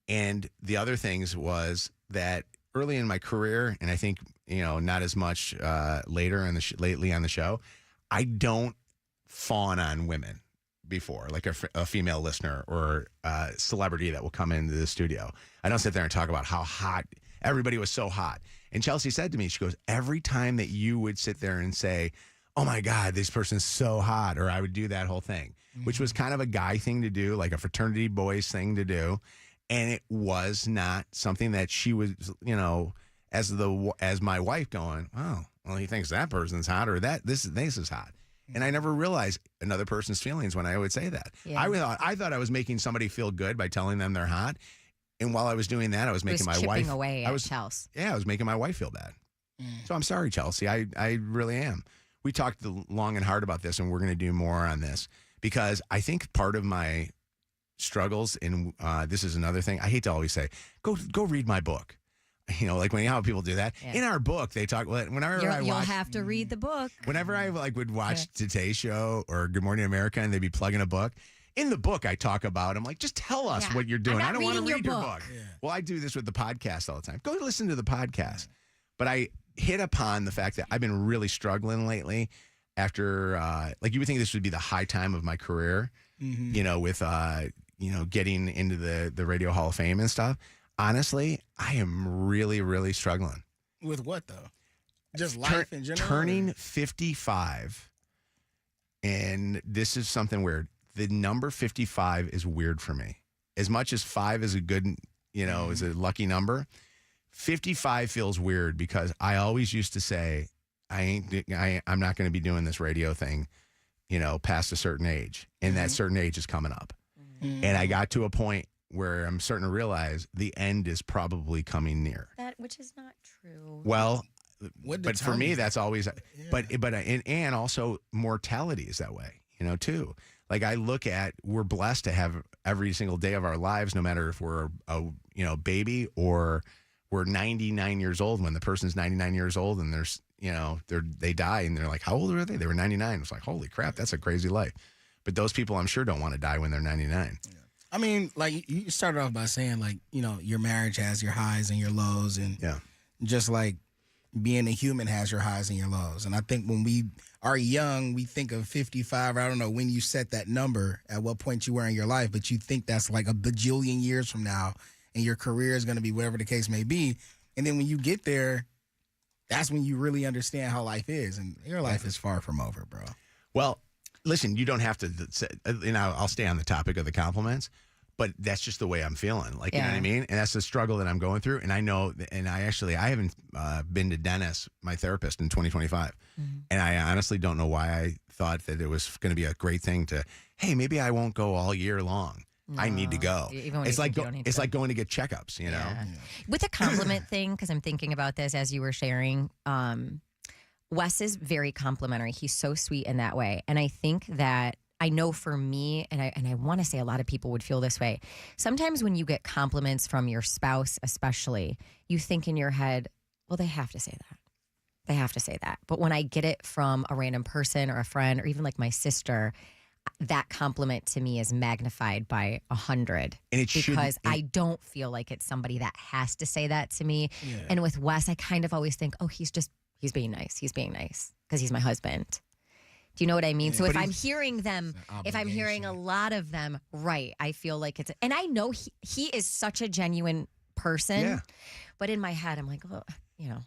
And the other things was that early in my career, and I think, not as much later lately on the show, I don't fawn on women before, like a female listener or a celebrity that will come into the studio. I don't sit there and talk about how hot everybody was, so hot. And Chelsea said to me, she goes, every time that you would sit there and say, oh my God, this person's so hot, or I would do that whole thing, which was kind of a guy thing to do, like a fraternity boys thing to do. And it was not something that she was, as my wife going, oh, well, he thinks that person's hot, or this is hot. And I never realized another person's feelings when I would say that. Yeah. I thought I was making somebody feel good by telling them they're hot. And while I was doing that, I was making my wife away at Chelsea. Yeah, I was making my wife feel bad. So I'm sorry, Chelsea. I really am. We talked long and hard about this, and we're going to do more on this because I think part of my struggles, and this is another thing. I hate to always say, go read my book. Like how people do that. Yeah. In our book, they talk. Whenever you'll have to read the book. Whenever I would watch Today's Show or Good Morning America, and they'd be plugging a book. In the book, I talk about. I'm like, just tell us what you're doing. I don't want to read your book. Yeah. Well, I do this with the podcast all the time. Go listen to the podcast. But I hit upon the fact that I've been really struggling lately. After you would think this would be the high time of my career. With getting into the Radio Hall of Fame and stuff. Honestly, I am really, really struggling. With what, though? Just life in general? Turning 55, and this is something weird. The number 55 is weird for me. As much as 5 is a good, is a lucky number, 55 feels weird because I always used to say, I'm not going to be doing this radio thing, past a certain age. And that certain age is coming up. And I got to a point where I'm starting to realize the end is probably coming near. Which is not true. Well, but for me, that's always, and also mortality is that way, too. Like I look at, we're blessed to have every single day of our lives, no matter if we're a baby or we're 99 years old. When the person's 99 years old and there's, they die and they're like, how old are they? They were 99. It's like, holy crap, that's a crazy life. But those people, I'm sure, don't want to die when they're 99. Yeah. I mean, like you started off by saying, like, your marriage has your highs and your lows, and just like being a human has your highs and your lows. And I think when we are young, we think of 55. I don't know when you set that number, at what point you were in your life, but you think that's like a bajillion years from now, and your career is going to be whatever the case may be. And then when you get there, that's when you really understand how life is, and your life is far from over, bro. Well, listen, you don't have to, I'll stay on the topic of the compliments, but that's just the way I'm feeling. Like, you know what I mean? And that's the struggle that I'm going through. And I know, and I haven't been to Dennis, my therapist, in 2025. And I honestly don't know why I thought that it was going to be a great thing to, hey, maybe I won't go all year long. No, I need to go. It's like going to get checkups, Yeah. With the compliment thing, because I'm thinking about this as you were sharing, Wes is very complimentary. He's so sweet in that way. And I think that, I know for me, and I want to say a lot of people would feel this way. Sometimes when you get compliments from your spouse, especially, you think in your head, well, they have to say that. They have to say that. But when I get it from a random person or a friend or even like my sister, that compliment to me is magnified by 100. And it because I don't feel like it's somebody that has to say that to me. Yeah. And with Wes, I kind of always think, oh, he's being nice. He's being nice because he's my husband. Do you know what I mean? Yeah. So if I'm hearing them, if I'm hearing a lot of them, right, I feel like it's, and I know he is such a genuine person. Yeah. But in my head, I'm like, oh,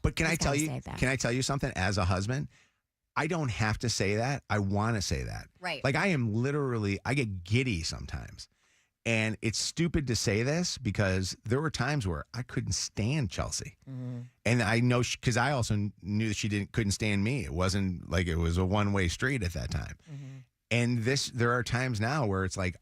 But can I tell you something as a husband? I don't have to say that. I want to say that. Right. Like I get giddy sometimes. And it's stupid to say this because there were times where I couldn't stand Chelsea. And I know because I also knew that she couldn't stand me. It wasn't like it was a one-way street at that time. And there are times now where it's like,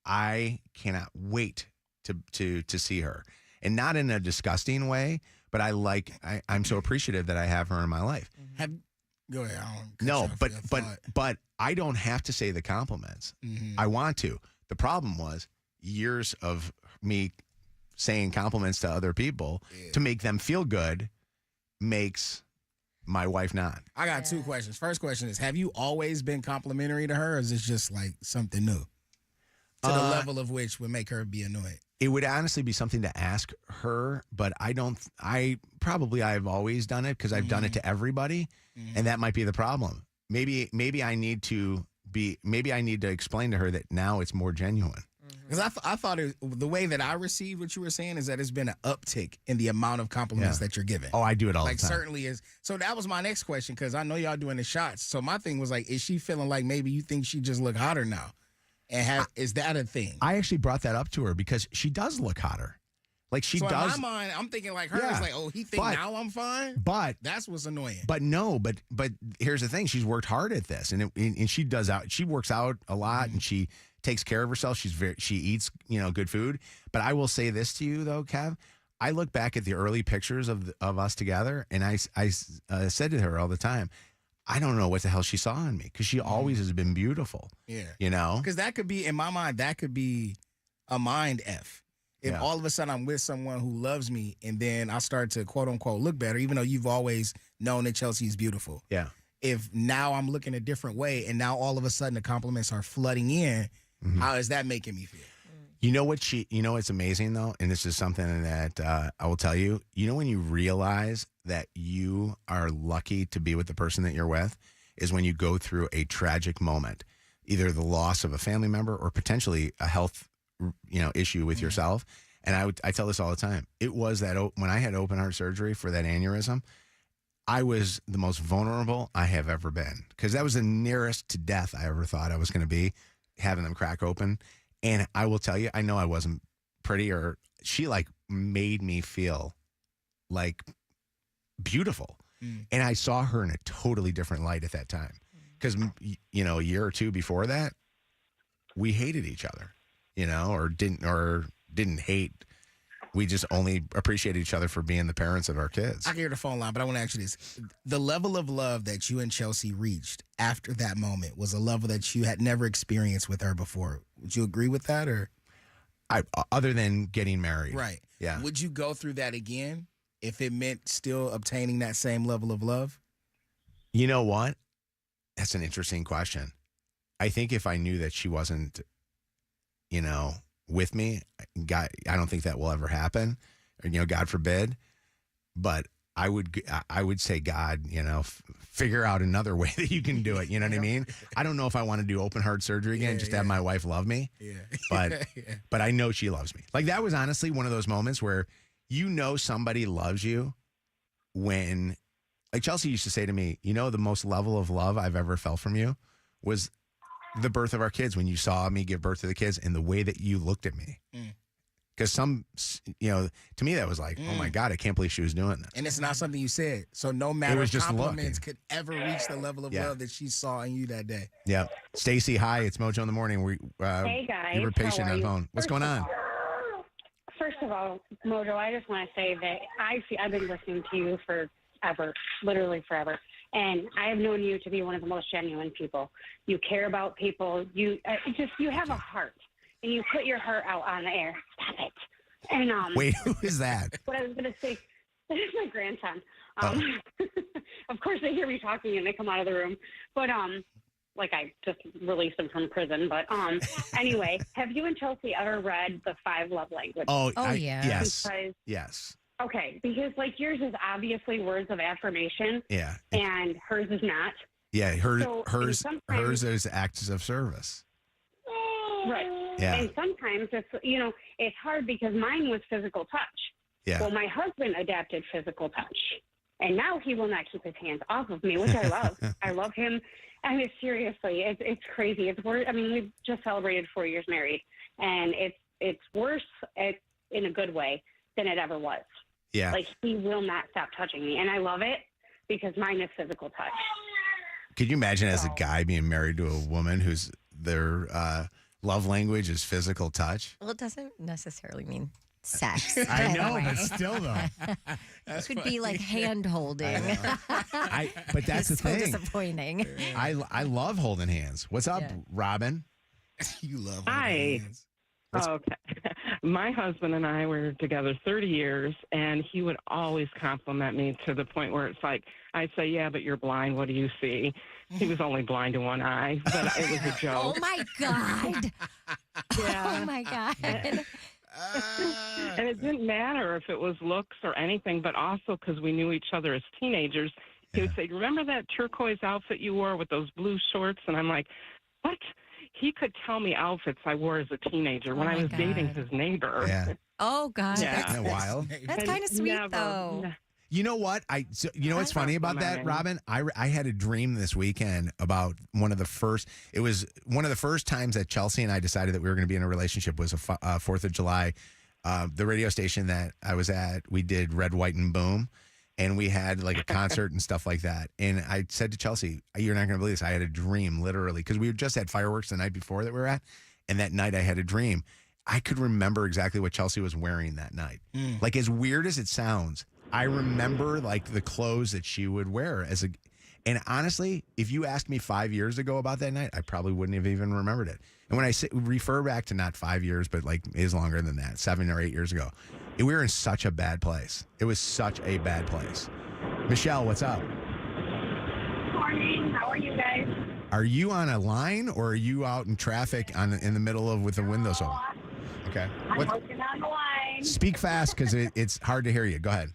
I cannot wait to see her. And not in a disgusting way, but I'm so appreciative that I have her in my life. Go ahead. But I don't have to say the compliments. I want to. The problem was years of me saying compliments to other people to make them feel good makes my wife not. I got two questions. First question is, have you always been complimentary to her, or is this just like something new? To the level of which would make her be annoyed. It would honestly be something to ask her, but I've always done it because I've done it to everybody, and that might be the problem. Maybe I need to explain to her that now it's more genuine. Because I thought the way that I received what you were saying is that it's been an uptick in the amount of compliments that you're giving. Oh, I do it all the time. Certainly is. So that was my next question, because I know y'all doing the shots. So my thing was like, is she feeling like maybe you think she just look hotter now? And is that a thing? I actually brought that up to her because she does look hotter. Like she does. In my mind, I'm thinking like her is like, oh, he think now I'm fine. But that's what's annoying. But here's the thing: she's worked hard at this, and she works out a lot, and she takes care of herself. She eats good food. But I will say this to you though, Kev. I look back at the early pictures of us together, and I said to her all the time, I don't know what the hell she saw in me because she always has been beautiful. Yeah. Because that could be, in my mind, that could be a mind F. If all of a sudden I'm with someone who loves me and then I start to quote unquote look better, even though you've always known that Chelsea is beautiful. Yeah. If now I'm looking a different way and now all of a sudden the compliments are flooding in, how is that making me feel? You know what's amazing though, and this is something that I will tell you. You know when you realize that you are lucky to be with the person that you're with is when you go through a tragic moment, either the loss of a family member or potentially a health issue with yourself. And I tell this all the time. It was that when I had open heart surgery for that aneurysm, I was the most vulnerable I have ever been because that was the nearest to death I ever thought I was going to be, having them crack open. And I will tell you, I know I wasn't pretty, or she like made me feel like beautiful. And I saw her in a totally different light at that time. Because, a year or two before that, we hated each other, or didn't hate. We just only appreciated each other for being the parents of our kids. I can hear the phone line, but I want to ask you this. The level of love that you and Chelsea reached after that moment was a level that you had never experienced with her before. Would you agree with that? Or other than getting married. Right. Yeah. Would you go through that again if it meant still obtaining that same level of love? You know what? That's an interesting question. I think if I knew that she wasn't, with me, God, I don't think that will ever happen, or, God forbid. But I would say, God, figure out another way that you can do it. You know what I mean? I don't know if I want to do open heart surgery again, just to have my wife love me. Yeah. But I know she loves me. Like that was honestly one of those moments where somebody loves you when, like Chelsea used to say to me, the most level of love I've ever felt from you was the birth of our kids, when you saw me give birth to the kids and the way that you looked at me. Because to me that was like, oh my God, I can't believe she was doing that. And it's not something you said. So no matter compliments could ever reach the level of love that she saw in you that day. Yeah. Stacy, hi, it's Mojo in the morning. Hey guys, you were patient on the phone. What's going on? First of all, Mojo, I just want to say that I've been listening to you forever, literally forever. And I have known you to be one of the most genuine people. You care about people. You have a heart, and you put your heart out on the air. Stop it. And wait, who is that? What I was going to say, that is my grandson. Of course, they hear me talking and they come out of the room. But like I just released them from prison. But anyway, have you and Chelsea ever read the 5 love languages? Oh yeah. Yes. Yes. Okay, because like yours is obviously words of affirmation. Yeah. And hers is not. Yeah, hers is acts of service. Right. Yeah. And sometimes it's hard because mine was physical touch. Yeah. Well, my husband adapted physical touch. And now he will not keep his hands off of me, which I love. I love him. I mean, seriously, it's crazy. We've just celebrated 4 years married. and it's worse in a good way than it ever was. Yeah. Like, he will not stop touching me, and I love it because mine is physical touch. Could you imagine as a guy being married to a woman whose their love language is physical touch? Well, it doesn't necessarily mean sex. I by the know, way. but still, though. This would be like hand holding. But that's the so thing. disappointing. I love holding hands. What's up, Yeah. Robin? You love Hi. Okay. My husband and I were together 30 years, and he would always compliment me to the point where it's like, I'd say, yeah, but you're blind. What do you see? He was only blind in one eye, but it was a joke. Oh, my God. Yeah. Oh, my God. And it didn't matter if it was looks or anything, but also because we knew each other as teenagers. He would say, remember that turquoise outfit you wore with those blue shorts? And I'm like, what? He could tell me outfits I wore as a teenager when I was dating his neighbor. Yeah. Oh, God. Yeah. Isn't that wild? That's kind of sweet, Never- though. You know what? You know what's funny about that, Robin? I had a dream this weekend about it was one of the first times that Chelsea and I decided that we were going to be in a relationship was a 4th of July. The radio station that I was at, we did Red, White, and Boom. And we had like a concert and stuff like that. And I said to Chelsea, you're not going to believe this. I had a dream, literally, because we just had fireworks the night before that we were at. And that night I had a dream. I could remember exactly what Chelsea was wearing that night. Like, as weird as it sounds, I remember like the clothes that she would wear and honestly, if you asked me 5 years ago about that night, I probably wouldn't have even remembered it. And when I refer back to not 5 years, but like is longer than that, 7 or 8 years ago, we were in such a bad place. It was such a bad place. Michelle, what's up? Morning. How are you guys? Are you on a line or are you out in traffic in the middle of with the windows open? Okay. I'm working on the line. Speak fast because it's hard to hear you. Go ahead.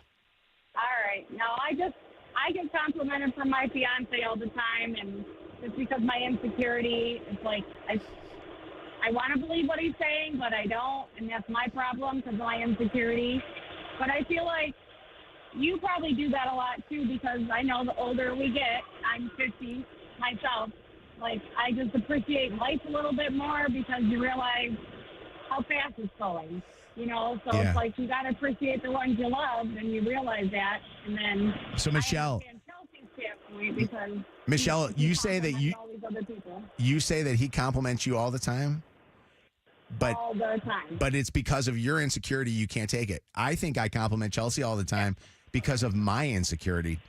All right. No, I get complimented from my fiance all the time, and just because my insecurity, it's like I want to believe what he's saying, but I don't, and that's my problem because of my insecurity. But I feel like you probably do that a lot too, because I know the older we get, I'm 50 myself, like I just appreciate life a little bit more because you realize how fast it's going. You know, so Yeah. it's like you got to appreciate the ones you love, and you realize that, and then. So, Michelle. I understand Chelsea's standpoint because. Michelle, you say that all these other people you say that he compliments you all the time, but all the time. but it's because of your insecurity you can't take it. I think I compliment Chelsea all the time because of my insecurity.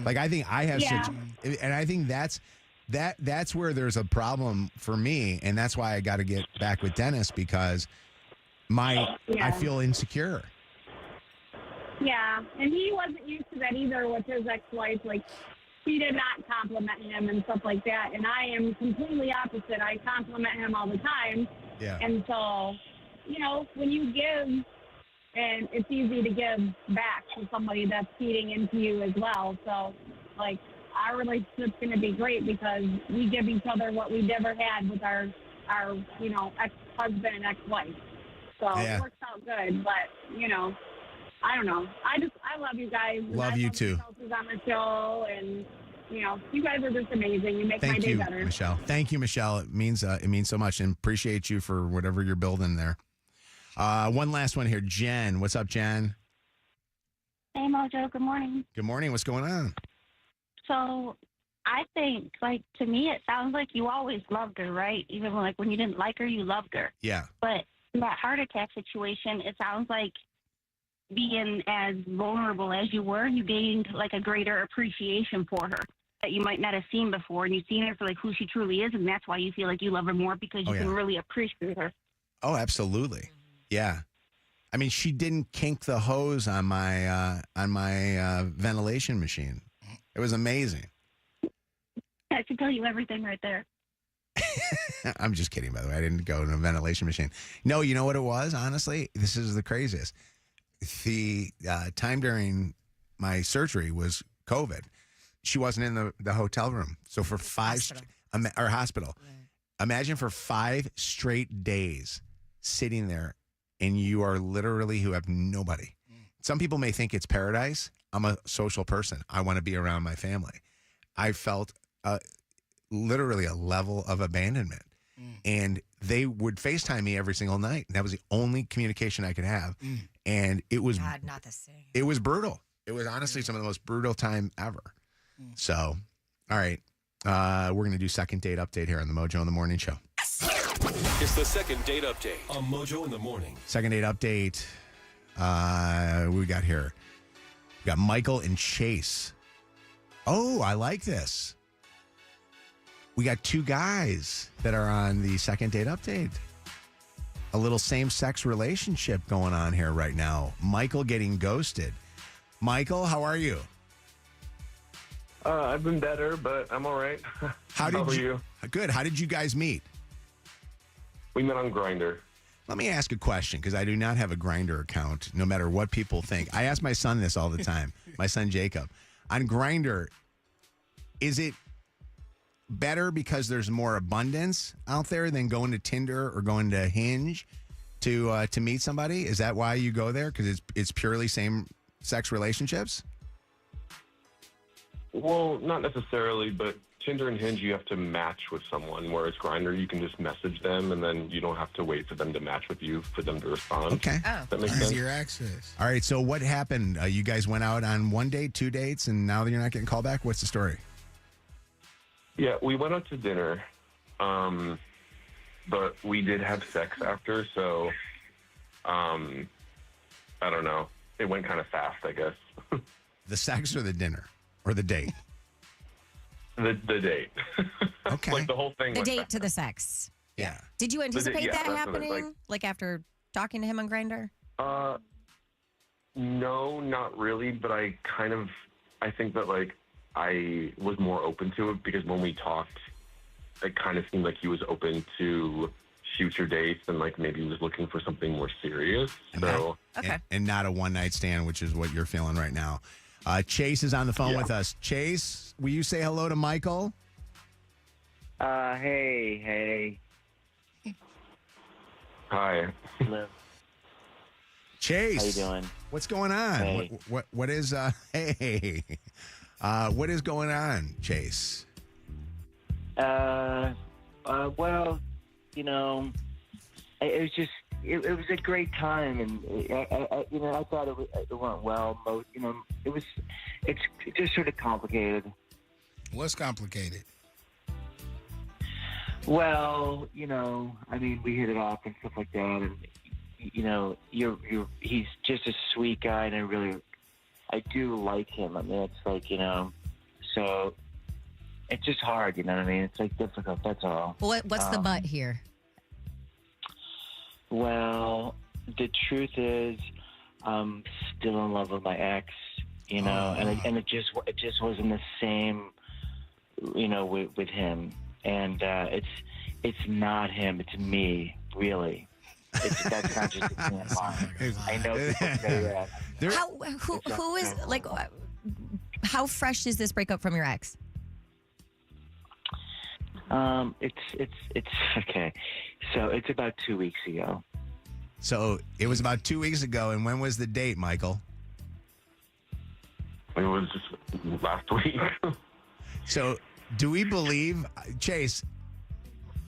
Like I think I have such, and I think that's where there's a problem for me, and that's why I got to get back with Dennis because I feel insecure. Yeah, and he wasn't used to that either with his ex-wife. Like, she did not compliment him and stuff like that. And I am completely opposite. I compliment him all the time. Yeah. And so, you know, when you give, and it's easy to give back to somebody that's feeding into you as well. So, like, our relationship's going to be great because we give each other what we never had with our you know, ex-husband and ex-wife. So it works out good. But, you know, I don't know. I love you guys. Love you too. Is on the show, and you know, you guys are just amazing. You make my Thank day you, better. Michelle. Thank you, Michelle. It means so much, and appreciate you for whatever you're building there. One last one here, Jen. What's up, Jen? Hey, Mojo. Good morning. Good morning. What's going on? So, I think, like, to me, it sounds like you always loved her, right? Even when you didn't like her, you loved her. Yeah. But in that heart attack situation, it sounds like being as vulnerable as you were, you gained like a greater appreciation for her that you might not have seen before, and you've seen her for like who she truly is, and that's why you feel like you love her more because you can really appreciate her. Oh, absolutely. Yeah. I mean, she didn't kink the hose on my ventilation machine. It was amazing. I can tell you everything right there. I'm just kidding, by the way. I didn't go to a ventilation machine. No, you know what it was? Honestly, this is the craziest. The time during my surgery was COVID. She wasn't in the hotel room. So for hospital. Imagine for 5 straight days sitting there and you are literally who have nobody. Some people may think it's paradise. I'm a social person. I want to be around my family. I felt literally a level of abandonment. and they would FaceTime me every single night. And that was the only communication I could have. And it was God, not the same. It was brutal. It was honestly some of the most brutal time ever. So, all right. We're going to do second date update here on the Mojo in the Morning Show. It's the second date update on Mojo in the Morning. Second date update. What we got here? We got Michael and Chase. Oh, I like this. We got two guys that are on the second date update. A little same-sex relationship going on here right now. Michael getting ghosted. Michael, how are you? I've been better, but I'm all right. How are you? Good. How did you guys meet? We met on Grindr. Let me ask a question, because I do not have a Grindr account, no matter what people think. I ask my son this all the time, my son Jacob. On Grindr, is it better because there's more abundance out there than going to Tinder or going to Hinge to meet somebody? Is that why you go there? Because it's purely same-sex relationships? Well, not necessarily, but Tinder and Hinge, you have to match with someone, whereas Grindr, you can just message them, and then you don't have to wait for them to match with you for them to respond. Okay. That makes sense. Easier access. All right, so what happened? You guys went out on one date, two dates, and now you're not getting called back? What's the story? Yeah, we went out to dinner, but we did have sex after, so I don't know. It went kind of fast, I guess. The sex or the dinner? Or the date? The date. Okay. Like the whole thing. The went date fast. to the sex. Yeah. Did you anticipate yeah, that that's what it- happening? Like after talking to him on Grindr? No, not really, but I think that, like, I was more open to it because when we talked, it kind of seemed like he was open to future dates and, like, maybe he was looking for something more serious. So, And not a one-night stand, which is what you're feeling right now. Chase is on the phone with us. Chase, will you say hello to Michael? Hey. Hi. Hello. Chase. How you doing? What's going on? Hey. What is hey? What is going on, Chase? Well, you know, it was just it was a great time, and I thought it went well. But it's just sort of complicated. What's complicated? Well, I mean, we hit it off and stuff like that, and he's just a sweet guy, and I do like him. I mean, it's like, so it's just hard, you know what I mean? It's like difficult, that's all. Well, what's the but here? Well, the truth is, I'm still in love with my ex, and it just wasn't the same, with him, and it's not him, it's me, really. That's not just a line. I know people say that. Who is like? How fresh is this breakup from your ex? It's okay. So it's about 2 weeks ago. So it was about 2 weeks ago, and when was the date, Michael? It was just last week. So do we believe, Chase,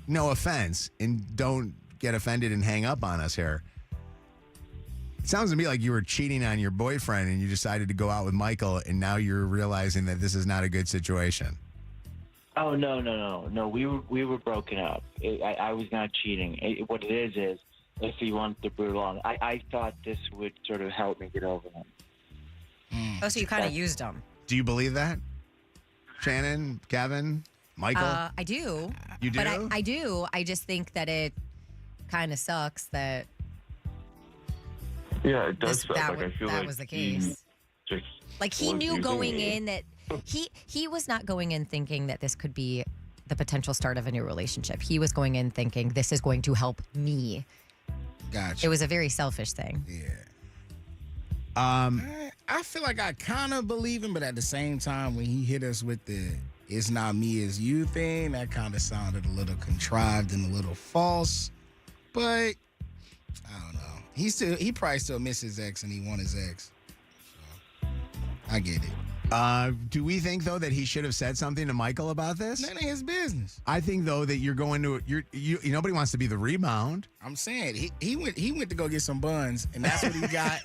no offense, and don't get offended and hang up on us here. It sounds to me like you were cheating on your boyfriend and you decided to go out with Michael, and now you're realizing that this is not a good situation. Oh, no. We were broken up. I was not cheating. What it is if you want the brutal on, I thought this would sort of help me get over him. Oh, so you kind of used him. Do you believe that? Shannon, Kevin, Michael? I do. You do? But I do. I just think that it kind of sucks that Yeah, it does suck. that Like, I feel that like was the case. Just Like he was knew using going me. in that he was not going in thinking that this could be the potential start of a new relationship. He was going in thinking this is going to help me. Gotcha. It was a very selfish thing. Yeah. I feel like I kind of believe him, but at the same time, when he hit us with the "it's not me, it's you" thing, that kind of sounded a little contrived and a little false. But I don't know. He probably still misses his ex, and he want his ex. So, I get it. Do we think though that he should have said something to Michael about this? That ain't his business. I think though that you're going to nobody wants to be the rebound. I'm saying he went to go get some buns, and that's what he got.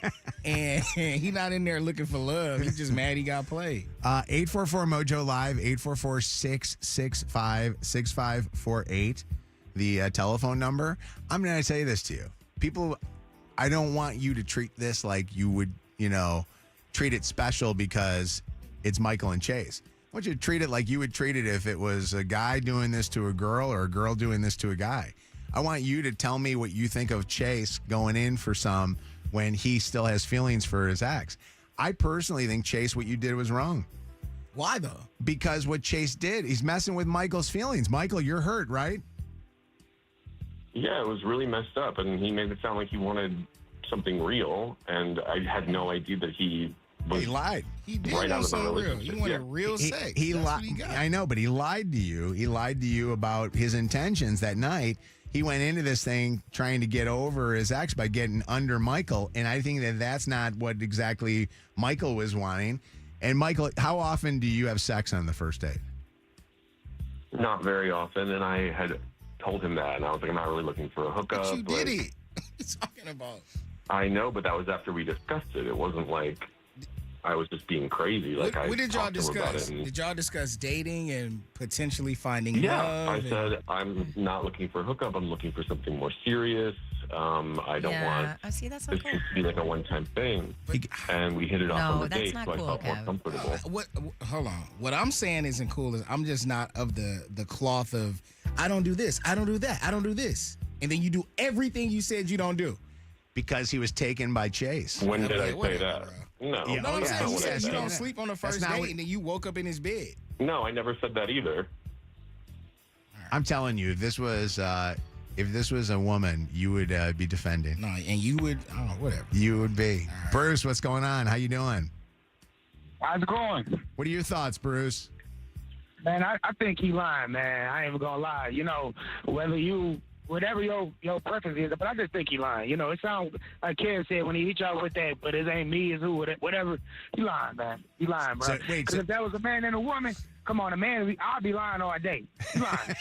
And he not in there looking for love. He's just mad he got played. 844 Mojo Live, 844-665-6548, the telephone number. I'm going to say this to you. People, I don't want you to treat this like you would, treat it special because it's Michael and Chase. I want you to treat it like you would treat it if it was a guy doing this to a girl or a girl doing this to a guy. I want you to tell me what you think of Chase going in for some when he still has feelings for his ex. I personally think, Chase, what you did was wrong. Why, though? Because what Chase did, he's messing with Michael's feelings. Michael, you're hurt, right? Yeah, it was really messed up, and he made it sound like he wanted something real, and I had no idea that he was. He lied. He did right out of the real. relationship. He wanted real sex. He lied. I know, but he lied to you. He lied to you about his intentions that night. He went into this thing trying to get over his ex by getting under Michael, and I think that that's not what exactly Michael was wanting. And Michael, how often do you have sex on the first date? Not very often, and I had told him that, and I was like, I'm not really looking for a hookup. But you did it. What are you talking about? I know, but that was after we discussed it. It wasn't like I was just being crazy. Like What did y'all talked to him about discuss? it, and- Did y'all discuss dating and potentially finding Yeah, love? I said I'm not looking for a hookup. I'm looking for something more serious. I don't want see, that's this not cool. just to be like a one-time thing. And we hit it off No, on the that's date, not so cool, I felt more Kev. comfortable. Hold on. What I'm saying isn't cool. Is I'm just not of the cloth of I don't do this, I don't do that, I don't do this, and then you do everything you said you don't do. Because he was taken by Chase. When did I whatever, say that? No. Yeah, No, I'm saying that's you not what I said you said. don't sleep on the first not date, what- and then you woke up in his bed. No, I never said that either. I'm telling you, if this was a woman, you would be defending. No, and you would, I don't know, whatever. You would be. Bruce, what's going on? How you doing? How's it going? What are your thoughts, Bruce? Man, I think he lying, man. I ain't even gonna lie. Whatever your preference is, but I just think he lying. It sounds like Ken said when he hit y'all with that, but it ain't me, it's who, whatever. He lying, man. He lying, bro. Because if that was a man and a woman, come on, a man, I'll be lying all day. He lying.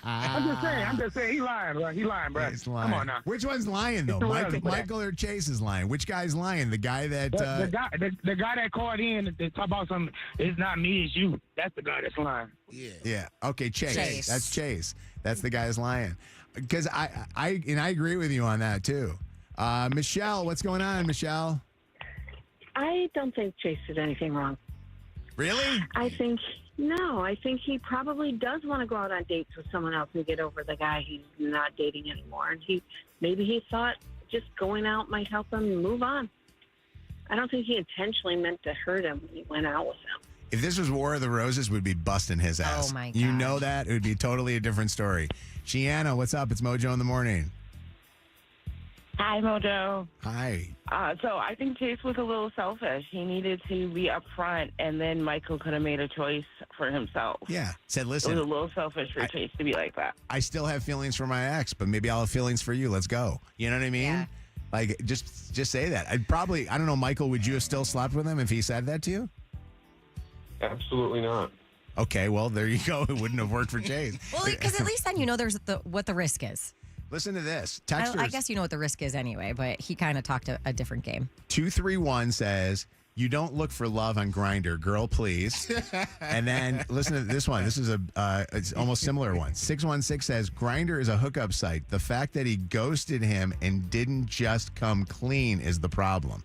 I'm just saying, he lying, bro. He lying, bro. He's lying. Come on now. Which one's lying, though? It's too early for that. Michael or Chase is lying? Which guy's lying? The guy that... The guy that called in to talk about something, it's not me, it's you. That's the guy that's lying. Yeah. Okay, Chase. Chase. That's Chase. That's the guy that's lying. Because I agree with you on that, too. Michelle, what's going on, Michelle? I don't think Chase did anything wrong. Really? I think he probably does want to go out on dates with someone else and get over the guy he's not dating anymore. And maybe he thought just going out might help him move on. I don't think he intentionally meant to hurt him when he went out with him. If this was War of the Roses, we'd be busting his ass. Oh, my You gosh. know that? It would be totally a different story. Gianna, what's up? It's Mojo in the morning. Hi, Mojo. Hi. So I think Chase was a little selfish. He needed to be upfront, and then Michael could have made a choice for himself. Yeah. Said, It listen, was a little selfish for Chase to be like that. I still have feelings for my ex, but maybe I'll have feelings for you. Let's go. You know what I mean? Yeah. Like, just say that. I don't know, Michael, would you have still slept with him if he said that to you? Absolutely not. Okay, well, there you go. It wouldn't have worked for Chase. Well, because at least then you know what the risk is. Listen to this. I Texters guess you know what the risk is anyway, but he kind of talked a different game. 231 says, you don't look for love on Grindr, girl, please. And then listen to this one. This is it's almost similar one. 616 says, Grindr is a hookup site. The fact that he ghosted him and didn't just come clean is the problem.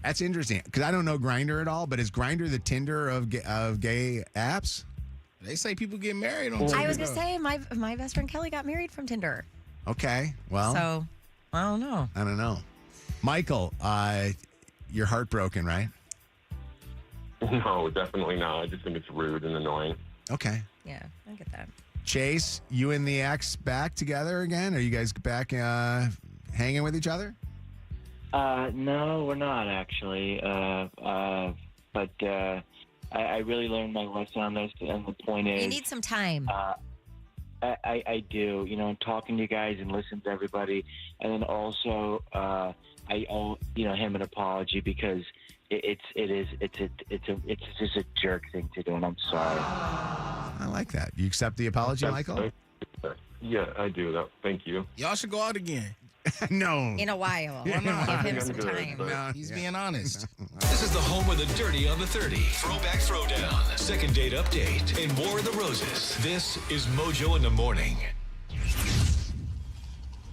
That's interesting because I don't know Grindr at all, but is Grindr the Tinder of gay apps? They say people get married on Tinder. I was going to say, my best friend Kelly got married from Tinder. Okay, well. So, I don't know. I don't know. Michael, you're heartbroken, right? No, definitely not. I just think it's rude and annoying. Okay. Yeah, I get that. Chase, you and the ex back together again? Are you guys back hanging with each other? No, we're not actually. But I really learned my lesson on this, and the point is, You need some time. I do. Talking to you guys and listening to everybody, and then also I owe him an apology because it's just a jerk thing to do, and I'm sorry. I like that. You accept the apology, Michael? Yeah, I do. Thank you. Y'all should go out again. No. In a while. Yeah, Give him I'm some good, time. but- No, he's being honest. This is the home of the dirty on the 30. Throwback Throwdown. Second date update. And more of the roses. This is Mojo in the Morning.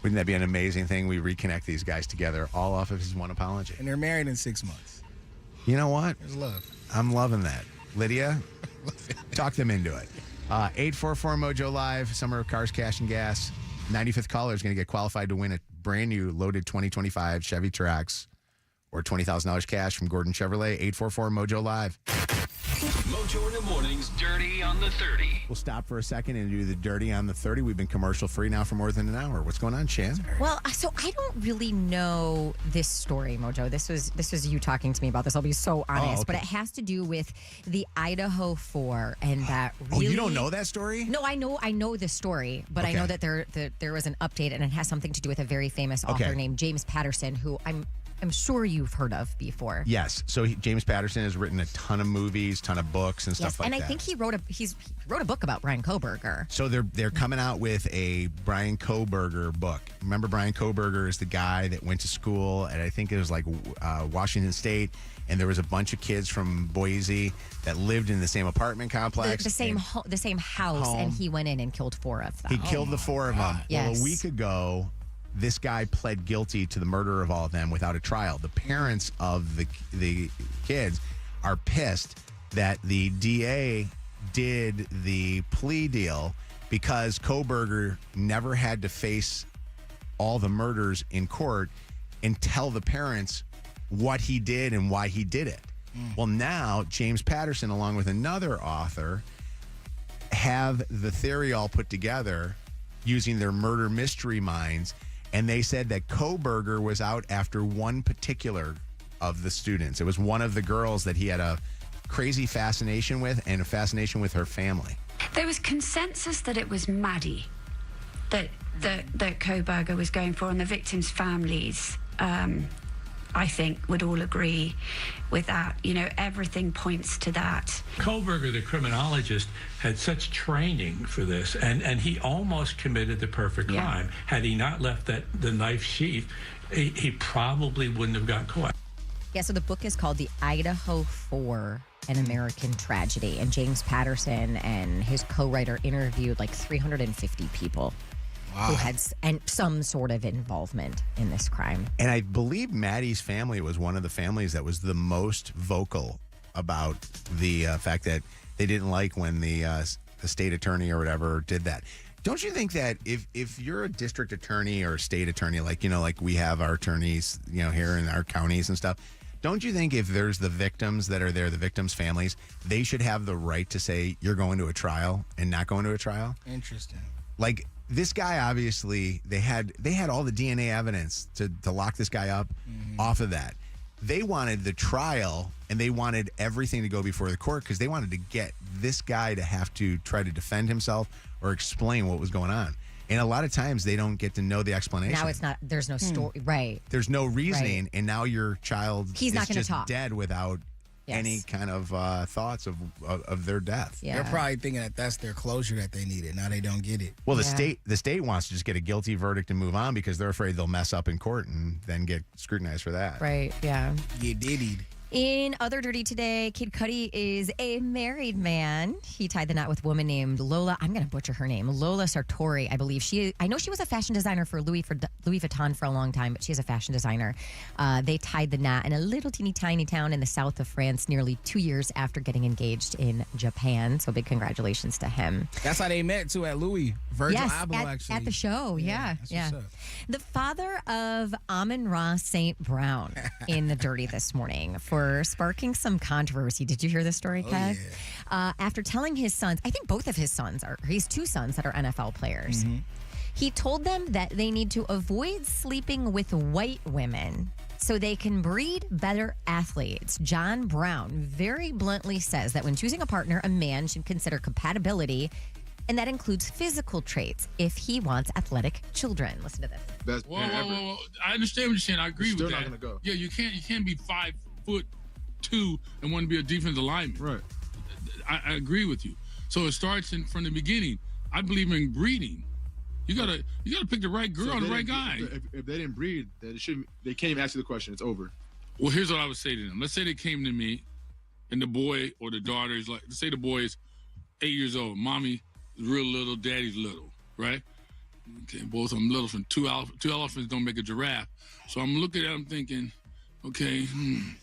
Wouldn't that be an amazing thing? We reconnect these guys together all off of his one apology. And they're married in 6 months. You know what? There's love. I'm loving that. Lydia, talk them into it. 844 Mojo Live, Summer of Cars, Cash, and Gas. 95th caller is going to get qualified to win a brand new loaded 2025 Chevy Trax or $20,000 cash from Gordon Chevrolet. 844 Mojo Live. Mojo in the Morning's Dirty on the 30. We'll stop for a second and do the Dirty on the 30. We've been commercial free now for more than an hour. What's going on, Shan? Well, so I don't really know this story, Mojo. This was you talking to me about this. I'll be so honest, but it has to do with the Idaho 4 and that. Really, Oh, you don't know that story? No, I know the story, but I know that there was an update, and it has something to do with a very famous author named James Patterson, who I'm sure you've heard of before. Yes. So James Patterson has written a ton of movies, ton of books, and stuff like and that. I think he wrote a book about Brian Koberger. So they're coming out with a Brian Koberger book. Remember, Brian Koberger is the guy that went to school at, I think it was like Washington State, and there was a bunch of kids from Boise that lived in the same apartment complex. The same house, and he went in and killed 4 of them. He killed the 4 of them. Yes. Well, a week ago, this guy pled guilty to the murder of all of them without a trial. The parents of the kids are pissed that the DA did the plea deal because Koberger never had to face all the murders in court and tell the parents what he did and why he did it. Well, now James Patterson, along with another author, have the theory all put together using their murder mystery minds. And they said that Koberger was out after one particular of the students. It was one of the girls that he had a crazy fascination with and a fascination with her family. There was consensus that it was Maddie that Koberger was going for, and the victims' families, I think, would all agree with that. You know, everything points to that. Koberger, the criminologist, had such training for this, and he almost committed the perfect crime. Had he not left the knife sheath, he probably wouldn't have got caught. Yeah, so the book is called The Idaho 4, An American Tragedy. And James Patterson and his co-writer interviewed like 350 people who had some sort of involvement in this crime. And I believe Maddie's family was one of the families that was the most vocal about the fact that they didn't like when the state attorney or whatever did that. Don't you think that if you're a district attorney or a state attorney, like, you know, like we have our attorneys, you know, here in our counties and stuff, don't you think if there's the victims that are there, the victims' families, they should have the right to say you're going to a trial and not going to a trial? Interesting. Like, this guy, obviously, they had all the DNA evidence to lock this guy up off of that. They wanted the trial, and they wanted everything to go before the court because they wanted to get this guy to have to try to defend himself or explain what was going on. And a lot of times they don't get to know the explanation. Now it's not, there's no story, right. There's no reasoning, and now your child He's not is gonna just talk. dead without any kind of thoughts of their death. They're probably thinking that that's their closure that they needed. Now they don't get it. Well, the state wants to just get a guilty verdict and move on because they're afraid they'll mess up in court and then get scrutinized for that. Right, yeah. You diddied. In Other Dirty today, Kid Cudi is a married man. He tied the knot with a woman named Lola. I'm going to butcher her name. Lola Sartori, I believe. I know she was a fashion designer for Louis Vuitton for a long time, but she's a fashion designer. They tied the knot in a little teeny tiny town in the south of France nearly 2 years after getting engaged in Japan. So big congratulations to him. That's how they met, too, at Louis. Virgil Abloh, actually. At the show, yeah. What's up. The father of Amon-Ra St. Brown in the Dirty this morning for sparking some controversy. Did you hear this story, Kev? After telling his sons, I think both of his sons he has 2 sons that are NFL players. He told them that they need to avoid sleeping with white women so they can breed better athletes. John Brown very bluntly says that when choosing a partner, a man should consider compatibility, and that includes physical traits if he wants athletic children. Listen to this. Whoa. I understand what you're saying. I agree with that. Still not gonna go. Yeah, you can't be 5 foot 2 and want to be a defensive lineman. Right. I agree with you. So it starts from the beginning. I believe in breeding. You gotta pick the right girl and the right guy. If they didn't breed, then they can't even ask you the question. It's over. Well, here's what I would say to them. Let's say they came to me, and the boy or the daughter is like, let's say the boy is 8 years old. Mommy is real little, daddy's little, right? Okay, both of them little. From two elephants don't make a giraffe. So I'm looking at them thinking, okay.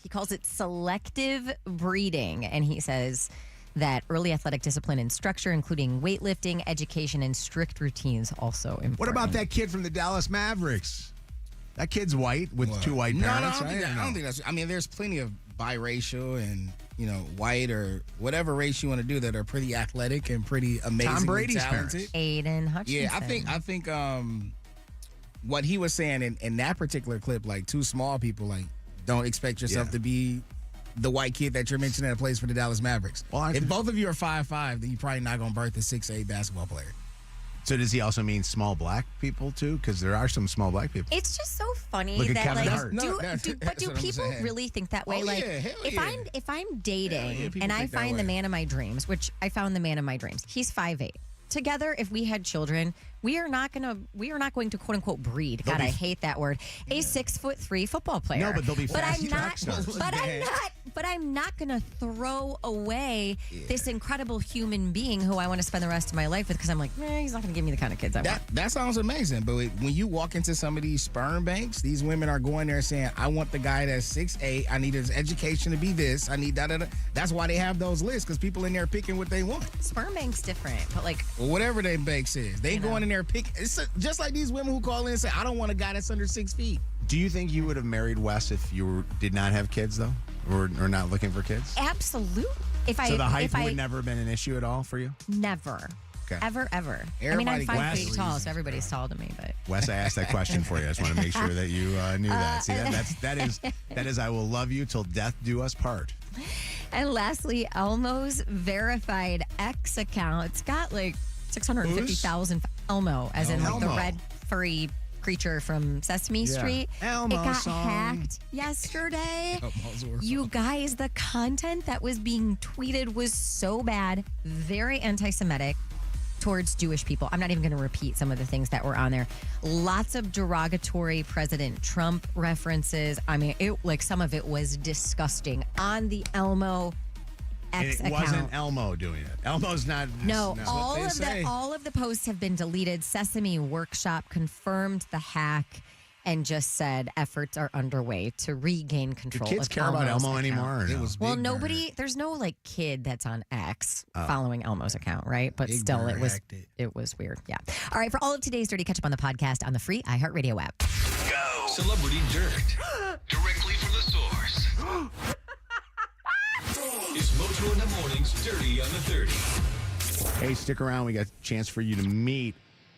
He calls it selective breeding, and he says that early athletic discipline and structure, including weightlifting, education, and strict routines, also important. What about that kid from the Dallas Mavericks? That kid's white with two white parents, right? I don't think that's. I mean, there's plenty of biracial and white or whatever race you want to do that are pretty athletic and pretty amazing. Tom Brady's talented. Aiden Hutchinson. Yeah, I think what he was saying in that particular clip, like two small people, like don't expect yourself to be the white kid that you're mentioning that plays for the Dallas Mavericks. Well, if both of you are 5'5", then you're probably not going to birth a 6'8" basketball player. So does he also mean small black people too? Because there are some small black people. It's just so funny Look at that Kevin like Hart. do people really think that way? Oh, like yeah, hell if I'm dating people and I think that find the way. man of my dreams, which I found the man of my dreams. He's 5'8". Together, if we had children, we are not going to quote unquote breed. God, I hate that word. A 6'3" football player. No, but they'll be fast I'm track not. stars. But I'm not going to throw away this incredible human being who I want to spend the rest of my life with because I'm like, he's not going to give me the kind of kids I want. That sounds amazing, but when you walk into some of these sperm banks, these women are going there saying, I want the guy that's 6'8", I need his education to be this, I need da-da-da. That's why they have those lists, because people in there picking what they want. Sperm bank's different, but like... Well, whatever their bank says. They going in there picking. It's just like these women who call in and say, I don't want a guy that's under 6 feet. Do you think you would have married Wes if you did not have kids, though? Or not looking for kids? Absolutely. So the height would never have been an issue at all for you? Never. Okay. Ever. I mean, I'm 5 feet tall, so everybody's tall to me. But Wes, I asked that question for you. I just want to make sure that you knew that. See, that is I will love you till death do us part. And lastly, Elmo's verified X account. It's got like 650,000. Elmo, as in like the red furry creature from Sesame Street. Elmo it got song. hacked yesterday. You guys, the content that was being tweeted was so bad, very anti-Semitic towards Jewish people. I'm not even going to repeat some of the things that were on there. Lots of derogatory President Trump references. I mean, some of it was disgusting on the Elmo X it account. wasn't Elmo doing it. Elmo's not. No, no. all of the posts have been deleted. Sesame Workshop confirmed the hack and just said efforts are underway to regain control. Do kids of care about Elmo's Elmo account. anymore? Or no? Well, nobody. There's no like kid that's on X Oh. following Elmo's account, right? But Big still, Bird it was weird. Yeah. All right. For all of today's Dirty, catch up on the podcast on the free iHeartRadio app. Go. Celebrity Dirt. Directly from the source. It's Mojo in the Morning's Dirty on the 30. Hey, stick around. We got a chance for you to meet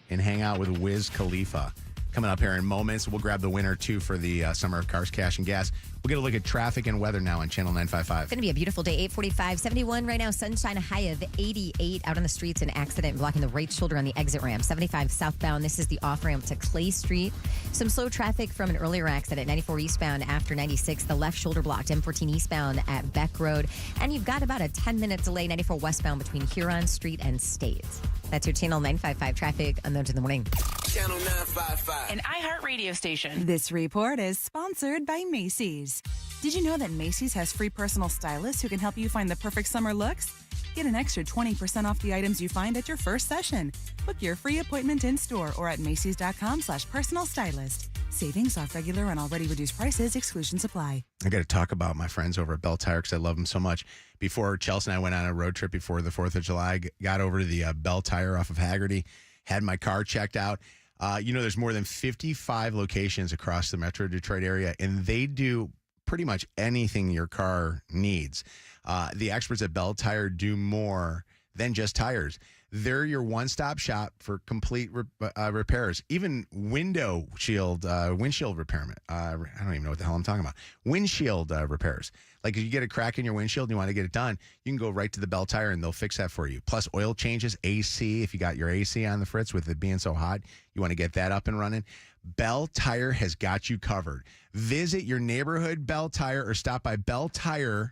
and hang out with Wiz Khalifa. Coming up here in moments. We'll grab the winner, too, for the Summer of Cars, Cash, and Gas. We'll get a look at traffic and weather now on Channel 955. It's going to be a beautiful day. 8:45, 71 right now. Sunshine, a high of 88. Out on the streets, an accident blocking the right shoulder on the exit ramp. 75 southbound. This is the off ramp to Clay Street. Some slow traffic from an earlier accident. 94 eastbound after 96. The left shoulder blocked. M14 eastbound at Beck Road. And you've got about a 10-minute delay. 94 westbound between Huron Street and State. That's your Channel 955 traffic on Mojo in the Morning. Channel 955. An iHeart radio station. This report is sponsored by Macy's. Did you know that Macy's has free personal stylists who can help you find the perfect summer looks? Get an extra 20% off the items you find at your first session. Book your free appointment in-store or at Macys.com/personal stylist. Savings off regular and already reduced prices. Exclusions apply. I got to talk about my friends over at Bell Tire because I love them so much. Before Chelsea and I went on a road trip before the 4th of July, got over to the Bell Tire off of Haggerty, had my car checked out. There's more than 55 locations across the Metro Detroit area, and they do pretty much anything your car needs. The experts at Bell Tire do more than just tires. They're your one-stop shop for complete repairs. Even windshield repairment. I don't even know what the hell I'm talking about. Windshield repairs. Like if you get a crack in your windshield and you want to get it done, you can go right to the Bell Tire and they'll fix that for you. Plus oil changes, AC. If you got your AC on the fritz with it being so hot, you want to get that up and running. Bell Tire has got you covered. Visit your neighborhood Bell Tire or stop by belltire.com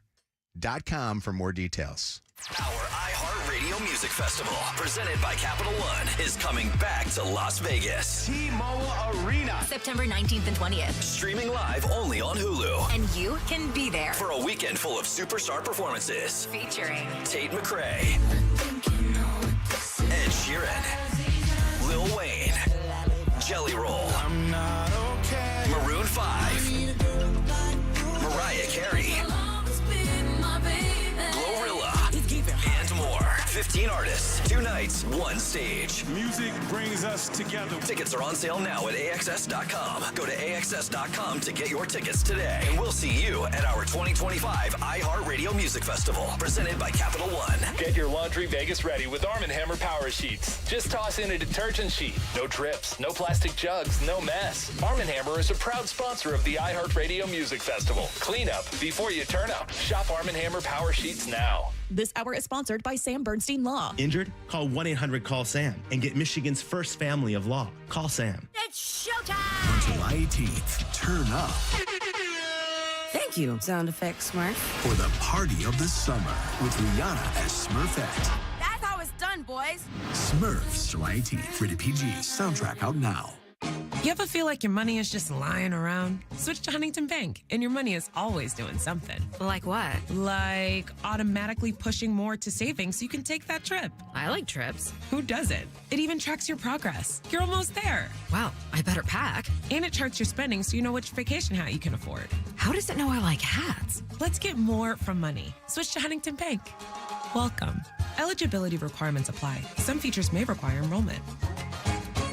for more details. Our iHeartRadio Music Festival, presented by Capital One, is coming back to Las Vegas. T-Mobile Arena. September 19th and 20th. Streaming live only on Hulu. And you can be there. For a weekend full of superstar performances. Featuring Tate McRae. Ed Sheeran. Lil Wayne. Jelly Roll. I'm not okay. Maroon 5. Mariah Carey. And more. 15 artists, 2 nights, 1 stage. Music brings us together. Tickets are on sale now at AXS.com. Go to AXS.com to get your tickets today. And we'll see you at our 2025 iHeartRadio Music Festival, presented by Capital One. Get your laundry Vegas ready with Arm & Hammer Power Sheets. Just toss in a detergent sheet. No drips, no plastic jugs, no mess. Arm & Hammer is a proud sponsor of the iHeartRadio Music Festival. Clean up before you turn up. Shop Arm & Hammer Power Sheets now. This hour is sponsored by Sam Bernstein Law. Injured? Call 1-800-CALL-SAM and get Michigan's first family of law. Call Sam. It's showtime! On July 18th, turn up. Thank you, Sound Effects Smurf. For the party of the summer with Rihanna as Smurfette. That's how it's done, boys. Smurfs, July 18th. Rated PG. Soundtrack out now. You ever feel like your money is just lying around? Switch to Huntington Bank, and your money is always doing something. Like what? Like automatically pushing more to savings so you can take that trip. I like trips. Who doesn't? It even tracks your progress. You're almost there. Wow, I better pack. And it charts your spending so you know which vacation hat you can afford. How does it know I like hats? Let's get more from money. Switch to Huntington Bank. Welcome. Eligibility requirements apply. Some features may require enrollment.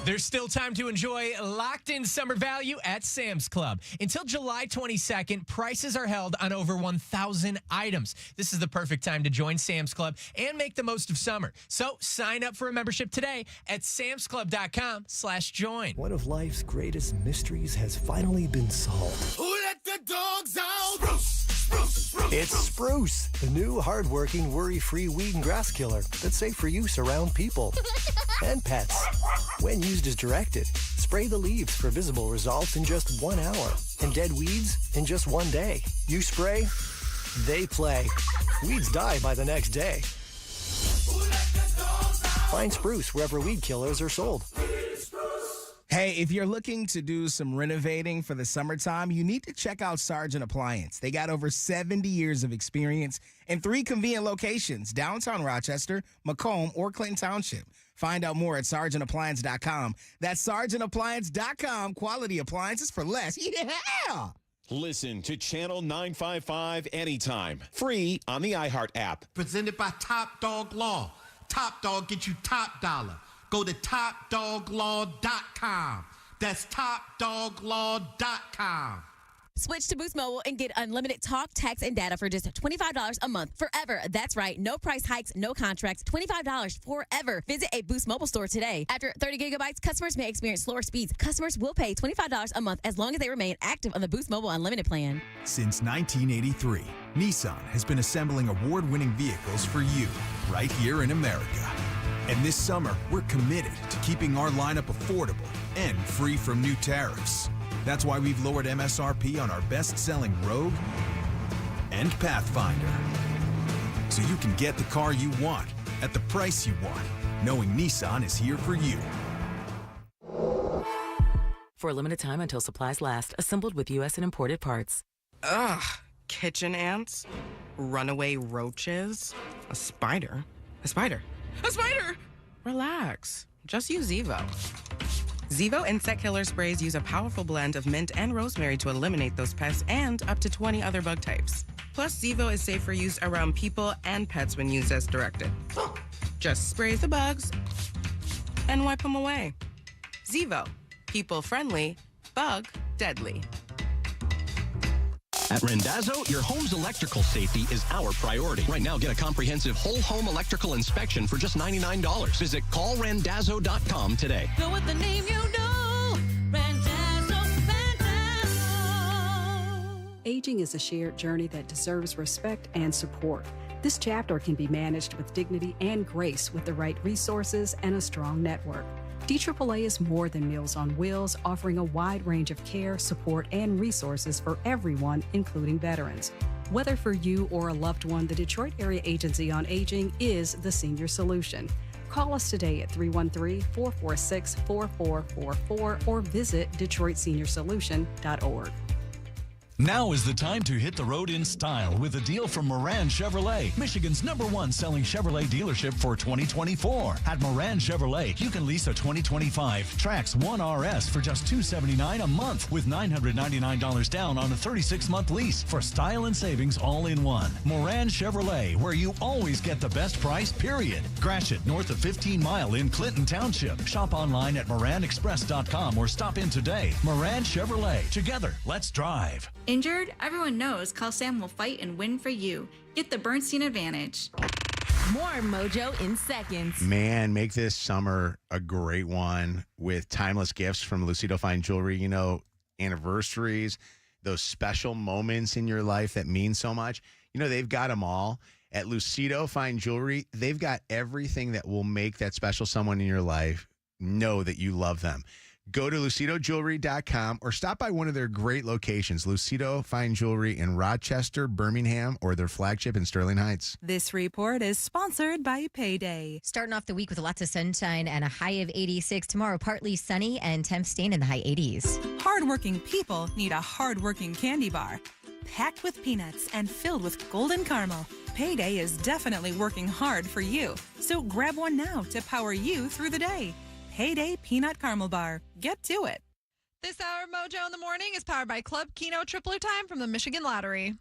There's still time to enjoy locked-in summer value at Sam's Club. Until July 22nd, prices are held on over 1,000 items. This is the perfect time to join Sam's Club and make the most of summer. So sign up for a membership today at samsclub.com/join. One of life's greatest mysteries has finally been solved. Who let the dogs out? It's Spruce, the new hard-working, worry-free weed and grass killer that's safe for use around people and pets. When used as directed, spray the leaves for visible results in just 1 hour and dead weeds in just 1 day. You spray, they play. Weeds die by the next day. Find Spruce wherever weed killers are sold. Hey, if you're looking to do some renovating for the summertime, you need to check out Sargent Appliance. They got over 70 years of experience in 3 convenient locations, downtown Rochester, Macomb, or Clinton Township. Find out more at sargentappliance.com. That's sargentappliance.com. Quality appliances for less. Yeah! Listen to Channel 955 anytime. Free on the iHeart app. Presented by Top Dog Law. Top Dog gets you top dollar. Go to TopDogLaw.com. That's TopDogLaw.com. Switch to Boost Mobile and get unlimited talk, text, and data for just $25 a month forever. That's right. No price hikes, no contracts. $25 forever. Visit a Boost Mobile store today. After 30 gigabytes, customers may experience slower speeds. Customers will pay $25 a month as long as they remain active on the Boost Mobile Unlimited plan. Since 1983, Nissan has been assembling award-winning vehicles for you right here in America. And this summer, we're committed to keeping our lineup affordable and free from new tariffs. That's why we've lowered MSRP on our best-selling Rogue and Pathfinder. So you can get the car you want at the price you want, knowing Nissan is here for you. For a limited time until supplies last, assembled with U.S. and imported parts. Ugh, kitchen ants, runaway roaches, a spider. A spider. A spider! Relax. Just use Zevo. Zevo insect killer sprays use a powerful blend of mint and rosemary to eliminate those pests and up to 20 other bug types. Plus, Zevo is safe for use around people and pets when used as directed. Just spray the bugs and wipe them away. Zevo. People friendly, bug deadly. At Randazzo, your home's electrical safety is our priority. Right now, get a comprehensive whole home electrical inspection for just $99. Visit callrandazzo.com today. Go with the name you know. Randazzo, Randazzo. Aging is a shared journey that deserves respect and support. This chapter can be managed with dignity and grace with the right resources and a strong network. TAAA is more than Meals on Wheels, offering a wide range of care, support, and resources for everyone, including veterans. Whether for you or a loved one, the Detroit Area Agency on Aging is the senior solution. Call us today at 313-446-4444 or visit DetroitSeniorSolution.org. Now is the time to hit the road in style with a deal from Moran Chevrolet, Michigan's #1 selling Chevrolet dealership for 2024. At Moran Chevrolet, you can lease a 2025 Trax 1RS for just $279 a month with $999 down on a 36-month lease for style and savings all in one. Moran Chevrolet, where you always get the best price, period. Gratiot, north of 15 Mile in Clinton Township. Shop online at moranexpress.com or stop in today. Moran Chevrolet. Together, let's drive. Injured? Everyone knows Call Sam will fight and win for you. Get the Bernstein advantage. More Mojo in seconds. Man, make this summer a great one with timeless gifts from Lucido Fine Jewelry. You know, anniversaries, those special moments in your life that mean so much. You know, they've got them all. At Lucido Fine Jewelry, they've got everything that will make that special someone in your life know that you love them. Go to LucidoJewelry.com or stop by one of their great locations, Lucido Fine Jewelry in Rochester, Birmingham, or their flagship in Sterling Heights. This report is sponsored by Payday. Starting off the week with lots of sunshine and a high of 86. Tomorrow, partly sunny and temps staying in the high 80s. Hardworking people need a hardworking candy bar. Packed with peanuts and filled with golden caramel, Payday is definitely working hard for you. So grab one now to power you through the day. Payday Peanut Caramel Bar. Get to it. This hour of Mojo in the Morning is powered by Club Keno Tripler Time from the Michigan Lottery.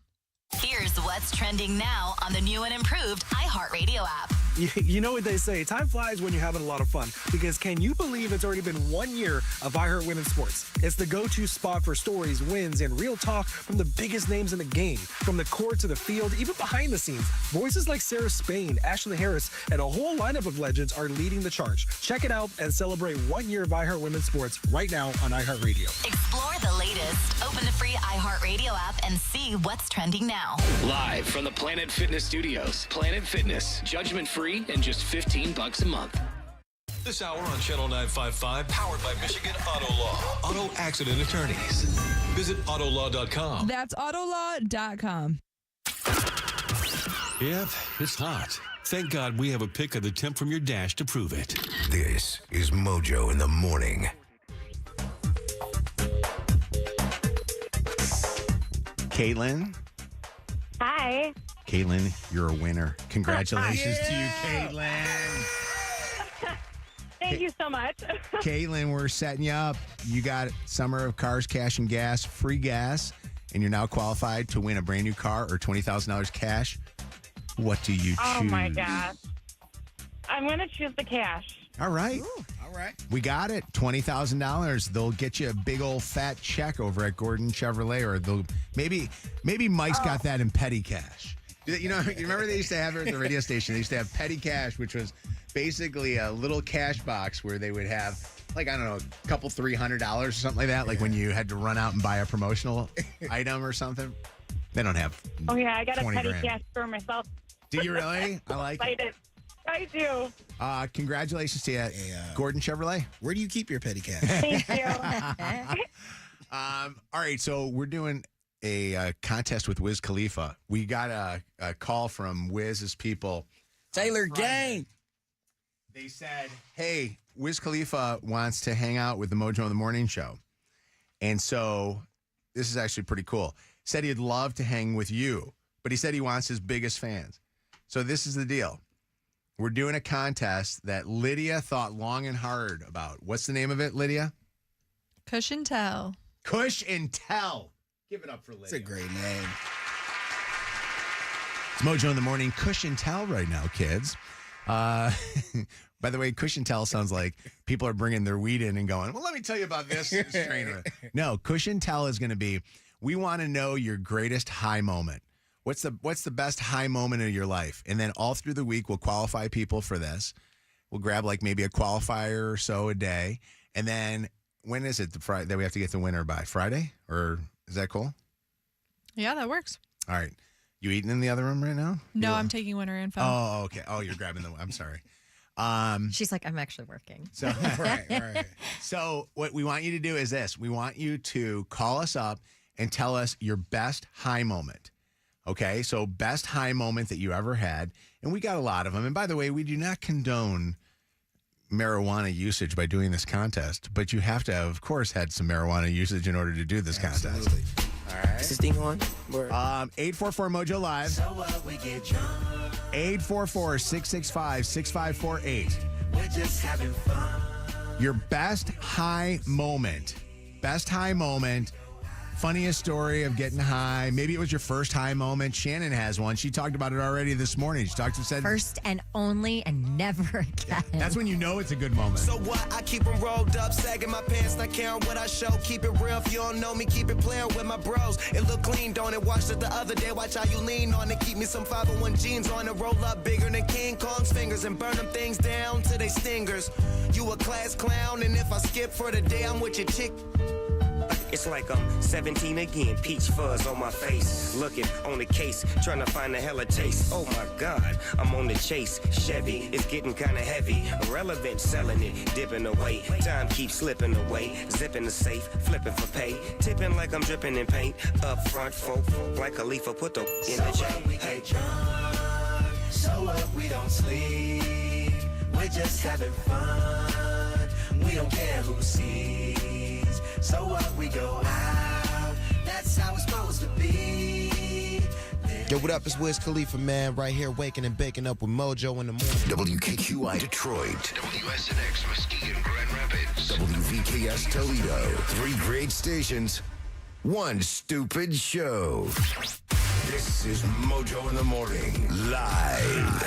Here's what's trending now on the new and improved iHeartRadio app. You know what they say, time flies when you're having a lot of fun, because can you believe it's already been 1 year of iHeart Women's Sports? It's the go-to spot for stories, wins, and real talk from the biggest names in the game. From the court to the field, even behind the scenes, voices like Sarah Spain, Ashley Harris, and a whole lineup of legends are leading the charge. Check it out and celebrate 1 year of iHeart Women's Sports right now on iHeartRadio. Explore the latest. Open the free iHeartRadio app and see what's trending now. Live from the Planet Fitness Studios. Planet Fitness, judgment-free and just $15 a month. This hour on Channel 955, powered by Michigan Auto Law. Auto accident attorneys. Visit autolaw.com. That's autolaw.com. Yep, it's hot. Thank God we have a pic of the temp from your dash to prove it. This is Mojo in the Morning. Caitlin. Hi. Caitlin, you're a winner. Congratulations to you, Caitlin. Thank you so much. Caitlin, we're setting you up. You got Summer of Cars, Cash, and Gas, free gas, and you're now qualified to win a brand new car or $20,000 cash. What do you choose? Oh, my gosh. I'm going to choose the cash. All right. Ooh, all right. We got it. $20,000. They'll get you a big old fat check over at Gordon Chevrolet, or they'll maybe Mike's got that in petty cash. You know, you remember they used to have it at the radio station? They used to have petty cash, which was basically a little cash box where they would have, like, I don't know, a couple $300 or something like that, like when you had to run out and buy a promotional item or something. They don't have. Oh, yeah, I got a petty grand. cash for myself. Do you really? I like it. I do. Congratulations to you, Gordon Chevrolet. Where do you keep your petty cash? Thank you. All right, so we're doing a contest with Wiz Khalifa. We got a call from Wiz's people. Taylor Gang. They said, hey, Wiz Khalifa wants to hang out with the Mojo in the Morning show. And so this is actually pretty cool. Said he'd love to hang with you, but he said he wants his biggest fans. So this is the deal. We're doing a contest that Lydia thought long and hard about. What's the name of it, Lydia? Cush and Tell. Cush and Tell. Give it up for Lydia. It's a great name. It's Mojo in the Morning. Cush and Tell right now, kids. By the way, Cush and Tell sounds like people are bringing their weed in and going, well, let me tell you about this strain. No, Cush and Tell is going to be We want to know your greatest high moment. What's the best high moment of your life? And then all through the week, we'll qualify people for this. We'll grab like maybe a qualifier or so a day. And then when is it the Friday that we have to get the winner by? Friday? Or is that cool? Yeah, that works. All right. You eating in the other room right now? No, I'm taking winner info. Oh, okay. Oh, you're grabbing I'm sorry. She's like, I'm actually working. So, right. So what we want you to do is this. We want you to call us up and tell us your best high moment. Okay? So best high moment that you ever had. And we got a lot of them. And by the way, we do not condone marijuana usage by doing this contest, but you have to have, of course, had some marijuana usage in order to do this contest. All right. Is this thing on? 844 Mojo Live. So what, we get drunk. 844-665-6548. We're just having fun. Your best high moment. Best high moment. Funniest story of getting high. Maybe it was your first high moment. Shannon has one. She talked about it already this morning. She said first and only and never again. That's when you know it's a good moment. So what? I keep them rolled up, sagging my pants, not caring what I show. Keep it real if you don't know me. Keep it playing with my bros. It look clean, don't it? Watched it the other day. Watch how you lean on it. Keep me some 501 jeans on it. Roll up bigger than King Kong's fingers and burn them things down to they stingers. You a class clown, and if I skip for the day, I'm with your chick. It's like I'm 17 again, peach fuzz on my face. Looking on the case, trying to find a hella taste. Oh my God, I'm on the chase. Chevy, it's getting kinda heavy. Irrelevant, selling it, dipping away. Time keeps slipping away. Zipping the safe, flipping for pay. Tipping like I'm dripping in paint. Up front, folk, like a leaf, put the in the chain. Hey, so what, we don't sleep. We're just having fun. We don't care who sees. So what, we go out. That's how it's supposed to be. Yo, what up? It's Wiz Khalifa, man. Right here, waking and baking up with Mojo in the morning. WKQI Detroit. WSNX Muskegon Grand Rapids. WVKS Toledo. 3 great stations. 1 stupid show. This is Mojo in the Morning. Live.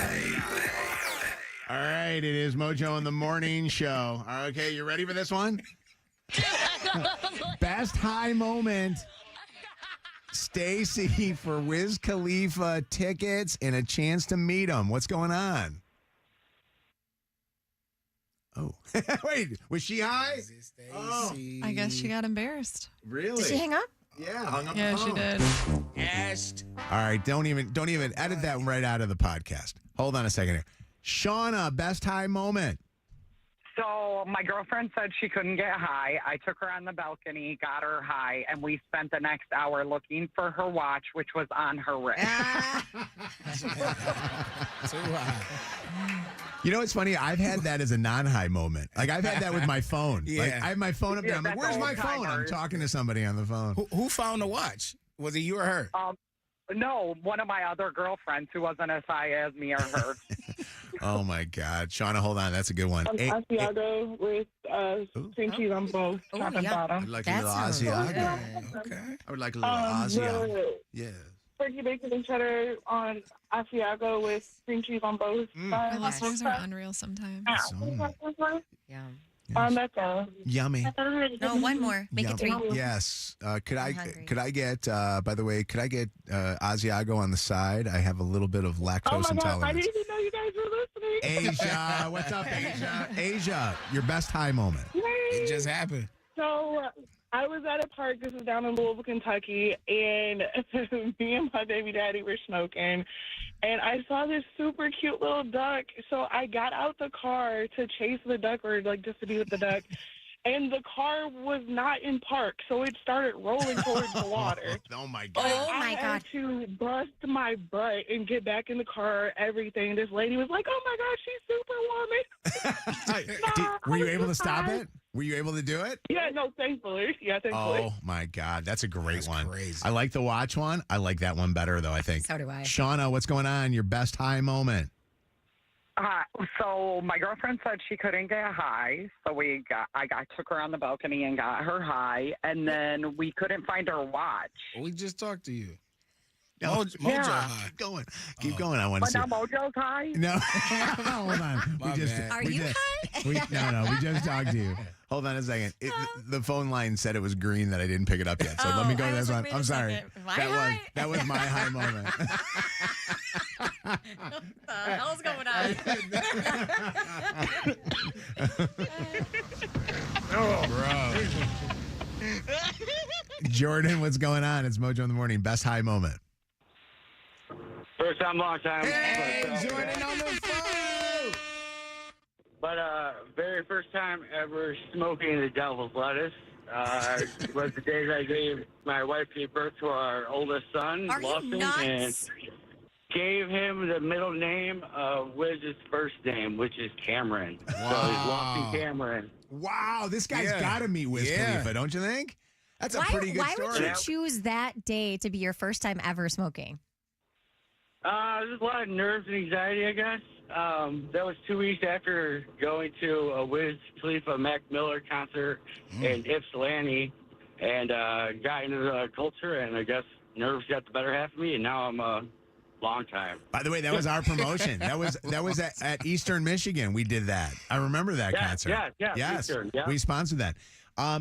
All right, it is Mojo in the Morning Show. Okay, you ready for this one? Best high moment. Stacy for Wiz Khalifa tickets and a chance to meet him. What's going on? Oh, wait, was she high? Oh. I guess she got embarrassed. Really? Did she hang up? Yeah, hung up. Yeah, the phone. she did. Yes. All right, don't even edit that right out of the podcast. Hold on a second here. Shauna, best high moment. So my girlfriend said she couldn't get high. I took her on the balcony, got her high, and we spent the next hour looking for her watch, which was on her wrist. Too high. You know what's funny? I've had that as a non-high moment. Like, I've had that with my phone. Yeah. Like, I have my phone up there. I'm like, where's my phone? I'm talking to somebody on the phone. Who found the watch? Was it you or her? No, one of my other girlfriends who wasn't as high as me or her. Oh, my God. Shauna, hold on. That's a good one. Asiago with cream cheese on both top and bottom. I'd like a little Asiago. Okay. I would like a little Asiago. Yeah. Turkey bacon and cheddar on Asiago with cream cheese on both sides. Those songs are unreal sometimes. Yeah. That's all. Yummy. No, one more. Make it 3. Yes. Could I get, by the way, could I get Asiago on the side? I have a little bit of lactose intolerance. I didn't even know you guys were listening. Asia, what's up, Asia? Asia, your best high moment. It just happened. So I was at a park. This is down in Louisville, Kentucky, and me and my baby daddy were smoking. And I saw this super cute little duck. So I got out the car to chase the duck, or like just to be with the duck. And the car was not in park, so it started rolling towards the water. Oh, my God. I had to bust my butt and get back in the car, everything. This lady was like, oh, my God, she's Superwoman. Were you able to stop it? Were you able to do it? Yeah, no, thankfully. Yeah, thankfully. Oh, my God. That's a great one. Crazy. I like the watch one. I like that one better, though, I think. So do I. Shauna, what's going on? Your best high moment. So my girlfriend said she couldn't get high, so I took her on the balcony and got her high, and then we couldn't find her watch. We just talked to you. No, Mojo high. Keep going. I want to see. Mojo's high? No, hold on. My bad. Are you high? No, we just talked to you. Hold on a second. The phone line said it was green that I didn't pick it up yet. So let me go to this one. I'm sorry. That was my high moment. What the hell's going on? Oh, bro. Jordan, what's going on? It's Mojo in the Morning. Best high moment. First time, long time. Hey, Jordan on the phone. But very first time ever smoking the devil's lettuce was the day that I gave my wife gave birth to our oldest son, Are you Lawson, nuts? and gave him the middle name of Wiz's first name, which is Cameron. So he's Lawson Cameron. Wow, this guy's got to meet Wiz Khalifa, don't you think? That's a pretty good story. Why would you choose that day to be your first time ever smoking? There's a lot of nerves and anxiety, I guess. That was 2 weeks after going to a Wiz Khalifa Mac Miller concert in Ypsilanti and got into the culture, and I guess nerves got the better half of me, and now I'm a long time. By the way, that was our promotion. That was at Eastern Michigan. We did that. I remember that concert. Yes, Eastern, we sponsored that.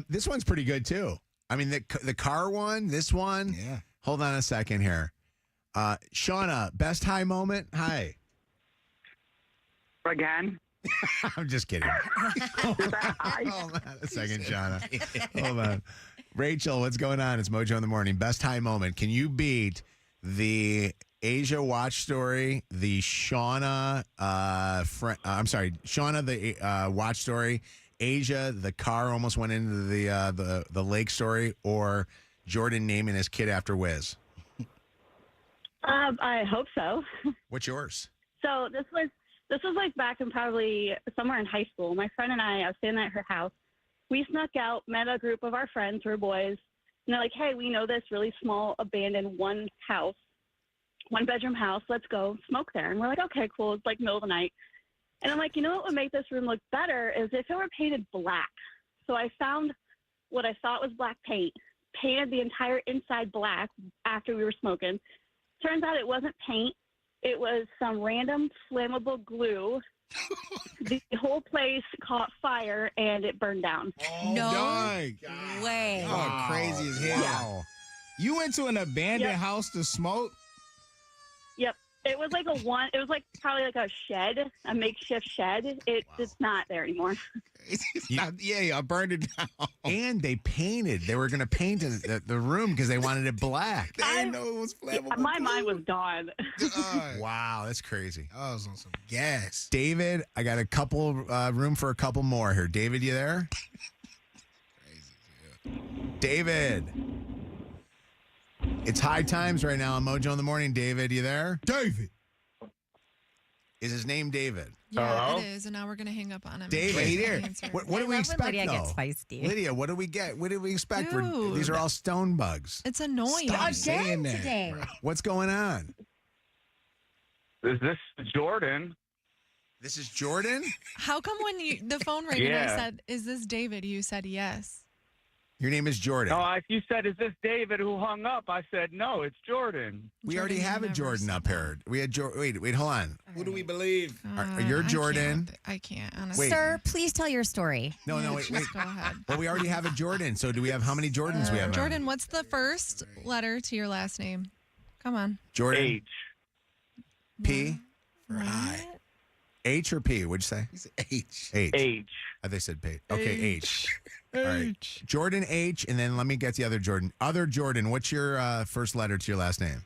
This one's pretty good too. I mean, the car one, this one. Yeah. Hold on a second here. Shauna, best high moment? Hi. Again? I'm just kidding. Hold on a second, Shauna. Hold on. Rachel, what's going on? It's Mojo in the Morning. Best high moment. Can you beat the Asia watch story, the Shauna, Shauna, the watch story, Asia, the car almost went into the lake story, or Jordan naming his kid after Wiz? I hope so. What's yours? So this was like back in probably somewhere in high school. My friend and I was staying at her house. We snuck out, met a group of our friends who were boys, and they're like, "Hey, we know this really small abandoned one bedroom house. Let's go smoke there." And we're like, "Okay, cool." It's like middle of the night. And I'm like, you know what would make this room look better is if it were painted black. So I found what I thought was black paint, painted the entire inside black after we were smoking. Turns out it wasn't paint. It was some random flammable glue. The whole place caught fire and it burned down. No way. Oh, crazy as hell. Wow. You went to an abandoned house to smoke? Yep. It was like it was like probably like a shed, a makeshift shed. It's not there anymore. I burned it down. And they were going to paint the room because they wanted it black. They didn't know it was flammable. Yeah, my mind was gone. Wow, that's crazy. I was on some gas. David, I got a couple room for a couple more here. David, you there? Crazy. David. It's high times right now on Mojo in the Morning. David, you there? David. Is his name David? Yeah, it is, and now we're going to hang up on him. David, here. What do we expect, Lydia though? gets feisty. Lydia, what do we get? What do we expect? Dude. These are all stone bugs. It's annoying. Stop saying that. Today. What's going on? Is this Jordan? This is Jordan? How come when the phone rang and I Yeah. said, "Is this David?" you said yes? Your name is Jordan. No, you said, "Is this David?" who hung up. I said, "No, it's Jordan." We already have a Jordan up here. We had wait, hold on. Who do we believe? You're Jordan. I can't, honestly. Wait. Sir, please tell your story. No, wait. Just go ahead. Well, we already have a Jordan. So do we have how many Jordans we have? Jordan, what's the first letter to your last name? Come on. Jordan. H. P. For I. H or P? What'd you say? He said H. H. They said P. Okay, H. All right. Jordan H. And then let me get the other Jordan. Other Jordan, what's your first letter to your last name?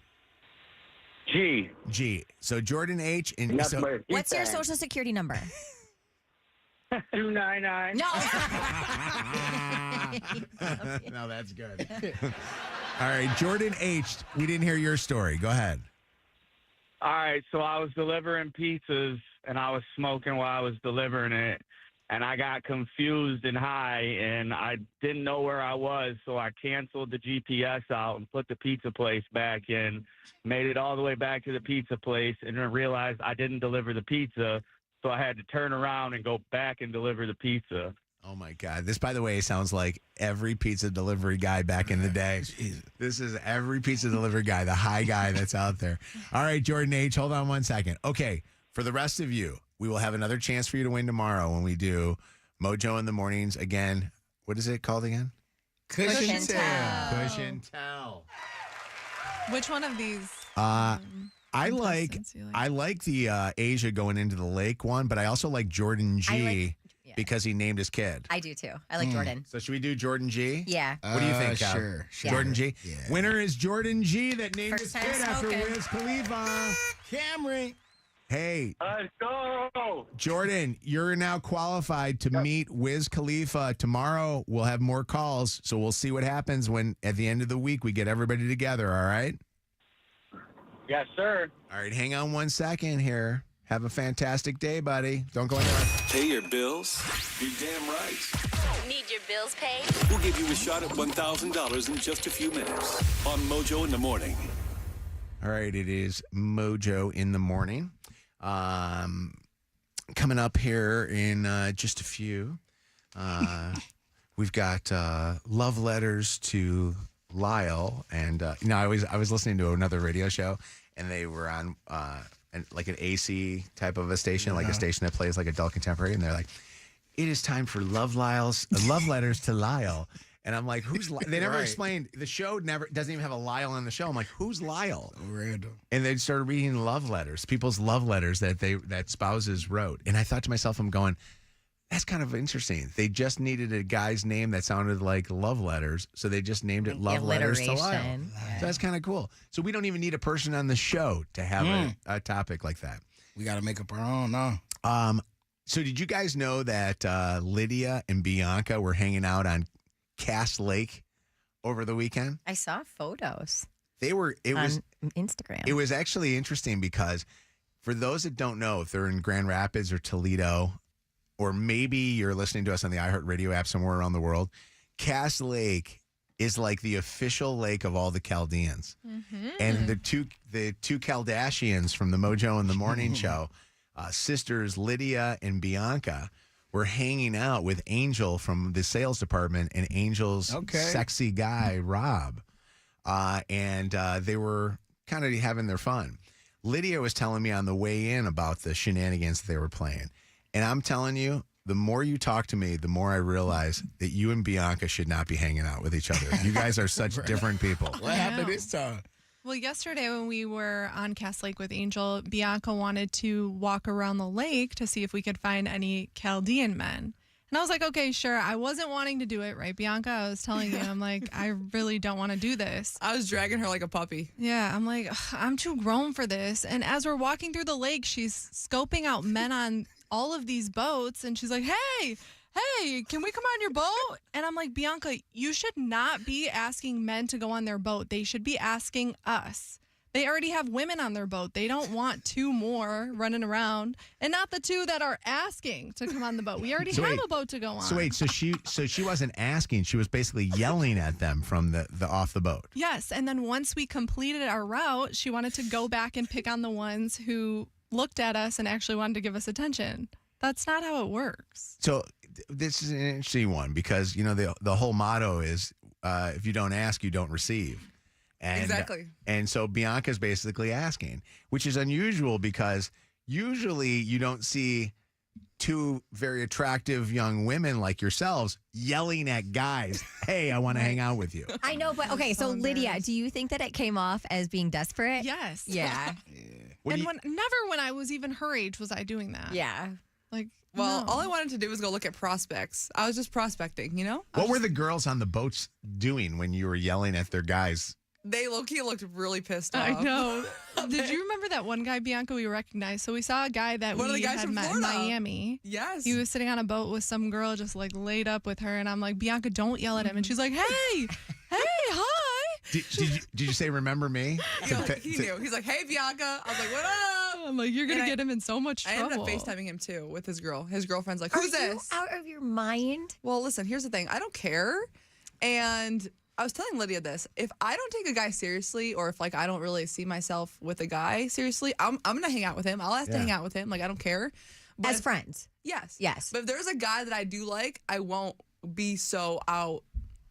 G. G. So Jordan H. And What's your social security number? 299. No, that's good. All right, Jordan H. We didn't hear your story. Go ahead. All right, so I was delivering pizzas, and I was smoking while I was delivering it, and I got confused and high, and I didn't know where I was, so I canceled the GPS out and put the pizza place back in, made it all the way back to the pizza place, and then realized I didn't deliver the pizza, so I had to turn around and go back and deliver the pizza. Oh, my God. This, by the way, sounds like every pizza delivery guy back in the day. This is every pizza delivery guy, the high guy that's out there. All right, Jordan H., hold on 1 second. Okay, for the rest of you, we will have another chance for you to win tomorrow when we do Mojo in the Mornings. Again, what is it called again? Cushion Tell. Cushion Tell. Which one of these? I like the Asia going into the lake one, but I also like Jordan G because he named his kid. I do too. I like Jordan. So should we do Jordan G? Yeah. What do you think, Kev? Sure. Jordan G? Yeah. Winner is Jordan G that named First his time kid after smoking. Wiz Khalifa. Camry. Hey, Let's go. Jordan, you're now qualified to meet Wiz Khalifa. Tomorrow we'll have more calls, so we'll see what happens when at the end of the week we get everybody together, all right? Yes, sir. All right, hang on 1 second here. Have a fantastic day, buddy. Don't go anywhere. Pay your bills? You're damn right. Need your bills paid? We'll give you a shot at $1,000 in just a few minutes on Mojo in the Morning. All right, it is Mojo in the Morning. Coming up here in just a few, we've got love letters to Lyle, and I was listening to another radio show, and they were on like an AC type of a station, like a station that plays like adult contemporary, and they're like, "It is time for love letters to Lyle." And I'm like, who's Lyle? They never explained. The show doesn't even have a Lyle on the show. I'm like, who's Lyle? Random. And they started reading love letters, people's love letters that spouses wrote. And I thought to myself, I'm going, that's kind of interesting. They just needed a guy's name that sounded like love letters, so they just named it Love Letters to Lyle. Yeah. So that's kind of cool. So we don't even need a person on the show to have a topic like that. We got to make up our own now. So did you guys know that Lydia and Bianca were hanging out on Cass Lake over the weekend? I saw photos. It was Instagram. It was actually interesting because for those that don't know, if they're in Grand Rapids or Toledo, or maybe you're listening to us on the iHeartRadio app somewhere around the world, Cass Lake is like the official lake of all the Chaldeans. Mm-hmm. And the two Kardashians from the Mojo in the Morning show, sisters Lydia and Bianca, were hanging out with Angel from the sales department and Angel's sexy guy, Rob. And they were kind of having their fun. Lydia was telling me on the way in about the shenanigans that they were playing. And I'm telling you, the more you talk to me, the more I realize that you and Bianca should not be hanging out with each other. You guys are such different people. What happened this time? Well, yesterday when we were on Cass Lake with Angel, Bianca wanted to walk around the lake to see if we could find any Chaldean men. And I was like, okay, sure. I wasn't wanting to do it, right, Bianca? I was telling you, I'm like, I really don't want to do this. I was dragging her like a puppy. Yeah, I'm like, I'm too grown for this. And as we're walking through the lake, she's scoping out men on all of these boats. And she's like, hey, can we come on your boat? And I'm like, Bianca, you should not be asking men to go on their boat. They should be asking us. They already have women on their boat. They don't want two more running around, and not the two that are asking to come on the boat. We already have a boat to go on. So she wasn't asking. She was basically yelling at them from the off the boat. Yes, and then once we completed our route, she wanted to go back and pick on the ones who looked at us and actually wanted to give us attention. That's not how it works. So this is an interesting one because, you know, the whole motto is if you don't ask, you don't receive. And, exactly. And so Bianca's basically asking, which is unusual because usually you don't see two very attractive young women like yourselves yelling at guys, hey, I want to hang out with you. I know, but okay, so Lydia, do you think that it came off as being desperate? Yes. Yeah. And never when I was even her age was I doing that. Yeah. Like, well, no. all I wanted to do was go look at prospects. I was just prospecting, you know? What were the girls on the boats doing when you were yelling at their guys? They low-key looked really pissed off. I know. Did you remember that one guy, Bianca, we recognized? So we saw a guy that one of the we guys had from met in Florida. Miami. Yes. He was sitting on a boat with some girl just like laid up with her. And I'm like, Bianca, don't yell at him. And she's like, hey, hi. Did you say, remember me? He knew. He's like, hey, Bianca. I was like, what up? I'm like, you're going to get him in so much I trouble. ended up FaceTiming him, too, with his girl. His girlfriend's like, who's this? Out of your mind? Well, listen, here's the thing. I don't care. And I was telling Lydia this. If I don't take a guy seriously, or if like I don't really see myself with a guy seriously, I'm gonna hang out with him. I'll ask to hang out with him. Like I don't care. But As friends. Yes. Yes. But if there's a guy that I do like, I won't be so out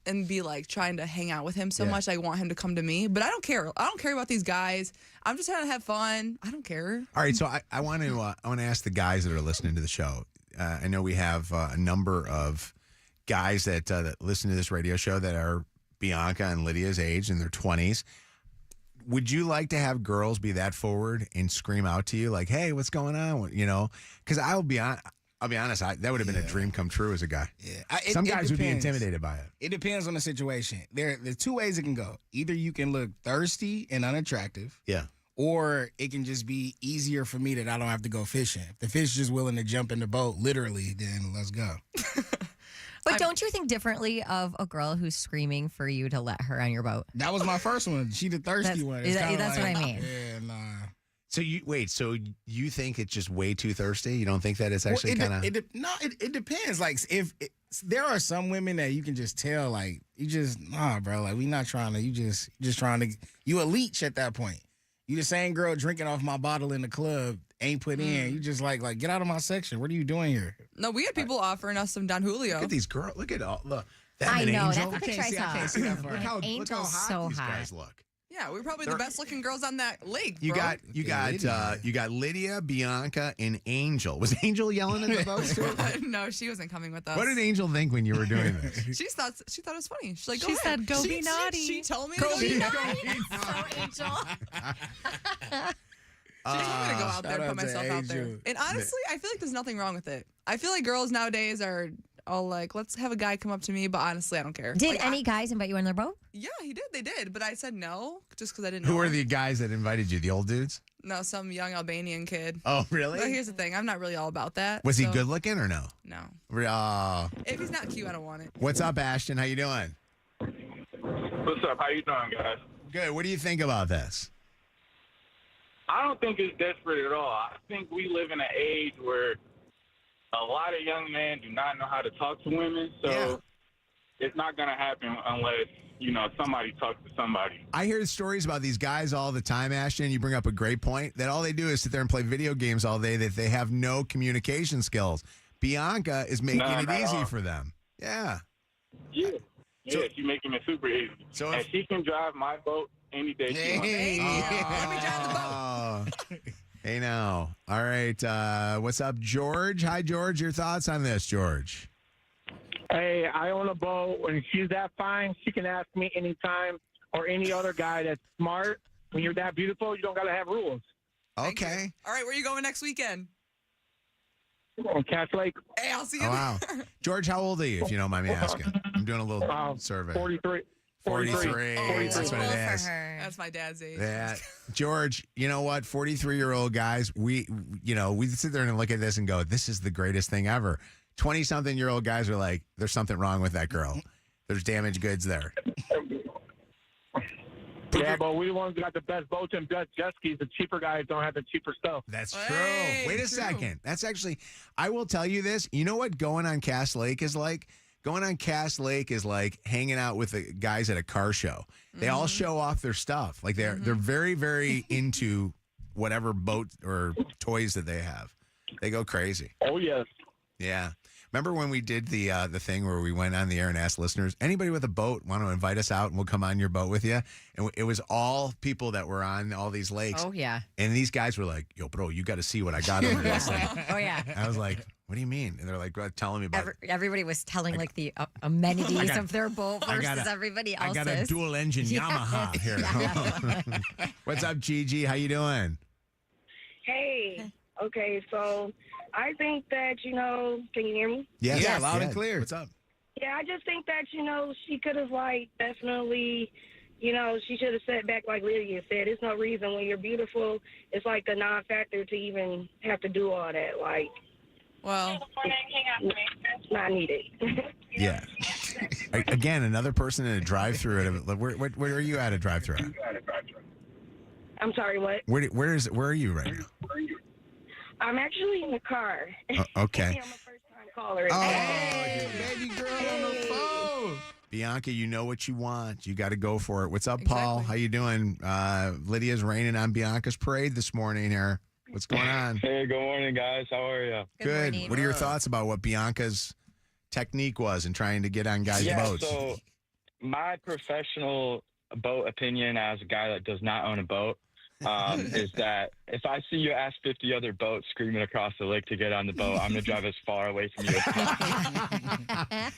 and be like trying to hang out with him so much. I want him to come to me. But I don't care. I don't care about these guys. I'm just trying to have fun. I don't care. All right, so I want to ask the guys that are listening to the show. I know we have a number of guys that listen to this radio show that are Bianca and Lydia's age in their 20s. Would you like to have girls be that forward and scream out to you like, "Hey, what's going on?" You know, because I'll be honest, that would have been a dream come true as a guy. Yeah, Some guys would be intimidated by it. It depends on the situation. There's two ways it can go. Either you can look thirsty and unattractive. Yeah. Or it can just be easier for me that I don't have to go fishing. If the fish is just willing to jump in the boat, literally, then let's go. But don't you think differently of a girl who's screaming for you to let her on your boat? That was my first one. She the thirsty one. That's what I mean. Yeah, nah. So you think it's just way too thirsty? You don't think that it's actually kind of... It depends. Like, if there are some women that you can just tell, like, you just, bro, like, we not trying to, you just trying to, you a leech at that point. You the same girl drinking off my bottle in the club, ain't put in. You just like get out of my section. What are you doing here? No, we had people offering us some Don Julio. Look at these girls. Look at all. Look. I know. Angel. That's the picture I saw. I can't see that far. Look how Angel's hot so these hot. guys look. Yeah, we're probably the best looking girls on that lake. You bro. you got Lydia, Bianca, and Angel. Was Angel yelling in the boat too? No, she wasn't coming with us. What did Angel think when you were doing this? She thought it was funny. She's like, She said, "Go be naughty." She told me Go to be naughty. naughty. So Angel. She told me to go out there and shout put out to myself out there. Angel. And honestly, I feel like there's nothing wrong with it. I feel like girls nowadays are all like, let's have a guy come up to me, but honestly, I don't care. Did Like, any guys invite you on their boat? Yeah, they did. But I said no just because I didn't know. Who are the guys that invited you? The old dudes? No, some young Albanian kid. Oh, really? But here's the thing. I'm not really all about that. Was he so- good looking or no? No. If he's not cute, I don't want it. What's up, Ashton? How you doing? What's up? How you doing, guys? Good. What do you think about this? I don't think it's desperate at all. I think we live in an age where a lot of young men do not know how to talk to women, so it's not going to happen unless, somebody talks to somebody. I hear stories about these guys all the time, Ashton. You bring up a great point that all they do is sit there and play video games all day, that they have no communication skills. Bianca is making it easy for them. Yeah. Yeah. Yeah, she's making it super easy. And she can drive my boat any day she wants. Let me drive the boat. Hey, now. All right. What's up, George? Hi, George. Your thoughts on this, George? Hey, I own a boat. When she's that fine, she can ask me anytime, or any other guy that's smart. When you're that beautiful, you don't got to have rules. Okay. All right, where are you going next weekend? On Cass Lake. Hey, I'll see you Oh, wow. there. George, how old are you, if you don't mind me asking? I'm doing a little survey. 43. 43. That's what it is. That's my dad's age. Yeah. George, you know what? 43-year-old guys, we sit there and look at this and go, this is the greatest thing ever. 20-something-year-old guys are like, there's something wrong with that girl. There's damaged goods there. Yeah, but we the ones who got the best boats and best jet skis. The cheaper guys don't have the cheaper stuff. That's true. Wait a second. That's actually, I will tell you this. You know what going on Cass Lake is like? Going on Cass Lake is like hanging out with the guys at a car show. They all show off their stuff. Like they're very, very into whatever boat or toys that they have. They go crazy. Oh, yes. Yeah. Remember when we did the thing where we went on the air and asked listeners, anybody with a boat want to invite us out and we'll come on your boat with you? And it was all people that were on all these lakes. Oh, yeah. And these guys were like, yo, bro, you got to see what I got over this thing. Oh, yeah. I was like, what do you mean? And they're like telling me about Everybody was telling like the amenities of their boat I versus got everybody else's. I got a dual engine Yamaha here. Yeah. What's up, Gigi? How you doing? Hey. Okay, so I think that, can you hear me? Yes. Yeah, loud and clear. What's up? Yeah, I just think that, she could have, definitely, she should have sat back like Lydia said. There's no reason when you're beautiful, it's like a non-factor to even have to do all that. Well, it's not needed. Yeah. Again, another person in a drive-through. Where are you at a drive-through? I'm sorry, what? Where are you right now? I'm actually in the car. Okay. I'm a first-time caller. Baby girl on the phone. Bianca, you know what you want. You got to go for it. What's up, Paul? How you doing? Lydia's raining on Bianca's parade this morning here. What's going on? Hey, good morning, guys. How are you? Good. What are your thoughts about what Bianca's technique was in trying to get on guys' boats? So my professional boat opinion as a guy that does not own a boat is that if I see you ask 50 other boats screaming across the lake to get on the boat, I'm going to drive as far away from you as possible.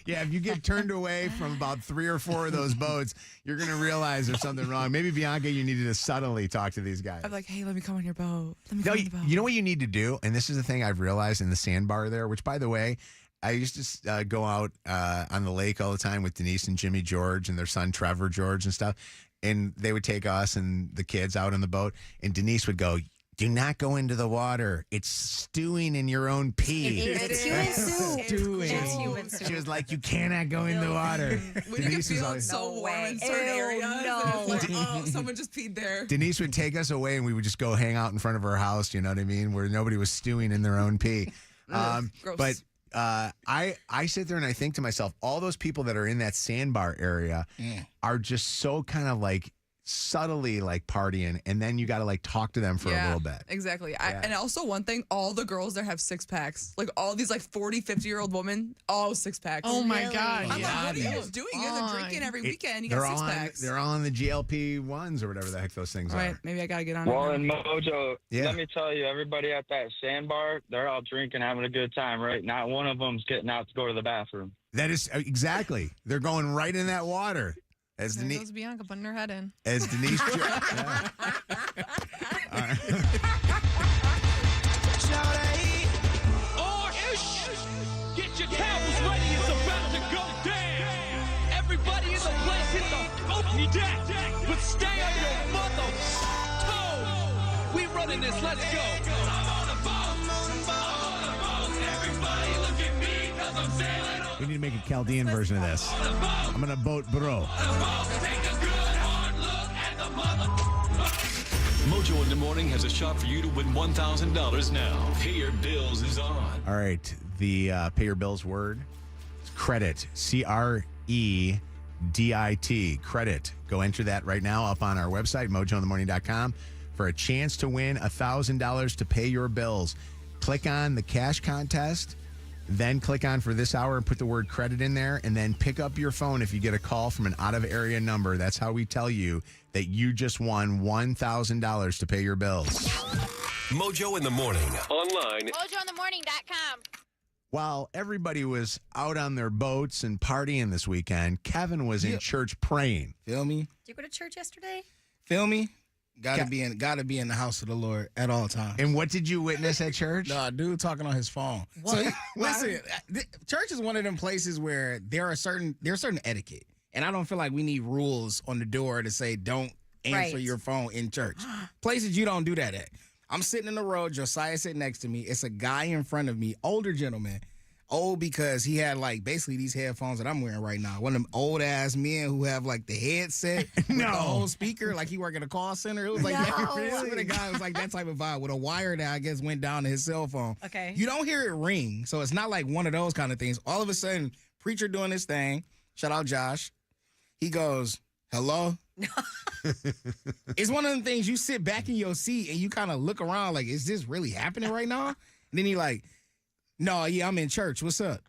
Yeah, if you get turned away from about 3 or 4 of those boats, you're going to realize there's something wrong. Maybe, Bianca, you needed to subtly talk to these guys. I'm like, hey, let me come on your boat. Let me No, come on the boat. you know what you need to do? And this is the thing I've realized in the sandbar there, which, by the way, I used to go out on the lake all the time with Denise and Jimmy George and their son Trevor George and stuff. And they would take us and the kids out on the boat. And Denise would go, do not go into the water. It's stewing in your own pee. It's human soup. Stewing. It's human soup. She was like, you cannot go in the water. When you can feel it so warm in certain areas. No. Like, oh, someone just peed there. Denise would take us away and we would just go hang out in front of her house, you know what I mean, where nobody was stewing in their own pee. Gross. But I sit there and I think to myself, all those people that are in that sandbar area are just so kind of like subtly like partying, and then you got to like talk to them for a little bit. Exactly. And also one thing, all the girls there have 6-packs. Like all these like 40, 50-year-old women, all 6-packs. Oh my God. I'm like, what are you guys doing? You guys are drinking every weekend. You got 6-packs. They're all on the GLP-1s or whatever the heck those things All right, are. maybe I got to get on Well, it. in Mojo, Yeah. let me tell you, everybody at that sandbar, they're all drinking, having a good time, right? Not one of them's getting out to go to the bathroom. That is exactly. They're going right in that water. As There Denise, goes Bianca putting her head in. as Denise. Get your towels ready, it's about to go down. Everybody in the place hit the open deck, but stay on your mother toes. We running this, let's go. I'm on the boat, I'm on the boat. Everybody look at me, cause I'm sailing on We need to make a Chaldean version of this. I'm gonna boat bro. the boat. Take a good hard look at the mother. Mojo in the Morning has a shot for you to win $1,000 now. Pay Your Bills is on. All right, the pay your bills word is credit. CREDIT. Credit. Go enter that right now up on our website, mojointhemorning.com, for a chance to win $1,000 to pay your bills. Click on the cash contest, then click on for this hour and put the word credit in there, and then pick up your phone if you get a call from an out-of-area number. That's how we tell you that you just won $1,000 to pay your bills. Mojo in the Morning. Online. MojoInTheMorning.com. While everybody was out on their boats and partying this weekend, Kevin was in church praying. Feel me? Did you go to church yesterday? Feel me? Gotta be in the house of the Lord at all times. And what did you witness at church? No, dude talking on his phone. What? So listen, church is one of them places where there's certain etiquette, and I don't feel like we need rules on the door to say don't answer your phone in church. Places you don't do that at. I'm sitting in the road. Josiah sitting next to me. It's a guy in front of me, older gentleman. Old because he had like basically these headphones that I'm wearing right now. One of them old ass men who have like the headset with the whole speaker, like he work at a call center. It was like the guy was like that type of vibe with a wire that I guess went down to his cell phone. Okay. You don't hear it ring, so it's not like one of those kind of things. All of a sudden, preacher doing this thing. Shout out Josh. He goes, "Hello." It's one of the things you sit back in your seat and you kind of look around like, is this really happening right now? And then he like, no, yeah, I'm in church. What's up?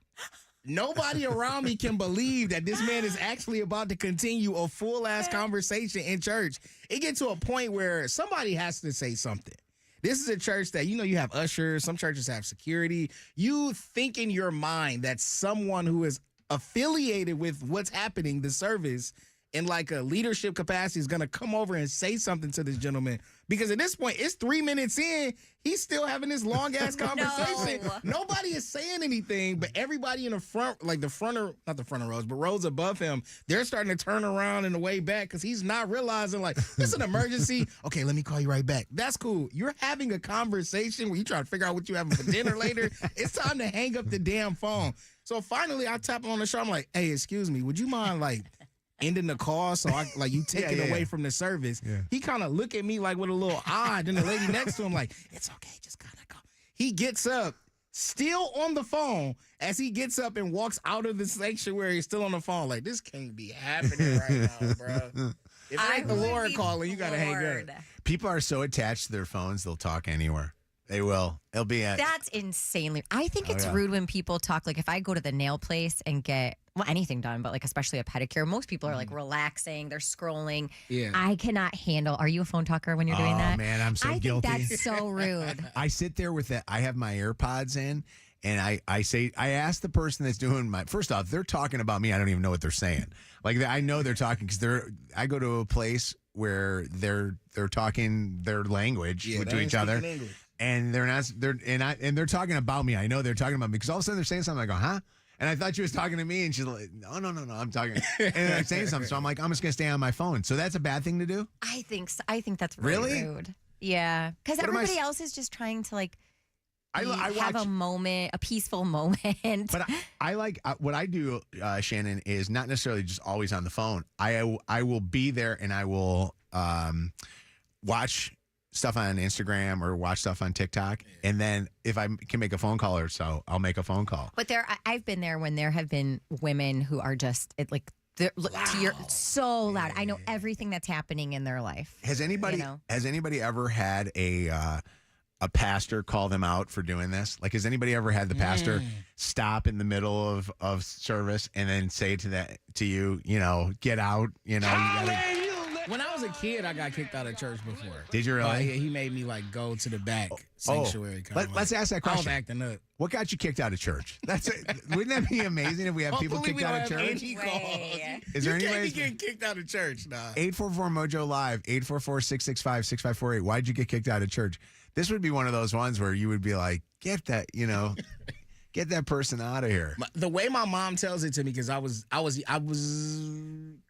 Nobody around me can believe that this man is actually about to continue a full-ass conversation in church. It gets to a point where somebody has to say something. This is a church that, you know, you have ushers. Some churches have security. You think in your mind that someone who is affiliated with what's happening, the service, in like a leadership capacity is going to come over and say something to this gentleman. Because at this point, it's 3 minutes in. He's still having this long-ass conversation. Nobody is saying anything, but everybody in the front, like not the front of rows, but rows above him, they're starting to turn around in the way back because he's not realizing, like, it's an emergency. Okay, let me call you right back. That's cool. You're having a conversation where you try to figure out what you're having for dinner later. It's time to hang up the damn phone. So finally, I tap him on the shoulder. I'm like, hey, excuse me, would you mind, like, ending the call so I like you take it away from the service? He kind of look at me like with a little eye. Then the lady next to him like, it's okay, just kind of go. He gets up, still on the phone, as he gets up and walks out of the sanctuary, still on the phone. Like, this can't be happening right now, bro. If it ain't the Lord calling, you gotta hang up. People are so attached to their phones, they'll talk anywhere. They will. It'll be at. That's insanely. I think Oh, it's yeah. rude when people talk. Like if I go to the nail place and get anything done, but like especially a pedicure, most people are like relaxing. They're scrolling. Yeah. I cannot handle. Are you a phone talker when you're doing that? Oh man, I'm so I guilty. think that's so rude. I sit there with that. I have my AirPods in, and I ask the person that's doing my. First off, they're talking about me. I don't even know what they're saying. Like I know they're talking because I go to a place where they're talking their language to each other. And they're talking about me. I know they're talking about me because all of a sudden they're saying something. I go, huh? And I thought she was talking to me, and she's like, no, I'm talking. And they're saying something, so I'm like, I'm just gonna stay on my phone. So that's a bad thing to do. I think so. I think that's really rude. Yeah, because What am I everybody s- else is just trying to like I have watch- a moment, a peaceful moment. But I like what I do, Shannon, is not necessarily just always on the phone. I will be there and I will watch stuff on Instagram or watch stuff on TikTok, and then if I can make a phone call or so, I'll make a phone call. But I've been there when there have been women who are just they're so loud. I know everything that's happening in their life. Has anybody You know? ever had a pastor call them out for doing this? Like, has anybody ever had the pastor stop in the middle of service and then say to you, get out, you gotta. When I was a kid, I got kicked out of church before. Did you really? He made me like go to the back sanctuary. Let's ask that question. I was acting up. What got you kicked out of church? Wouldn't that be amazing if we have people Hopefully kicked we out of don't have church? any calls. Is there you any can't be ways? getting kicked out of church, nah. 844 Mojo Live, 844-665-6548. Why'd you get kicked out of church? This would be one of those ones where you would be like, get that person out of here. The way my mom tells it to me, because I was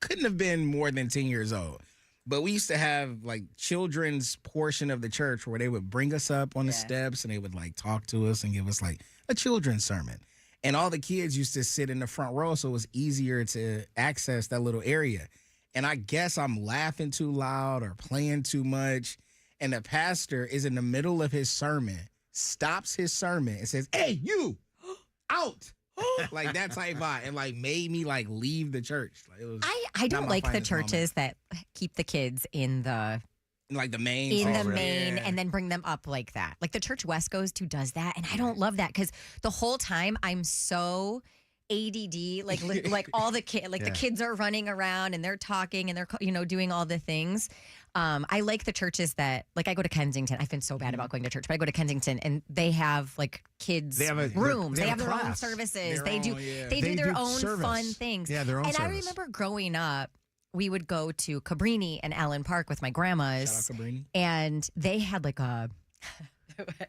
couldn't have been more than 10 years old. But we used to have like children's portion of the church where they would bring us up on the steps and they would like talk to us and give us like a children's sermon. And all the kids used to sit in the front row, so it was easier to access that little area. And I guess I'm laughing too loud or playing too much. And the pastor is in the middle of his sermon, stops his sermon and says, "Hey, you, out." Like that type vibe, and like made me like leave the church. Like, it was I don't not my like the finest churches that keep the kids in the like the main and then bring them up like that. Like the church West goes to does that, and I don't love that because the whole time I'm so ADD, like all the the kids are running around and they're talking and they're doing all the things. I like the churches that I go to Kensington. I've been so bad about going to church, but I go to Kensington and they have like kids rooms. They have their own services. They do their own fun things. Yeah, their own And service. I remember growing up, we would go to Cabrini and Allen Park with my grandmas. Shout out Cabrini. And they had like a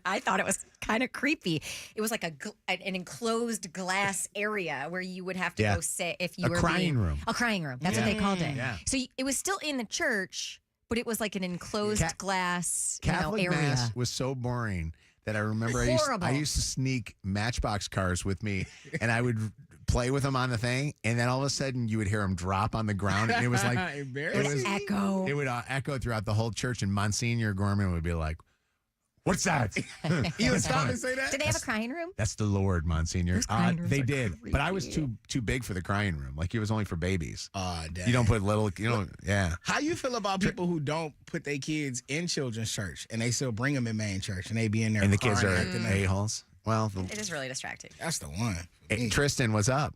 I thought it was kind of creepy. It was like an enclosed glass area where you would have to go sit if you were crying room. A crying room. That's what they called it. Yeah. So it was still in the church, but it was like an enclosed glass Catholic area. Mass was so boring that I remember I used to sneak Matchbox cars with me, and I would play with them on the thing, and then all of a sudden you would hear them drop on the ground, and it was like It was echo. It would echo throughout the whole church, and Monsignor Gorman would be like, "What's that?" He would stop and say that. Did they have a crying room? That's the Lord, Monsignor. crying rooms They are did, but I was too big for the crying room. Like it was only for babies. Dang. You don't put little, yeah. How you feel about people who don't put their kids in children's church and they still bring them in main church and they be in there And the kids crying, are acting up? a-holes. Well, It is really distracting. That's the one. Hey, Tristan, what's up?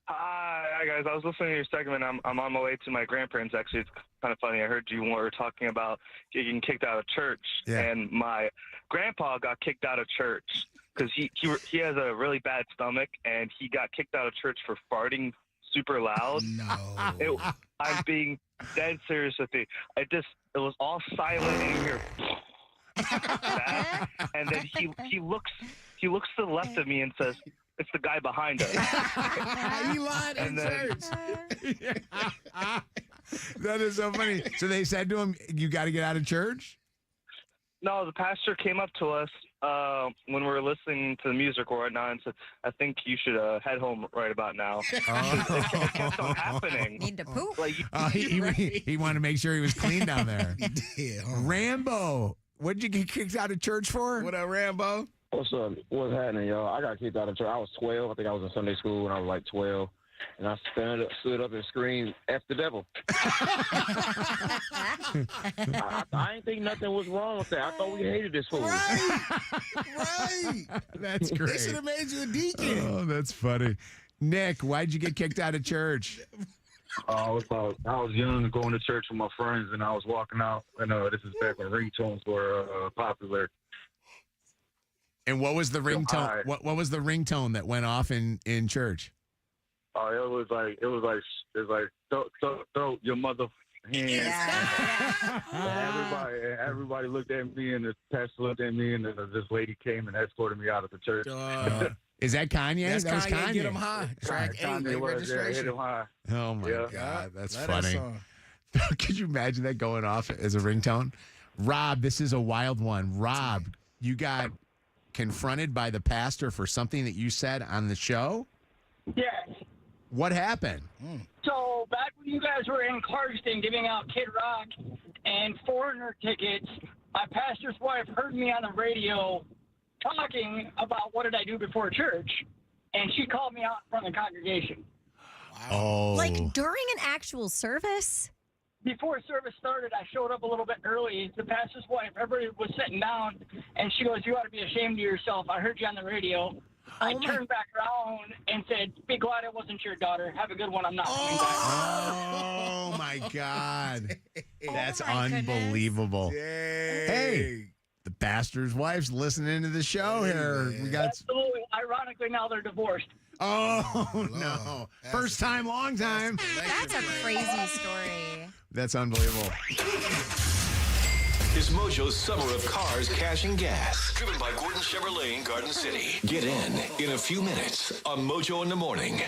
Hi, guys. I was listening to your segment. I'm on my way to my grandparents. Actually, it's kind of funny. I heard you were talking about getting kicked out of church, and my grandpa got kicked out of church because he has a really bad stomach, and he got kicked out of church for farting super loud. No, I'm being dead serious with you. It was all silent, and you hear. That, and then he looks to the left of me and says, "It's the guy behind us." He lied in church. That is so funny. So they said to him, "You got to get out of church?" No, the pastor came up to us when we were listening to the music or whatnot and said, "I think you should head home right about now." It kept on happening. Need to poop. Like, He wanted to make sure he was clean down there. He did. Huh? Rambo, what did you get kicked out of church for? What up, Rambo? What's up? What's happening, y'all? I got kicked out of church. I was 12. I think I was in Sunday school when I was like 12. And I stood up and screamed, F the devil. I didn't think nothing was wrong with that. I thought we hated this fool. Right. That's They great. should have made you a deacon. Oh, that's funny. Nick, why'd you get kicked out of church? I was young, going to church with my friends, and I was walking out. And this is back when ringtones were popular. And what was the ringtone? What was the ringtone that went off in church? Oh, it was like throw your mother hands. And everybody looked at me, and the pastor looked at me, and then this lady came and escorted me out of the church. Is that Kanye? That's That was Kanye. Kanye. Get him high. Track 8, Kanye late was, registration. hit him high. Oh my Yeah. God, that's That funny. song. Could you imagine that going off as a ringtone? Rob, this is a wild one. Rob, you got confronted by the pastor for something that you said on the show? Yes. What happened? So back when you guys were in Clarkston giving out Kid Rock and Foreigner tickets, my pastor's wife heard me on the radio talking about what did I do before church, and she called me out in front of the congregation. Oh. Like during an actual service? Before service started, I showed up a little bit early. The pastor's wife, everybody was sitting down, and she goes, "You ought to be ashamed of yourself. I heard you on the radio." I turned back around and said, "Be glad it wasn't your daughter. Have a good one. I'm not coming back." Oh my God. That's unbelievable. Hey, the pastor's wife's listening to the show here. We got Absolutely. Ironically, now they're divorced. Oh no. First time, long time. That's a crazy story. That's unbelievable. It's Mojo's Summer of Cars, Cash, and Gas. Driven by Gordon Chevrolet in Garden City. Get in a few minutes on Mojo in the Morning.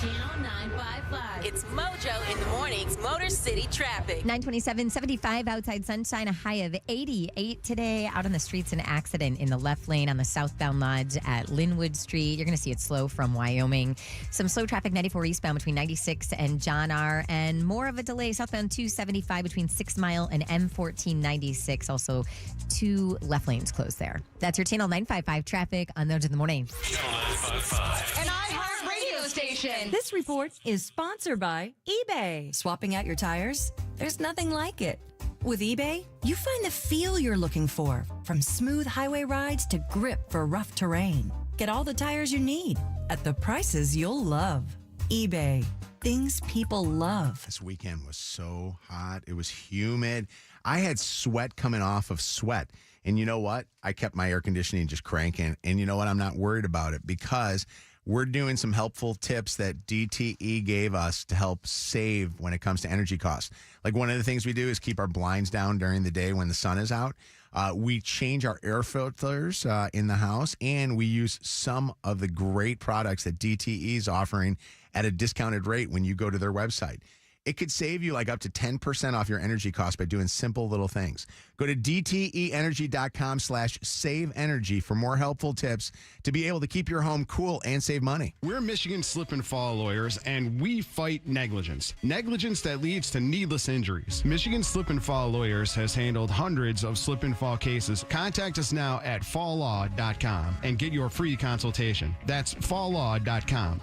Channel 955. It's Mojo in the Mornings, Motor City Traffic. 927, 75 outside sunshine, a high of 88 today. Out on the streets, an accident in the left lane on the southbound lodge at Linwood Street. You're going to see it slow from Wyoming. Some slow traffic 94 eastbound between 96 and John R. And more of a delay southbound 275 between 6 Mile and M1496. Also, 2 left lanes closed there. That's your Channel 955 traffic on Mojo in the Morning. Channel 955. An iHeart radio station. This report is sponsored by eBay. Swapping out your tires? There's nothing like it. With eBay, you find the feel you're looking for, from smooth highway rides to grip for rough terrain. Get all the tires you need at the prices you'll love. eBay. Things people love. This weekend was so hot. It was humid. I had sweat coming off of sweat. And you know what? I kept my air conditioning just cranking. And you know what? I'm not worried about it because we're doing some helpful tips that DTE gave us to help save when it comes to energy costs. Like one of the things we do is keep our blinds down during the day when the sun is out. We change our air filters in the house, and we use some of the great products that DTE is offering at a discounted rate when you go to their website. It could save you like up to 10% off your energy costs by doing simple little things. Go to DTEenergy.com/save energy for more helpful tips to be able to keep your home cool and save money. We're Michigan slip and fall lawyers, and we fight negligence. Negligence that leads to needless injuries. Michigan Slip and Fall Lawyers has handled hundreds of slip and fall cases. Contact us now at falllaw.com and get your free consultation. That's falllaw.com.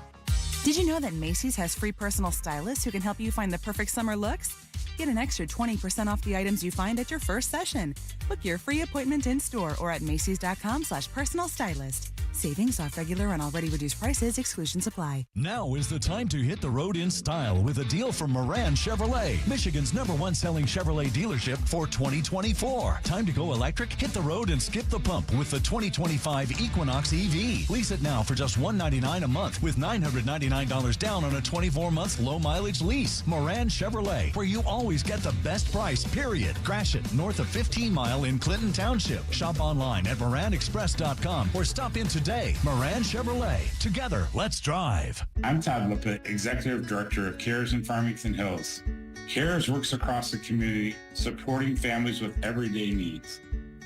Did you know that Macy's has free personal stylists who can help you find the perfect summer looks? Get an extra 20% off the items you find at your first session. Book your free appointment in-store or at Macy's.com/personal stylist. Savings off regular and already reduced prices. Exclusions apply. Now is the time to hit the road in style with a deal from Moran Chevrolet, Michigan's #1 selling Chevrolet dealership for 2024. Time to go electric? Hit the road and skip the pump with the 2025 Equinox EV. Lease it now for just $199 a month with $999 down on a 24-month low-mileage lease. Moran Chevrolet, where you always get the best price, period. Crash it north of 15 Mile in Clinton Township. Shop online at moranexpress.com or stop in today. Moran Chevrolet. Together, let's drive. I'm Todd Lippett, Executive Director of CARES in Farmington Hills. CARES works across the community, supporting families with everyday needs.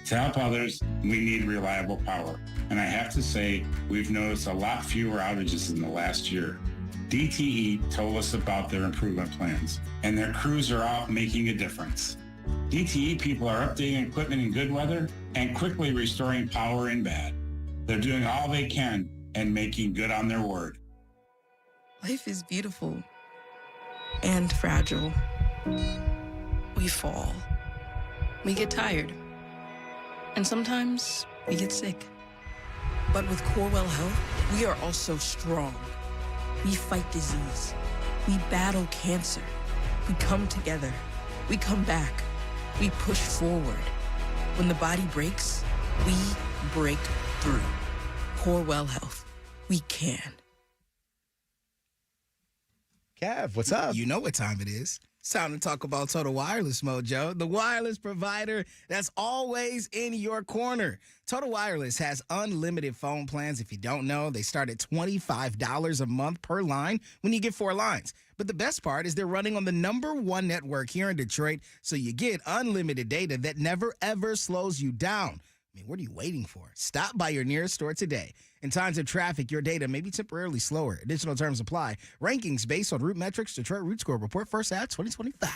To help others, we need reliable power. And I have to say, we've noticed a lot fewer outages in the last year. DTE told us about their improvement plans, and their crews are out making a difference. DTE people are updating equipment in good weather and quickly restoring power in bad. They're doing all they can and making good on their word. Life is beautiful and fragile. We fall. We get tired. And sometimes we get sick. But with Corewell Health, we are also strong. We fight disease. We battle cancer. We come together. We come back. We push forward. When the body breaks, we break through. Corewell Health. We can. Kev, what's up? You know what time it is. It's time to talk about Total Wireless, Mojo, the wireless provider that's always in your corner. Total Wireless has unlimited phone plans. If you don't know, they start at $25 a month per line when you get 4 lines. But the best part is they're running on the #1 network here in Detroit, so you get unlimited data that never, ever slows you down. I mean, what are you waiting for? Stop by your nearest store today. In times of traffic, your data may be temporarily slower. Additional terms apply. Rankings based on Root Metrics, Detroit Root Score Report, first half 2025.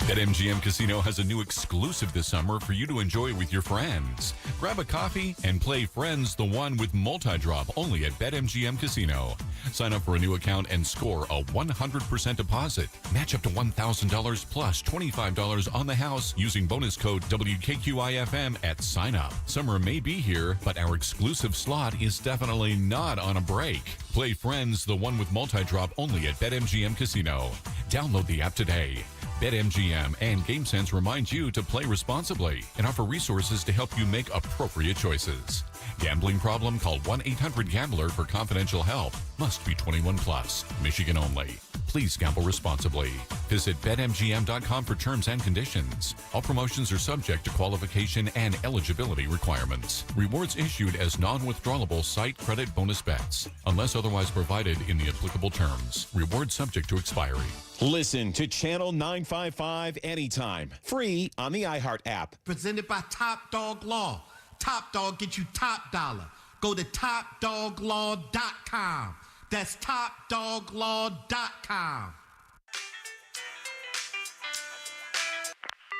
BetMGM Casino has a new exclusive this summer for you to enjoy with your friends. Grab a coffee and play Friends the One with multi-drop only at BetMGM Casino. Sign up for a new account and score a 100% deposit. Match up to $1,000 plus $25 on the house using bonus code WKQIFM at sign up. Summer may be here, but our exclusive slot is definitely not on a break. Play Friends the One with multi-drop only at BetMGM Casino. Download the app today. BetMGM and GameSense remind you to play responsibly and offer resources to help you make appropriate choices. Gambling problem? Call 1-800-GAMBLER for confidential help. Must be 21 plus. Michigan only. Please gamble responsibly. Visit BetMGM.com for terms and conditions. All promotions are subject to qualification and eligibility requirements. Rewards issued as non-withdrawable site credit bonus bets, unless otherwise provided in the applicable terms. Rewards subject to expiry. Listen to Channel 955 anytime. Free on the iHeart app. Presented by Top Dog Law. Top Dog gets you top dollar. Go to TopDogLaw.com. That's TopDogLaw.com.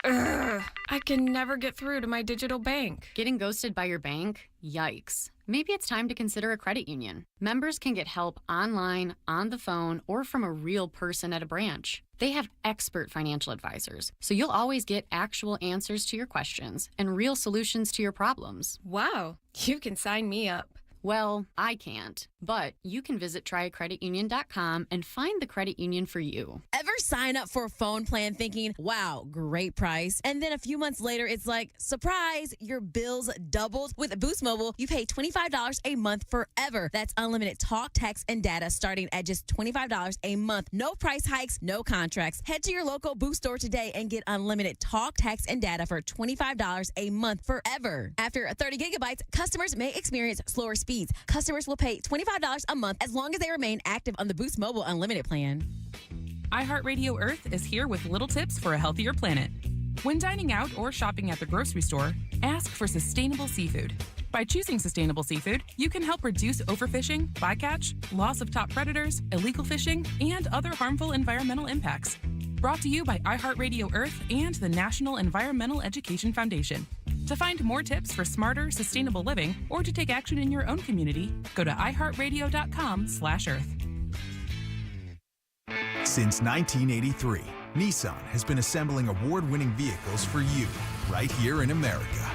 Ugh, I can never get through to my digital bank. Getting ghosted by your bank? Yikes. Maybe it's time to consider a credit union. Members can get help online, on the phone, or from a real person at a branch. They have expert financial advisors, so you'll always get actual answers to your questions and real solutions to your problems. Wow, you can sign me up. Well, I can't, but you can visit tryacreditunion.com and find the credit union for you. Ever sign up for a phone plan thinking, wow, great price, and then a few months later, it's like, surprise, your bills doubled? With Boost Mobile, you pay $25 a month forever. That's unlimited talk, text, and data starting at just $25 a month. No price hikes, no contracts. Head to your local Boost store today and get unlimited talk, text, and data for $25 a month forever. After 30 gigabytes, customers may experience slower speeds. Customers will pay $25 a month as long as they remain active on the Boost Mobile Unlimited plan. iHeartRadio Earth is here with little tips for a healthier planet. When dining out or shopping at the grocery store, ask for sustainable seafood. By choosing sustainable seafood, you can help reduce overfishing, bycatch, loss of top predators, illegal fishing, and other harmful environmental impacts. Brought to you by iHeartRadio Earth and the National Environmental Education Foundation. To find more tips for smarter, sustainable living, or to take action in your own community, go to iHeartRadio.com/Earth. Since 1983, Nissan has been assembling award-winning vehicles for you, right here in America.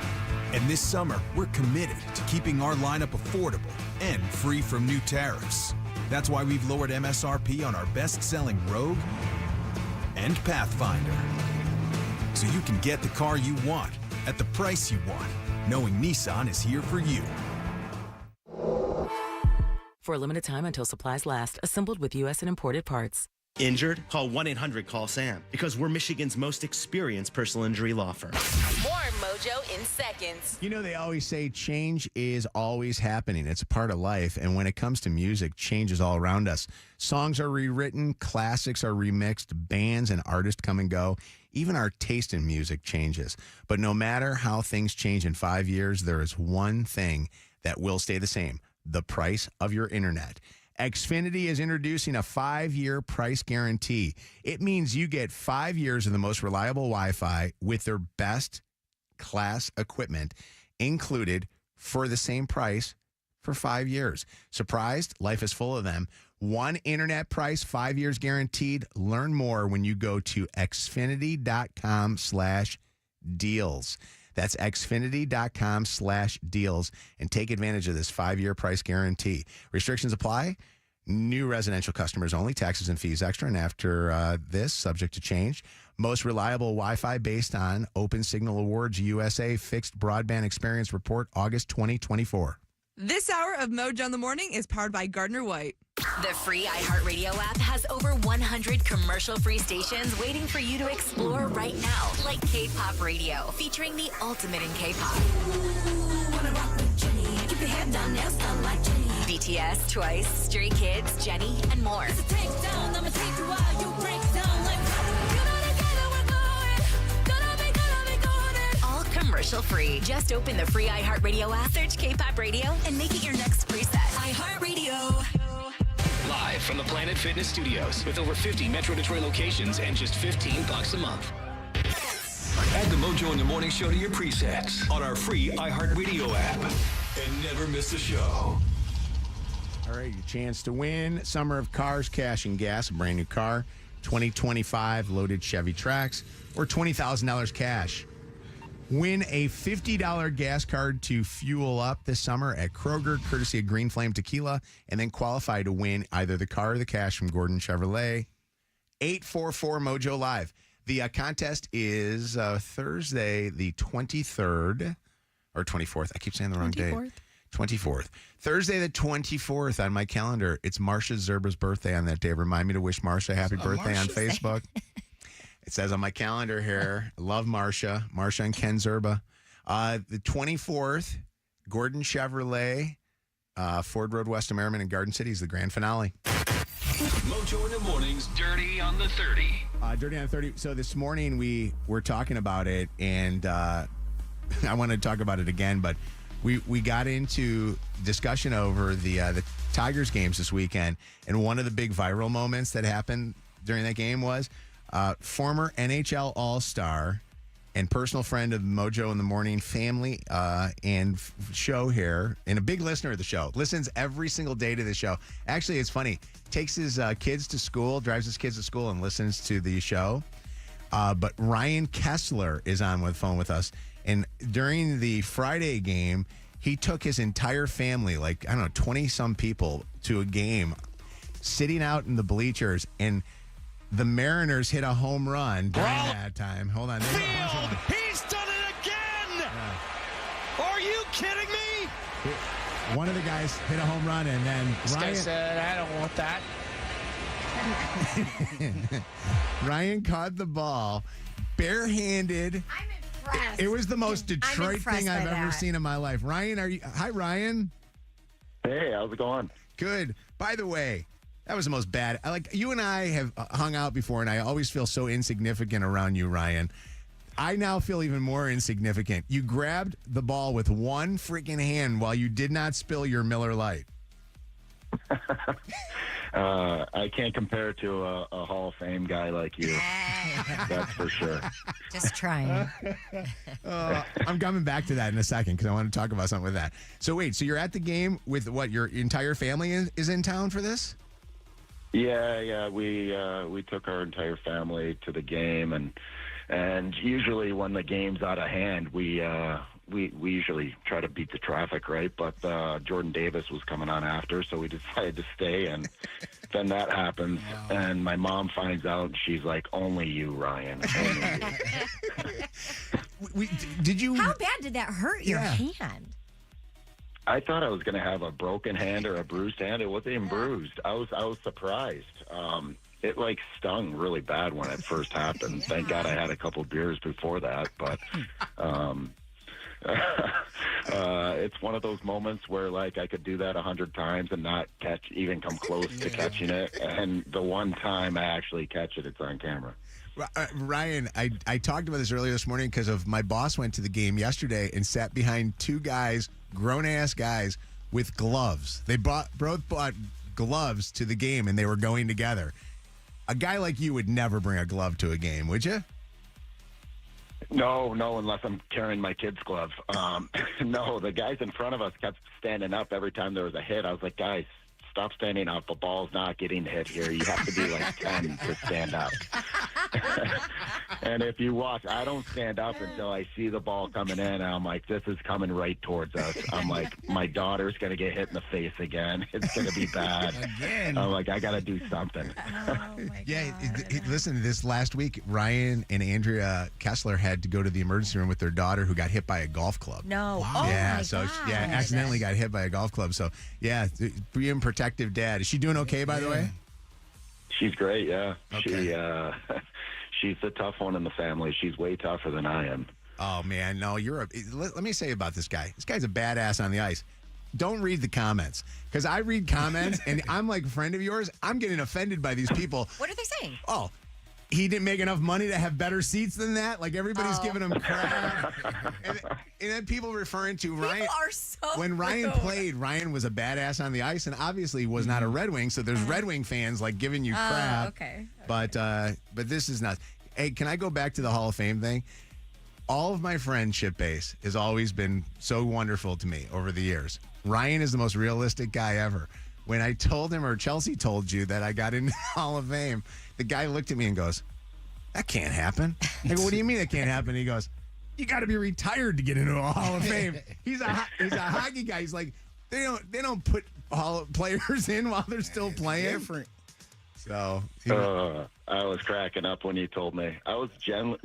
And this summer, we're committed to keeping our lineup affordable and free from new tariffs. That's why we've lowered MSRP on our best-selling Rogue and Pathfinder. So you can get the car you want at the price you want, knowing Nissan is here for you. For a limited time until supplies last, assembled with U.S. and imported parts. Injured? Call 1-800-CALL-SAM because we're Michigan's most experienced personal injury law firm. More Mojo in seconds. You know, they always say change is always happening. It's a part of life. And when it comes to music, change is all around us. Songs are rewritten, classics are remixed, bands and artists come and go. Even our taste in music changes. But no matter how things change in 5 years, there is one thing that will stay the same: the price of your internet. Xfinity is introducing a 5-year price guarantee. It means you get 5 years of the most reliable Wi-Fi with their best class equipment included for the same price for 5 years. Surprised? Life is full of them. One internet price, 5 years guaranteed. Learn more when you go to xfinity.com/deals. That's xfinity.com/deals and take advantage of this 5-year price guarantee. Restrictions apply. New residential customers only. Taxes and fees extra. And after this, subject to change. Most reliable Wi-Fi based on Open Signal Awards USA Fixed Broadband Experience Report, August 2024. This hour of Mojo in the Morning is powered by Gardner White. The free iHeartRadio app has over 100 commercial-free stations waiting for you to explore right now, like K-Pop Radio, featuring the ultimate in K-pop. BTS, Twice, Stray Kids, Jennie, and more. All commercial-free. Just open the free iHeartRadio app, search K-Pop Radio, and make it your next preset. iHeartRadio. Live from the Planet Fitness Studios with over 50 Metro Detroit locations and just $15 a month. Add the Mojo in the Morning Show to your presets on our free iHeartRadio app and never miss a show. All right, your chance to win Summer of Cars, Cash and Gas, a brand new car, 2025 loaded Chevy Trax, or $20,000 cash. Win a $50 gas card to fuel up this summer at Kroger, courtesy of Green Flame Tequila, and then qualify to win either the car or the cash from Gordon Chevrolet. 844 Mojo Live. The contest is Thursday, the 23rd, or 24th. I keep saying the wrong day. 24th. Thursday, the 24th on my calendar. It's Marsha Zerba's birthday on that day. Remind me to wish Marsha happy birthday on Facebook. It says on my calendar here, I love Marsha and Ken Zerba. The 24th, Gordon Chevrolet, Ford Road West of Merriman and Garden City is the grand finale. Mojo in the Morning's Dirty on the 30. Dirty on 30. So this morning we were talking about it, and I want to talk about it again, but we got into discussion over the Tigers games this weekend, and one of the big viral moments that happened during that game was former NHL All-Star and personal friend of Mojo in the Morning family and show here, and a big listener of the show. Listens every single day to the show. Actually, it's funny. Takes his kids to school, drives his kids to school, and listens to the show. But Ryan Kessler is on the phone with us. And during the Friday game, he took his entire family, 20-some people, to a game, sitting out in the bleachers, and the Mariners hit a home run during that time. Hold on. Field! He's done it again! Yeah. Are you kidding me? One of the guys hit a home run, and then This guy said, I don't want that. Ryan caught the ball barehanded. I'm impressed. It was the most Detroit thing I've ever seen in my life. Ryan, hi, Ryan. Hey, how's it going? Good. By the way, that was the most bad. You and I have hung out before, and I always feel so insignificant around you, Ryan. I now feel even more insignificant. You grabbed the ball with one freaking hand while you did not spill your Miller Lite. I can't compare to a Hall of Fame guy like you. That's for sure. Just trying. I'm coming back to that in a second because I want to talk about something with that. So wait, so you're at the game with what? Your entire family is in town for this? Yeah. We took our entire family to the game, and usually when the game's out of hand, we usually try to beat the traffic, right? But Jordan Davis was coming on after, so we decided to stay, and then that happens, and my mom finds out, and she's like, "Only you, Ryan." Only you. Did you? How bad did that hurt your hand? I thought I was going to have a broken hand or a bruised hand. It wasn't even bruised. I was surprised. It stung really bad when it first happened. Thank God I had a couple beers before that, but it's one of those moments where I could do that 100 times and not even come close to catching it. And the one time I actually catch it, it's on camera. Ryan, I talked about this earlier this morning because of my boss went to the game yesterday and sat behind two guys, grown-ass guys, with gloves. They both bought gloves to the game, and they were going together. A guy like you would never bring a glove to a game, would you? No, unless I'm carrying my kid's glove. No, the guys in front of us kept standing up every time there was a hit. I was like, guys, stop standing up. The ball's not getting hit here. You have to be like 10 to stand up. And if you watch, I don't stand up until I see the ball coming in, and I'm like, this is coming right towards us. I'm like, my daughter's going to get hit in the face again. It's going to be bad. Again. I'm like, I got to do something. Listen, this last week, Ryan and Andrea Kessler had to go to the emergency room with their daughter who got hit by a golf club. No. Wow. Oh, Yeah, my so gosh. accidentally got hit by a golf club. So, yeah, being protective dad. Is she doing okay, by the way? She's great, yeah. Okay. She's the tough one in the family. She's way tougher than I am. Oh, man, no, let me say about this guy. This guy's a badass on the ice. Don't read the comments, because I read comments, and I'm like a friend of yours. I'm getting offended by these people. What are they saying? Oh, he didn't make enough money to have better seats than that. Like, everybody's giving him crap. and then people referring to Ryan. People are so When Ryan rude. played, Ryan was a badass on the ice, and obviously was not a Red Wing. So there's Red Wing fans like giving you crap. Okay. But this is nuts. Hey, can I go back to the Hall of Fame thing? All of my friendship base has always been so wonderful to me over the years. Ryan is the most realistic guy ever. When I told him, or Chelsea told you, that I got into the Hall of Fame, the guy looked at me and goes, that can't happen. I go, what do you mean that can't happen? He goes, you got to be retired to get into a Hall of Fame. He's a hockey guy. He's like, they don't put players in while they're still playing. Different. So I was cracking up when you told me. I was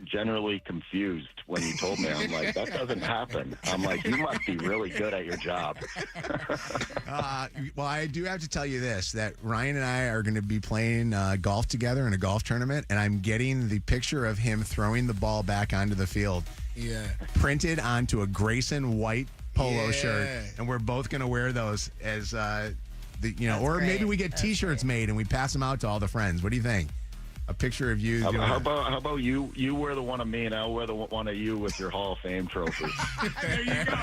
generally confused when you told me. I'm like, that doesn't happen. I'm like, you must be really good at your job. Well, I do have to tell you this, that Ryan and I are going to be playing golf together in a golf tournament, and I'm getting the picture of him throwing the ball back onto the field. Yeah. Printed onto a Grayson white polo shirt, and we're both going to wear those as or maybe we get T-shirts made and we pass them out to all the friends. What do you think? A picture of you. How about you? You wear the one of me, and I'll wear the one of you with your Hall of Fame trophy. There you go.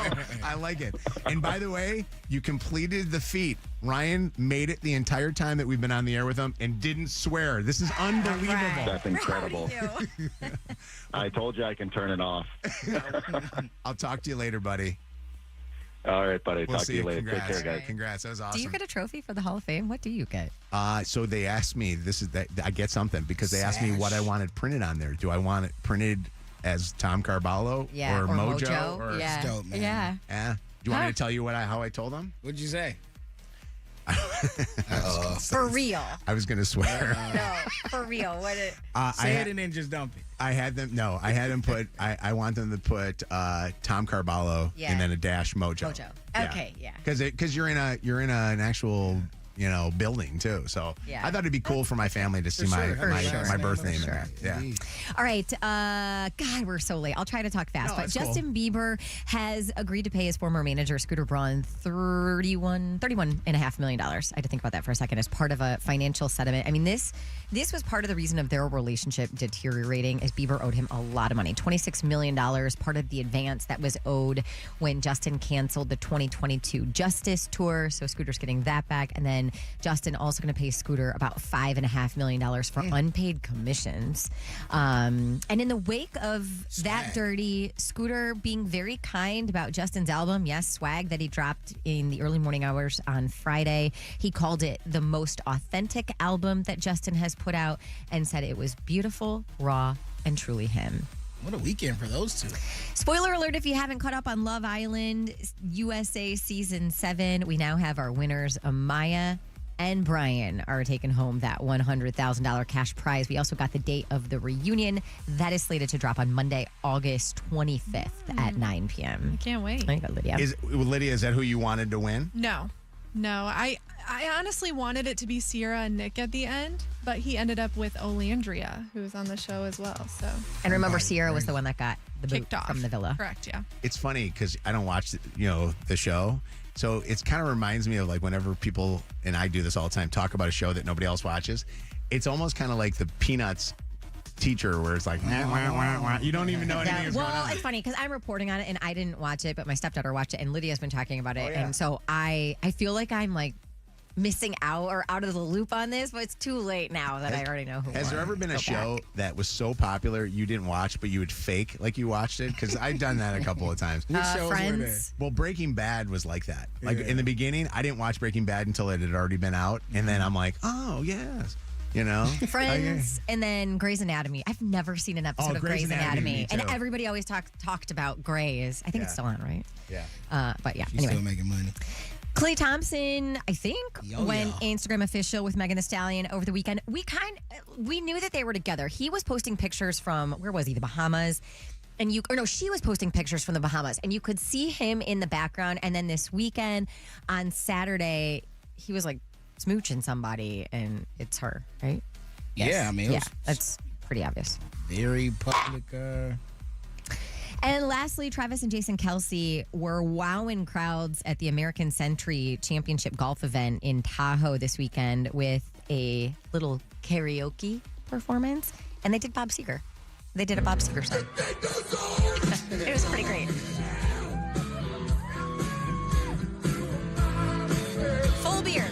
I like it. And by the way, you completed the feat. Ryan made it the entire time that we've been on the air with him and didn't swear. This is unbelievable. That's incredible. I told you I can turn it off. I'll talk to you later, buddy. All right, buddy. We'll Talk see to you you. later. Congrats. Take care, guys. Congrats. That was awesome. Do you get a trophy for the Hall of Fame? What do you get? So they asked me, I get something because they asked me what I wanted printed on there. Do I want it printed as Tom Carballo or Mojo? Or yeah. Dope, man. Yeah. Yeah. Do you want me to tell you how I told them? What'd you say? For real. I was going to swear. No, for real. What it? Say it and then just dump it. I had them put, I want them to put Tom Carballo and then a dash Mojo. Mojo. Okay, yeah. Because you're in an actual building too. So Yeah. I thought it'd be cool for my family to see my birth name in there. Yeah. All right. God, we're so late. I'll try to talk fast. No, but that's Justin Bieber has agreed to pay his former manager, Scooter Braun, $31.5 million. I had to think about that for a second as part of a financial settlement. I mean, this was part of the reason of their relationship deteriorating, as Bieber owed him a lot of money. $26 million, part of the advance that was owed when Justin canceled the 2022 Justice Tour. So Scooter's getting that back. And then Justin also going to pay Scooter about $5.5 million for unpaid commissions. And in the wake of that dirty, Scooter being very kind about Justin's album, yes, Swag, that he dropped in the early morning hours on Friday. He called it the most authentic album that Justin has put out and said it was beautiful, raw, and truly him. What a weekend for those two. Spoiler alert if you haven't caught up on Love Island USA Season 7. We now have our winners, Amaya and Brian, are taking home that $100,000 cash prize. We also got the date of the reunion. That is slated to drop on Monday, August 25th at 9 p.m. I can't wait. There you go, Lydia. Lydia, is that who you wanted to win? No. I honestly wanted it to be Sierra and Nick at the end, but he ended up with Olandria, who was on the show as well. So. And remember, Sierra was the one that got the boot Kicked off. from the villa. Correct, yeah. It's funny because I don't watch the show. So it kind of reminds me of like whenever people, and I do this all the time, talk about a show that nobody else watches. It's almost kind of like the Peanuts teacher where it's like, wah, wah, wah, wah. You don't even know anything is going on. Well, it's funny because I'm reporting on it and I didn't watch it, but my stepdaughter watched it and Lydia's been talking about it. Oh, yeah. And so I feel like I'm like missing out or out of the loop on this, but it's too late now that I already know who Has won. there ever been a Go show back. that was so popular you didn't watch, but you would fake like you watched it? Because I've done that a couple of times. Friends? Well, Breaking Bad was like that. Like in the beginning, I didn't watch Breaking Bad until it had already been out, and then I'm like, oh yes, you know, Friends, and then Grey's Anatomy. I've never seen an episode of Grey's Anatomy, me and too. everybody always talked about Grey's. I think it's still on, right? Yeah. But yeah, She's anyway. still making money. Clay Thompson, I think, went yeah. Instagram official with Megan Thee Stallion over the weekend. We knew that they were together. He was posting pictures from, where was he? The Bahamas. And she was posting pictures from the Bahamas, and you could see him in the background. And then this weekend on Saturday, he was like smooching somebody, and it's her, right? Yeah, I mean, it was that's pretty obvious. Very public. And lastly, Travis and Jason Kelsey were wowing crowds at the American Century Championship golf event in Tahoe this weekend with a little karaoke performance. And they did Bob Seger. They did a Bob Seger song. It was pretty great. Full beers.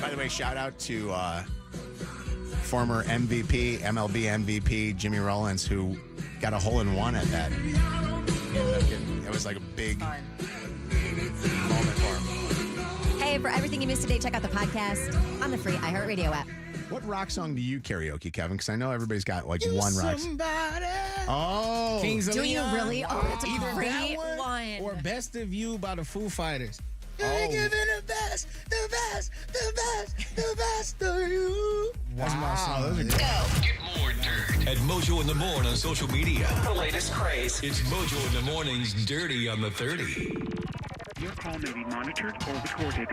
By the way, shout out to former MVP, MLB MVP Jimmy Rollins, who got a hole-in-one at that. It was like a big moment for him. Hey, for everything you missed today, check out the podcast on the free iHeartRadio app. What rock song do you karaoke, Kevin? Because I know everybody's got like one rock song. Oh. Kings of Do you Leon. really? Oh, it's a Either great that one. or Best of You by the Foo Fighters. Oh. Giving the best of you. That's my song. Those are good. Get more dirt at Mojo in the Morning on social media. The latest craze. It's Mojo in the Morning's Dirty on the 30. Your call may be monitored or recorded.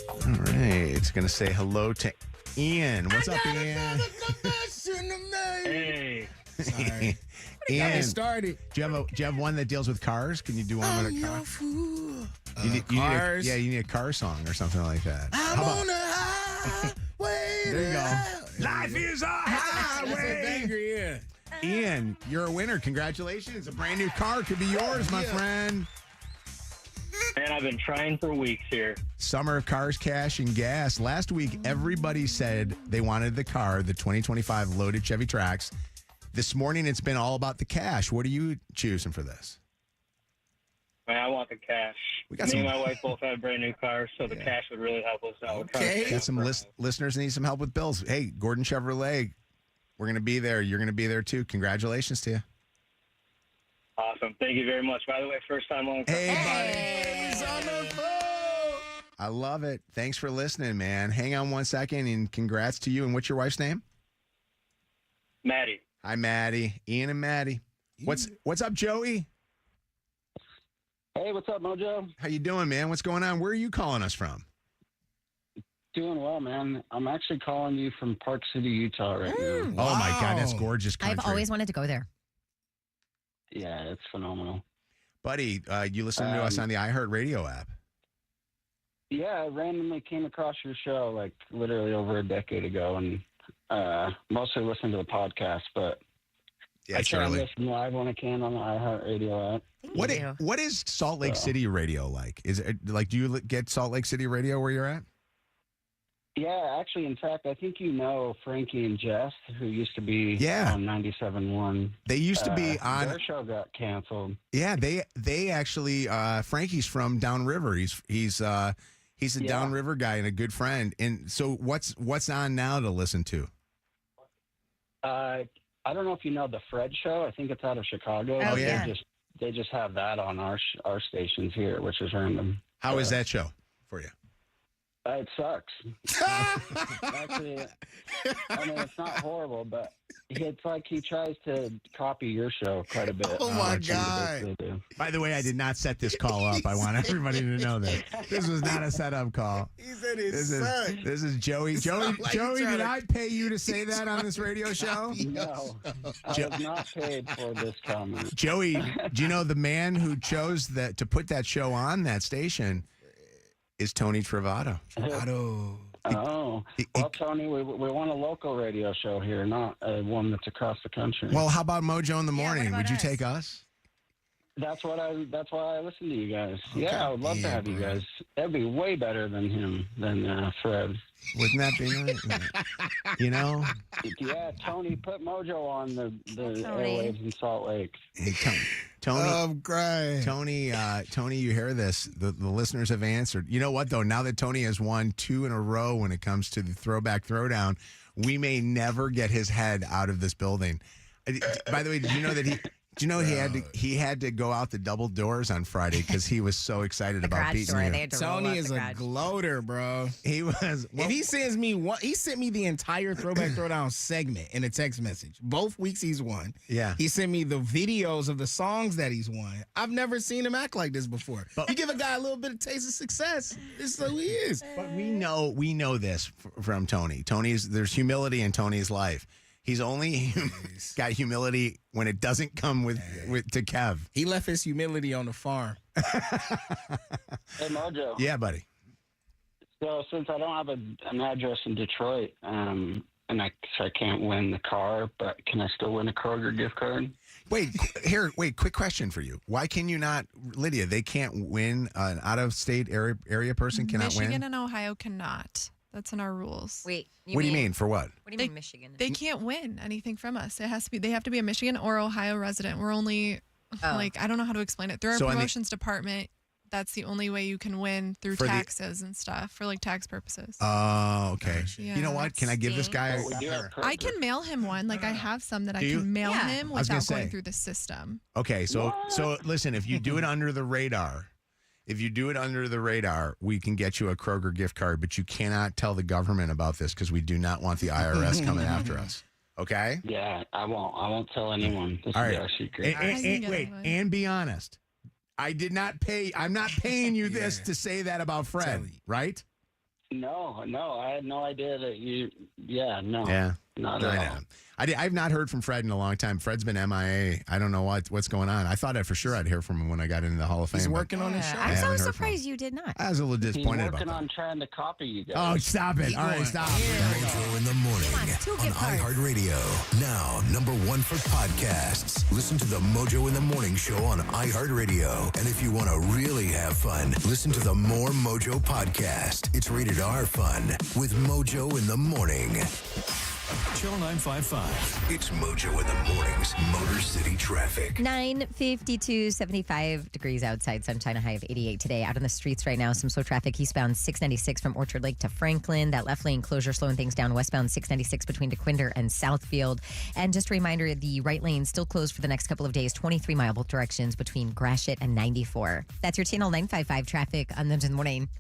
All right. It's going to say hello to Ian. What's up, Ian? Hey. Sorry. Ian, started. do you have one that deals with cars? Can you do one with a car? You need Cars. you need a car song or something like that. I'm on a highway. There you go. Life is a highway. Ian, you're a winner. Congratulations. A brand new car could be yours, my friend. Man, I've been trying for weeks here. Summer of Cars, Cash, and Gas. Last week, everybody said they wanted the car, the 2025 loaded Chevy Trax. This morning, it's been all about the cash. What are you choosing for this? Man, I want the cash. We got Me some- and my wife both have brand new cars, so the cash would really help us out. We're trying to save Got some for- listeners that need some help with bills. Hey, Gordon Chevrolet, we're going to be there. You're going to be there too. Congratulations to you. Awesome. Thank you very much. By the way, first time on. Hey, buddy. I love it. Thanks for listening, man. Hang on one second, and congrats to you. And what's your wife's name? Maddie. Hi, Maddie. Ian and Maddie. What's up, Joey? Hey, what's up, Mojo? How you doing, man? What's going on? Where are you calling us from? Doing well, man. I'm actually calling you from Park City, Utah right now. Oh, my God. That's gorgeous country. I've always wanted to go there. Yeah, it's phenomenal. Buddy, you listen to us on the iHeartRadio app. Yeah, I randomly came across your show like literally over a decade ago and mostly listened to the podcast, but Yeah, I it's try and early. listen live when I can on the iHeartRadio app. What is Salt Lake City radio like? Is it like, do you get Salt Lake City radio where you're at? Yeah, actually, in fact, I think you know Frankie and Jess, who used to be on 97.1. They used to be on. Their show got canceled. Yeah, they actually Frankie's from Downriver. He's a Downriver guy and a good friend. And so what's on now to listen to? I don't know if you know the Fred Show. I think it's out of Chicago. Oh, yeah. They just have that on our stations here, which is random. How is that show for you? It sucks. Actually, I mean, it's not horrible, but it's like he tries to copy your show quite a bit. Oh, my like some of the God. bits they do. By the way, I did not set this call up. I want everybody to know this. This was not a setup call. He said This is Joey. Joey, did I pay you to say that on this radio show? No, I was not paid for this comment. Joey, do you know the man who chose to put that show on that station is Tony Travato. Oh. know. Well, Tony, we want a local radio show here, not one that's across the country. Well, how about Mojo in the morning? Would you take us? That's why I listen to you guys. Okay. Yeah, I would love to have you guys. That'd be way better than Fred. Wouldn't that be nice? You know? Yeah, Tony, put Mojo on the airwaves in Salt Lake. Hey, Tony. Oh, great. Tony, you hear this? The listeners have answered. You know what, though? Now that Tony has won 2 in a row when it comes to the Throwback Throwdown, we may never get his head out of this building. By the way, did you know that he had to go out the double doors on Friday because he was so excited about beating you. Tony is a gloater, bro. He was. If he sends me one, he sent me the entire Throwback Throwdown segment in a text message. Both weeks he's won. Yeah. He sent me the videos of the songs that he's won. I've never seen him act like this before. But you give a guy a little bit of taste of success, this is who he is. But we know this from Tony. There's humility in Tony's life. He's only got humility when it doesn't come with to Kev. He left his humility on the farm. Hey, Mojo. Yeah, buddy. So since I don't have an address in Detroit, and I can't win the car, but can I still win a Kroger gift card? Wait, quick question for you. Why can you not, Lydia, they can't win, an out-of-state area person cannot win? Michigan and Ohio cannot. That's in our rules. Wait, what do you mean? For what? What do you mean Michigan? They can't win anything from us. They have to be a Michigan or Ohio resident. We're only I don't know how to explain it. Through our promotions department, that's the only way you can win through taxes and stuff for like tax purposes. Oh, okay. Yeah. You know what? Can I give this guy? I can mail him one. Like I have some that I can mail him without going through the system. Okay, so listen, if you do it under the radar. If you do it under the radar, we can get you a Kroger gift card, but you cannot tell the government about this because we do not want the IRS coming after us. Okay? Yeah, I won't. I won't tell anyone. This All will right. be our secret. And be honest. I did not pay. I'm not paying you this to say that about Fred, right? No, I had no idea that you. Yeah, no. Yeah. Not at all. I've not heard from Fred in a long time. Fred's been MIA. I don't know what's going on. I thought for sure I'd hear from him when I got into the Hall of Fame. He's working on his show. I'm so surprised you did not. I was a little disappointed about that. He's working on trying to copy you guys. Oh, stop it. All right, stop. Mojo in the morning on iHeartRadio. Now, #1 for podcasts. Listen to the Mojo in the Morning show on iHeartRadio. And if you want to really have fun, listen to the More Mojo podcast. It's rated R fun with Mojo in the Morning. Channel 955. It's Mojo in the Morning's Motor City Traffic. 9:52, 75 degrees outside, sunshine, a high of 88 today. Out on the streets right now, some slow traffic eastbound 696 from Orchard Lake to Franklin. That left lane closure slowing things down westbound 696 between DeQuinder and Southfield. And just a reminder, the right lane still closed for the next couple of days, 23 mile both directions between Gratiot and 94. That's your Channel 955 traffic on the morning.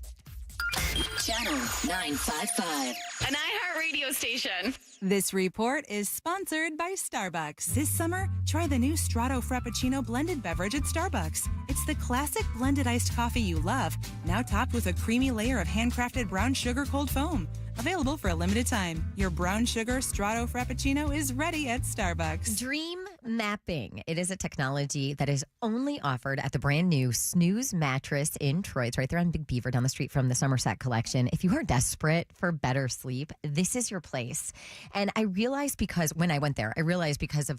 Channel 955. An iHeartRadio station. This report is sponsored by Starbucks. This summer, try the new Strato Frappuccino blended beverage at Starbucks. It's the classic blended iced coffee you love, now topped with a creamy layer of handcrafted brown sugar cold foam. Available for a limited time. Your brown sugar Strato Frappuccino is ready at Starbucks. Dream mapping. It is a technology that is only offered at the brand new Snooze mattress in Troy. It's right there on Big Beaver down the street from the Somerset Collection. If you are desperate for better sleep, this is your place. And I realized because of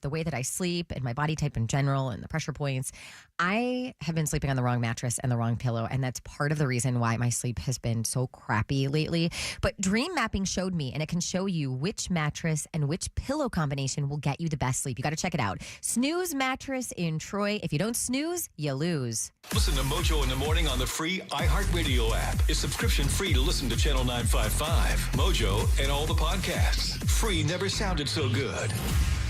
the way that I sleep and my body type in general and the pressure points, I have been sleeping on the wrong mattress and the wrong pillow. And that's part of the reason why my sleep has been so crappy lately. But Dream Mapping showed me, and it can show you which mattress and which pillow combination will get you the best sleep. You got to check it out. Snooze mattress in Troy. If you don't snooze, you lose. Listen to Mojo in the morning on the free iHeartRadio app. It's subscription free to listen to Channel 955, Mojo, and all the podcasts. Free never sounded so good.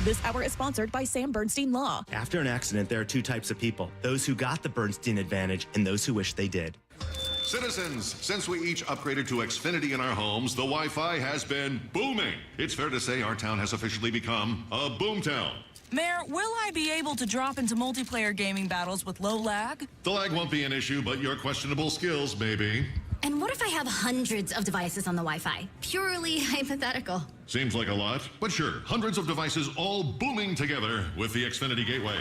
This hour is sponsored by Sam Bernstein Law. After an accident, there are 2 types of people: those who got the Bernstein advantage and those who wish they did. Citizens, since we each upgraded to Xfinity in our homes, the Wi-Fi has been booming. It's fair to say our town has officially become a boomtown. Mayor, will I be able to drop into multiplayer gaming battles with low lag? The lag won't be an issue, but your questionable skills may be. And what if I have hundreds of devices on the Wi-Fi? Purely hypothetical. Seems like a lot, but sure, hundreds of devices all booming together with the Xfinity Gateway.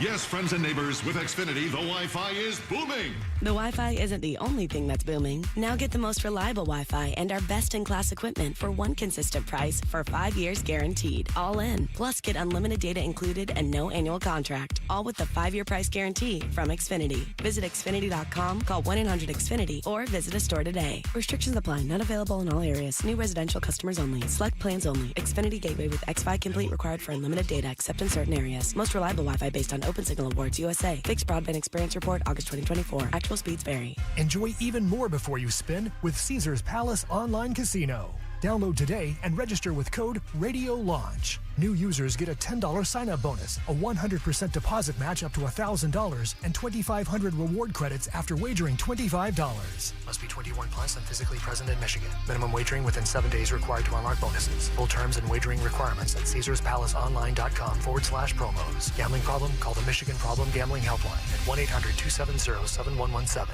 Yes, friends and neighbors, with Xfinity, the Wi-Fi is booming. The Wi-Fi isn't the only thing that's booming. Now get the most reliable Wi-Fi and our best-in-class equipment for one consistent price for 5 years guaranteed. All in. Plus, get unlimited data included and no annual contract. All with the 5-year price guarantee from Xfinity. Visit Xfinity.com, call 1-800-XFINITY, or visit a store today. Restrictions apply. Not available in all areas. New residential customers only. Select plans only. Xfinity Gateway with X-Fi Complete required for unlimited data, except in certain areas. Most reliable Wi-Fi based on Open Signal Awards USA. Fixed Broadband Experience Report, August 2024. Actual speeds vary. Enjoy even more before you spin with Caesars Palace Online Casino. Download today and register with code RADIOLAUNCH. New users get a $10 sign-up bonus, a 100% deposit match up to $1,000, and 2,500 reward credits after wagering $25. Must be 21 plus and physically present in Michigan. Minimum wagering within 7 days required to unlock bonuses. Full terms and wagering requirements at CaesarsPalaceOnline.com/promos. Gambling problem? Call the Michigan Problem Gambling Helpline at 1-800-270-7117.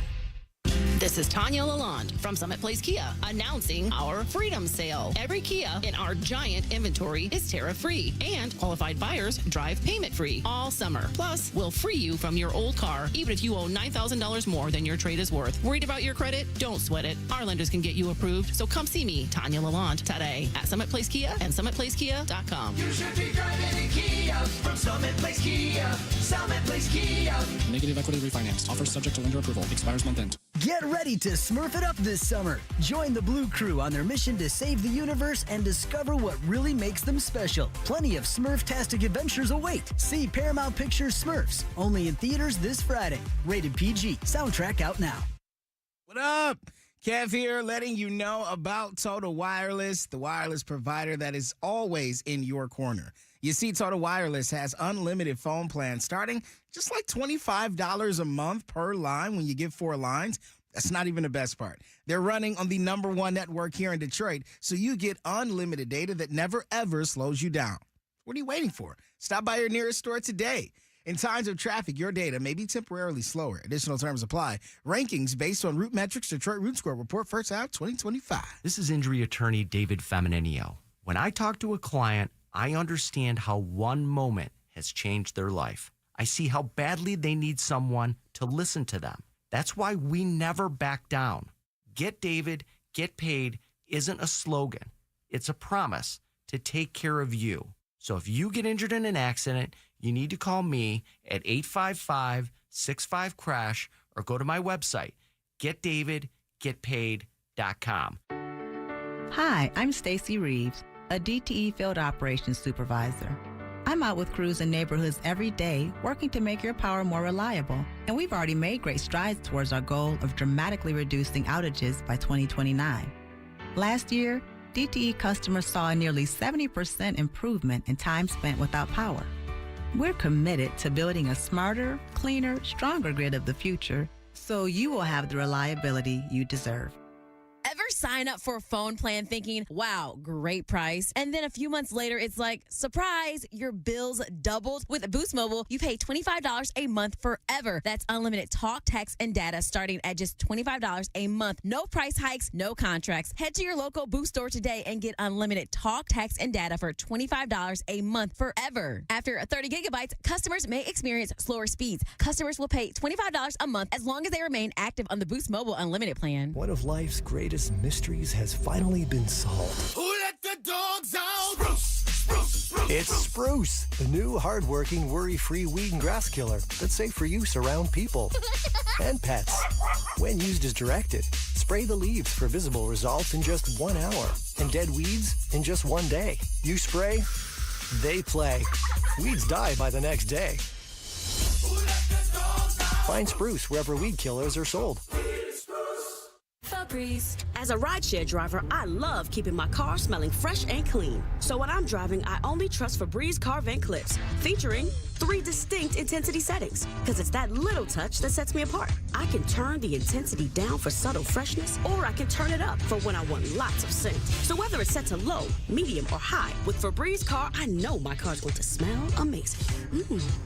This is Tanya Lalonde from Summit Place Kia announcing our Freedom Sale. Every Kia in our giant inventory is tariff-free, and qualified buyers drive payment-free all summer. Plus, we'll free you from your old car, even if you owe $9,000 more than your trade is worth. Worried about your credit? Don't sweat it. Our lenders can get you approved. So come see me, Tanya Lalonde, today at Summit Place Kia and SummitPlaceKia.com. You should be driving a Kia from Summit Place Kia. Summit Place Kia. Negative equity refinance. Offer subject to lender approval. Expires month end. Get ready to smurf it up this summer. Join the Blue Crew on their mission to save the universe and discover what really makes them special. Plenty of Smurf-tastic adventures await. See Paramount Pictures Smurfs, only in theaters this Friday. Rated PG. Soundtrack out now. What up? Kev here, letting you know about Total Wireless, the wireless provider that is always in your corner. You see, Total Wireless has unlimited phone plans starting just like $25 a month per line when you get 4 lines. That's not even the best part. They're running on the #1 network here in Detroit, so you get unlimited data that never, ever slows you down. What are you waiting for? Stop by your nearest store today. In times of traffic, your data may be temporarily slower. Additional terms apply. Rankings based on Root Metrics Detroit Root Score Report first half 2025. This is injury attorney David Femininio. When I talk to a client, I understand how one moment has changed their life. I see how badly they need someone to listen to them. That's why we never back down. Get David, get paid isn't a slogan. It's a promise to take care of you. So if you get injured in an accident, you need to call me at 855-65-CRASH or go to my website, getdavidgetpaid.com. Hi, I'm Stacy Reeves, a DTE Field Operations Supervisor. I'm out with crews in neighborhoods every day working to make your power more reliable. And we've already made great strides towards our goal of dramatically reducing outages by 2029. Last year, DTE customers saw a nearly 70% improvement in time spent without power. We're committed to building a smarter, cleaner, stronger grid of the future so you will have the reliability you deserve. Ever sign up for a phone plan thinking, wow, great price, and then a few months later, it's like, surprise, your bills doubled? With Boost Mobile, you pay $25 a month forever. That's unlimited talk, text, and data starting at just $25 a month. No price hikes, no contracts. Head to your local Boost store today and get unlimited talk, text, and data for $25 a month forever. After 30 gigabytes, customers may experience slower speeds. Customers will pay $25 a month as long as they remain active on the Boost Mobile Unlimited plan. One of life's greatest mysteries has finally been solved. Who let the dogs out? Spruce, spruce, spruce. It's Spruce, the new hard-working, worry-free weed and grass killer that's safe for use around people and pets. When used as directed, spray the leaves for visible results in just 1 hour and dead weeds in just 1 day. You spray, they play. Weeds die by the next day. Find Spruce wherever weed killers are sold. Febreze. As a rideshare driver, I love keeping my car smelling fresh and clean. So when I'm driving, I only trust Febreze car vent clips, featuring 3 distinct intensity settings, because it's that little touch that sets me apart. I can turn the intensity down for subtle freshness, or I can turn it up for when I want lots of scent. So whether it's set to low, medium, or high, with Febreze car, I know my car's going to smell amazing.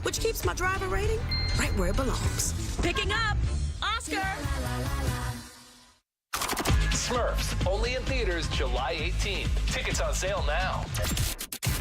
Which keeps my driver rating right where it belongs. Picking up Oscar. Smurfs, only in theaters July 18th. Tickets on sale now.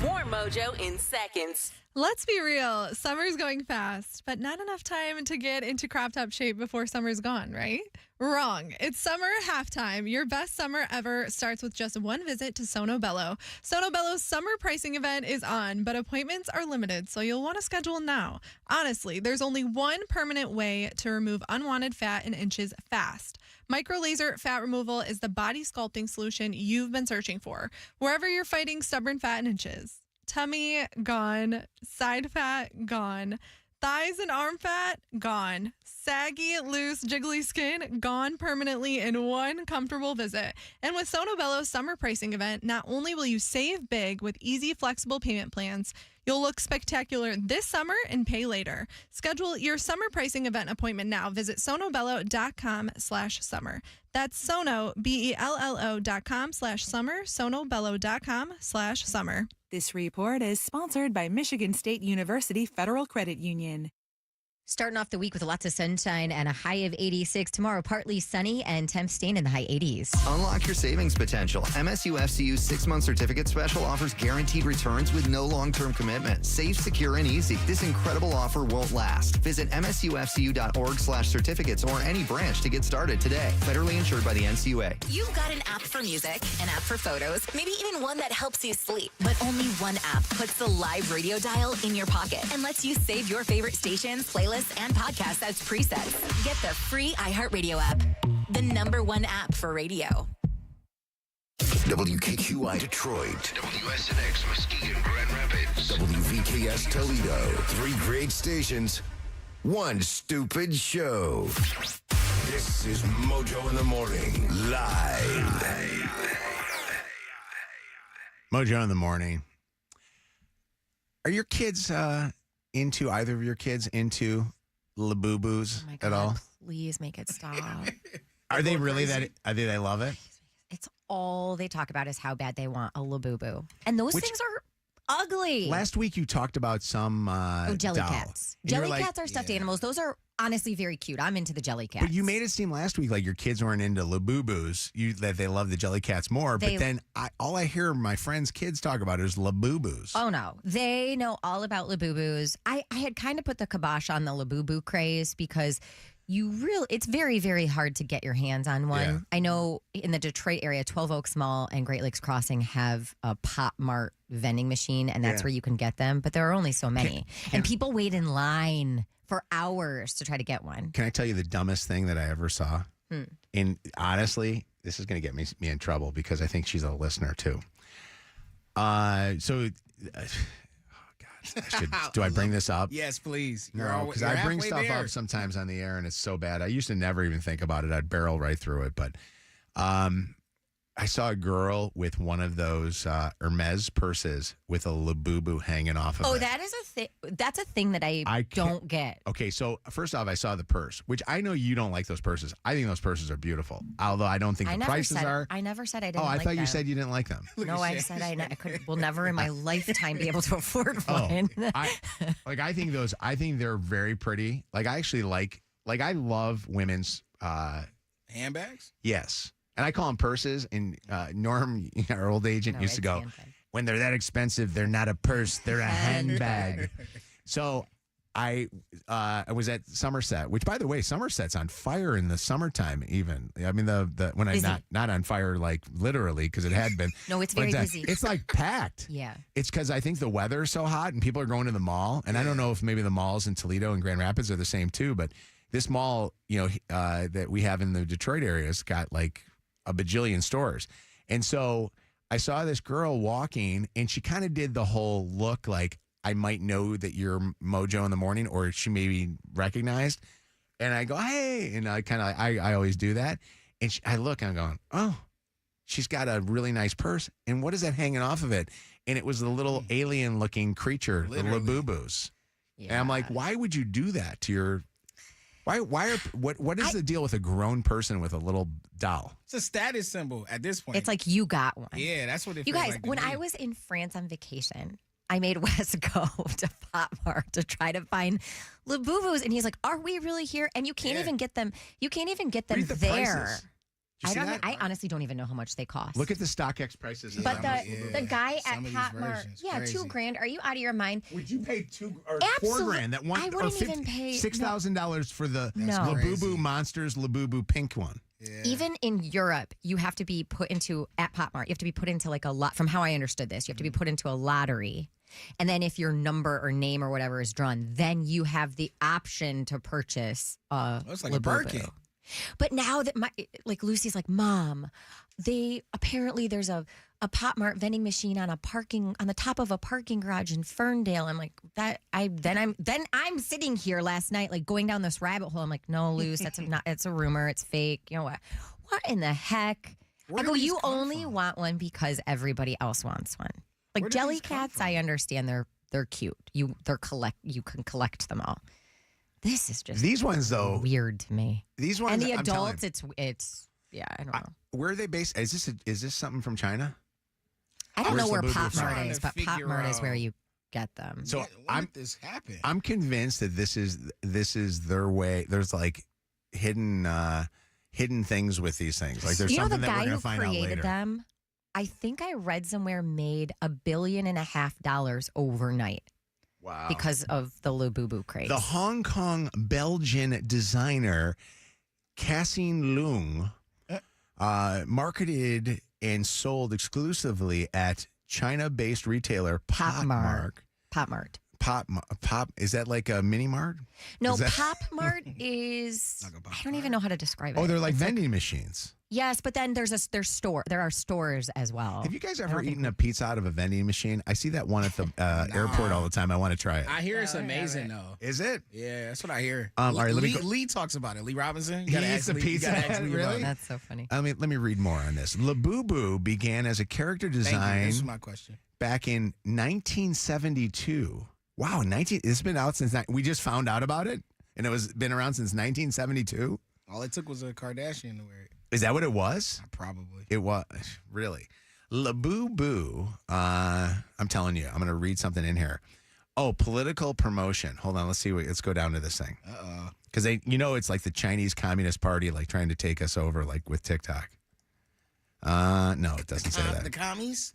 More Mojo in seconds. Let's be real. Summer's going fast, but not enough time to get into crop top shape before summer's gone, right? Wrong. It's summer halftime. Your best summer ever starts with just one visit to Sono Bello. Sono Bello's summer pricing event is on, but appointments are limited, so you'll want to schedule now. Honestly, there's only one permanent way to remove unwanted fat in inches fast. Micro laser fat removal is the body sculpting solution you've been searching for. Wherever you're fighting stubborn fat in inches. Tummy, gone. Side fat, gone. Thighs and arm fat, gone. Saggy, loose, jiggly skin, gone permanently in one comfortable visit. And with Sono Bello's summer pricing event, not only will you save big with easy, flexible payment plans, you'll look spectacular this summer and pay later. Schedule your summer pricing event appointment now. Visit sonobello.com/summer. That's Sono, BELLO.com/summer, sonobello.com/summer. This report is sponsored by Michigan State University Federal Credit Union. Starting off the week with lots of sunshine and a high of 86. Tomorrow, partly sunny and temps staying in the high 80s. Unlock your savings potential. MSU FCU's 6-month certificate special offers guaranteed returns with no long-term commitment. Safe, secure, and easy. This incredible offer won't last. Visit msufcu.org/certificates or any branch to get started today. Federally insured by the NCUA. You've got an app for music, an app for photos, maybe even one that helps you sleep. But only one app puts the live radio dial in your pocket and lets you save your favorite stations, playlists, and podcasts as presets. Get the free iHeartRadio app, the #1 app for radio. WKQI Detroit, WSNX Muskegon Grand Rapids, WVKS Toledo. 3 great stations, 1 stupid show. This is Mojo in the Morning, live. Mojo in the Morning. Are your kids into either of your kids into Labubus at all? Please make it stop. Are they really that? They love it? It's all they talk about is how bad they want a Labubu. And those things are ugly. Last week you talked about some jelly doll. cats. And you were Jelly like, cats are stuffed animals. Those are honestly very cute. I'm into the jelly cats. But you made it seem last week like your kids weren't into Labubus. That they love the jelly cats more. But then all I hear my friends' kids talk about is Labubus. Oh, no. They know all about Labubus. I had kind of put the kibosh on the Labubu craze because it's very, very hard to get your hands on one. Yeah. I know in the Detroit area, 12 Oaks Mall and Great Lakes Crossing have a Pop Mart vending machine, and that's where you can get them. But there are only so many. And people wait in line for hours to try to get one. Can I tell you the dumbest thing that I ever saw? And honestly, this is going to get me in trouble because I think she's a listener too. Do I bring this up? Yes, please. No, because I bring stuff up sometimes on the air and it's so bad. I used to never even think about it. I'd barrel right through it. But I saw a girl with one of those Hermes purses with a Labubu hanging off of it. Oh, that is a thing. That's a thing that I don't get. Okay, so first off, I saw the purse, which I know you don't like those purses. I think those purses are beautiful, although I don't think the prices are. I never said I didn't. Oh, I like thought you them. said you didn't like them. No, I said I will never in my lifetime be able to afford one. I think those. I think they're very pretty. Like I actually like I love women's handbags. Yes. And I call them purses. And Norm, our old agent, used to go, when they're that expensive, they're not a purse, they're a handbag. So I was at Somerset, which, by the way, Somerset's on fire in the summertime. Even I mean, when I not on fire like literally because it had been. No, it's very busy. It's like packed. Yeah, it's because I think the weather is so hot and people are going to the mall. And I don't know if maybe the malls in Toledo and Grand Rapids are the same too, but this mall, that we have in the Detroit area has got like a bajillion stores. And so I saw this girl walking and she kind of did the whole look like I might know that you're Mojo in the Morning, or she maybe recognized. And I go, hey, and I always do that. And I look and I'm going, oh, she's got a really nice purse. And what is that hanging off of it? And it was the little alien looking creature, literally. The Labubus. Yeah. And I'm like, why would you do that to your what is the deal with a grown person with a little doll? It's a status symbol at this point. It's like you got one. Yeah, that's what it You feels guys, like to when me. I was in France on vacation, I made Wes go to Pop Mart to try to find Labubus, and he's like, "Are we really here?" And you can't even get them. You can't even get them Read the there. prices. I don't. I honestly don't even know how much they cost. Look at the StockX prices. But the guy at Pop Mart, crazy. $2,000. Are you out of your mind? Would you pay $4 grand? That one I wouldn't even pay $6,000 for the No. Labubu Monsters Labubu pink one. Yeah. Even in Europe, you have to be put into at Pop Mart. You have to be put into like a lot. From how I understood this, you have to be put into a lottery. And then if your number or name or whatever is drawn, then you have the option to purchase It's like Labubu. a Birkin. But now that Lucy's like, Mom, there's a Pop Mart vending machine on the top of a parking garage in Ferndale. I'm like, then I'm sitting here last night, like going down this rabbit hole. I'm like, no, Luce, it's a rumor, it's fake. You know what? What in the heck? I go, you only want one because everybody else wants one. Like jelly cats, I understand they're cute. You can collect them all. This is just these ones though weird to me. These ones and the I'm adults, it's yeah, I don't know. Where are they based? Is this something from China? I don't know where Labubu Pop from? Mart is, but Pop Mart is where you get them. So when did this happen? I'm convinced that this is their way. There's like hidden things with these things. Like there's something the that we're guy going who to find out created later. them, I think I read somewhere made $1.5 billion overnight. Wow. Because of the Labubu craze. The Hong Kong Belgian designer Cassine Leung marketed and sold exclusively at China-based retailer Pop Mart. Is that like a mini mart? No, Pop Mart is. I don't even know how to describe it. Oh, they're like vending machines. Yes, but then there are stores as well. Have you guys ever eaten a pizza out of a vending machine? I see that one at the airport all the time. I want to try it. I hear it's amazing though. Is it? Yeah, that's what I hear. All right, Lee talks about it. Lee Robinson. You gotta He eats ask the Lee- you pizza. gotta ask Lee about Really? it. That's so funny. Let me read more on this. Labubu began as a character Thank you. design This is my question. back in 1972. Wow, it's been out since we just found out about it, and it was been around since 1972. All it took was a Kardashian to wear it. Is that what it was? Probably. It was really Labubu. I'm telling you, I'm going to read something in here. Oh, political promotion. Hold on, let's go down to this thing. Because it's like the Chinese Communist Party, like trying to take us over, like with TikTok. No, it doesn't say that. The commies?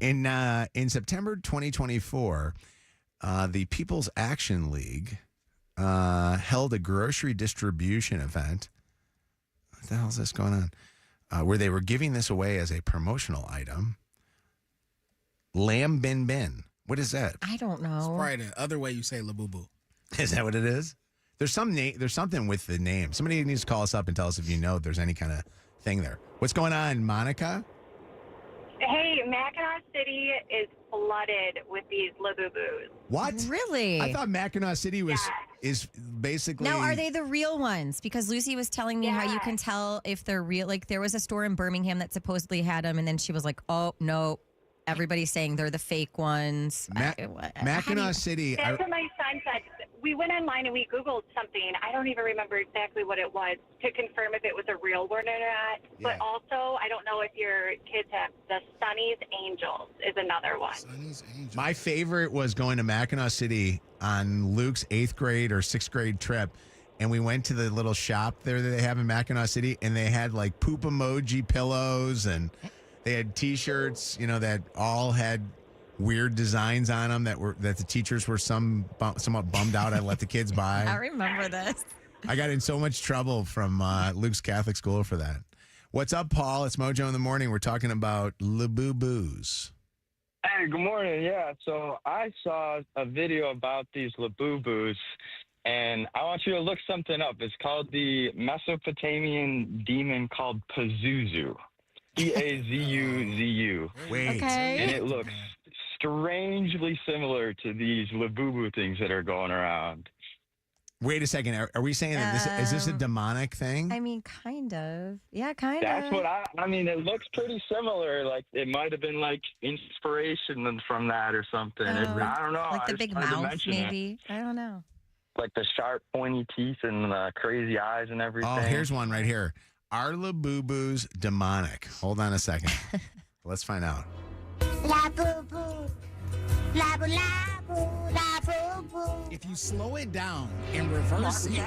In September 2024, the People's Action League held a grocery distribution event. What the hell is this going on? Where they were giving this away as a promotional item. Lamb Bin Bin. What is that? I don't know. It's probably the other way you say Labubu. Is that what it is? There's something with the name. Somebody needs to call us up and tell us if you know if there's any kind of thing there. What's going on, Monica? Hey, Mackinac City is flooded with these Labubus. What? Really? I thought Mackinac City is basically. Now, are they the real ones? Because Lucy was telling me how you can tell if they're real. Like, there was a store in Birmingham that supposedly had them, and then she was like, oh, no. Everybody's saying they're the fake ones. Mackinac City. That's what my son said. We went online and we Googled something. I don't even remember exactly what it was to confirm if it was a real one or not. Yeah. But also, I don't know if your kids have the Sonny's Angels is another one. My favorite was going to Mackinac City on Luke's 8th grade or 6th grade trip. And we went to the little shop there that they have in Mackinac City, and they had like poop emoji pillows, and they had T-shirts, that all had weird designs on them that the teachers were somewhat bummed out I let the kids buy. I remember this. I got in so much trouble from Luke's Catholic school for that. What's up, Paul? It's Mojo in the Morning. We're talking about Labubus. Hey, good morning. Yeah, so I saw a video about these Labubus, and I want you to look something up. It's called the Mesopotamian demon called Pazuzu. Pazuzu. Wait. Okay. And it looks strangely similar to these Labubu things that are going around. Wait a second. Are we saying that is this a demonic thing? I mean, kind of. Yeah, kind of. That's what I mean, it looks pretty similar. Like, it might have been, like, inspiration from that or something. I don't know. Like the I big just wanted to mouth, mention maybe. I don't know. Like the sharp, pointy teeth and the crazy eyes and everything. Oh, here's one right here. Are Labubus demonic? Hold on a second. Let's find out. Labubu. Labu labu. Labubu. If you slow it down and reverse it,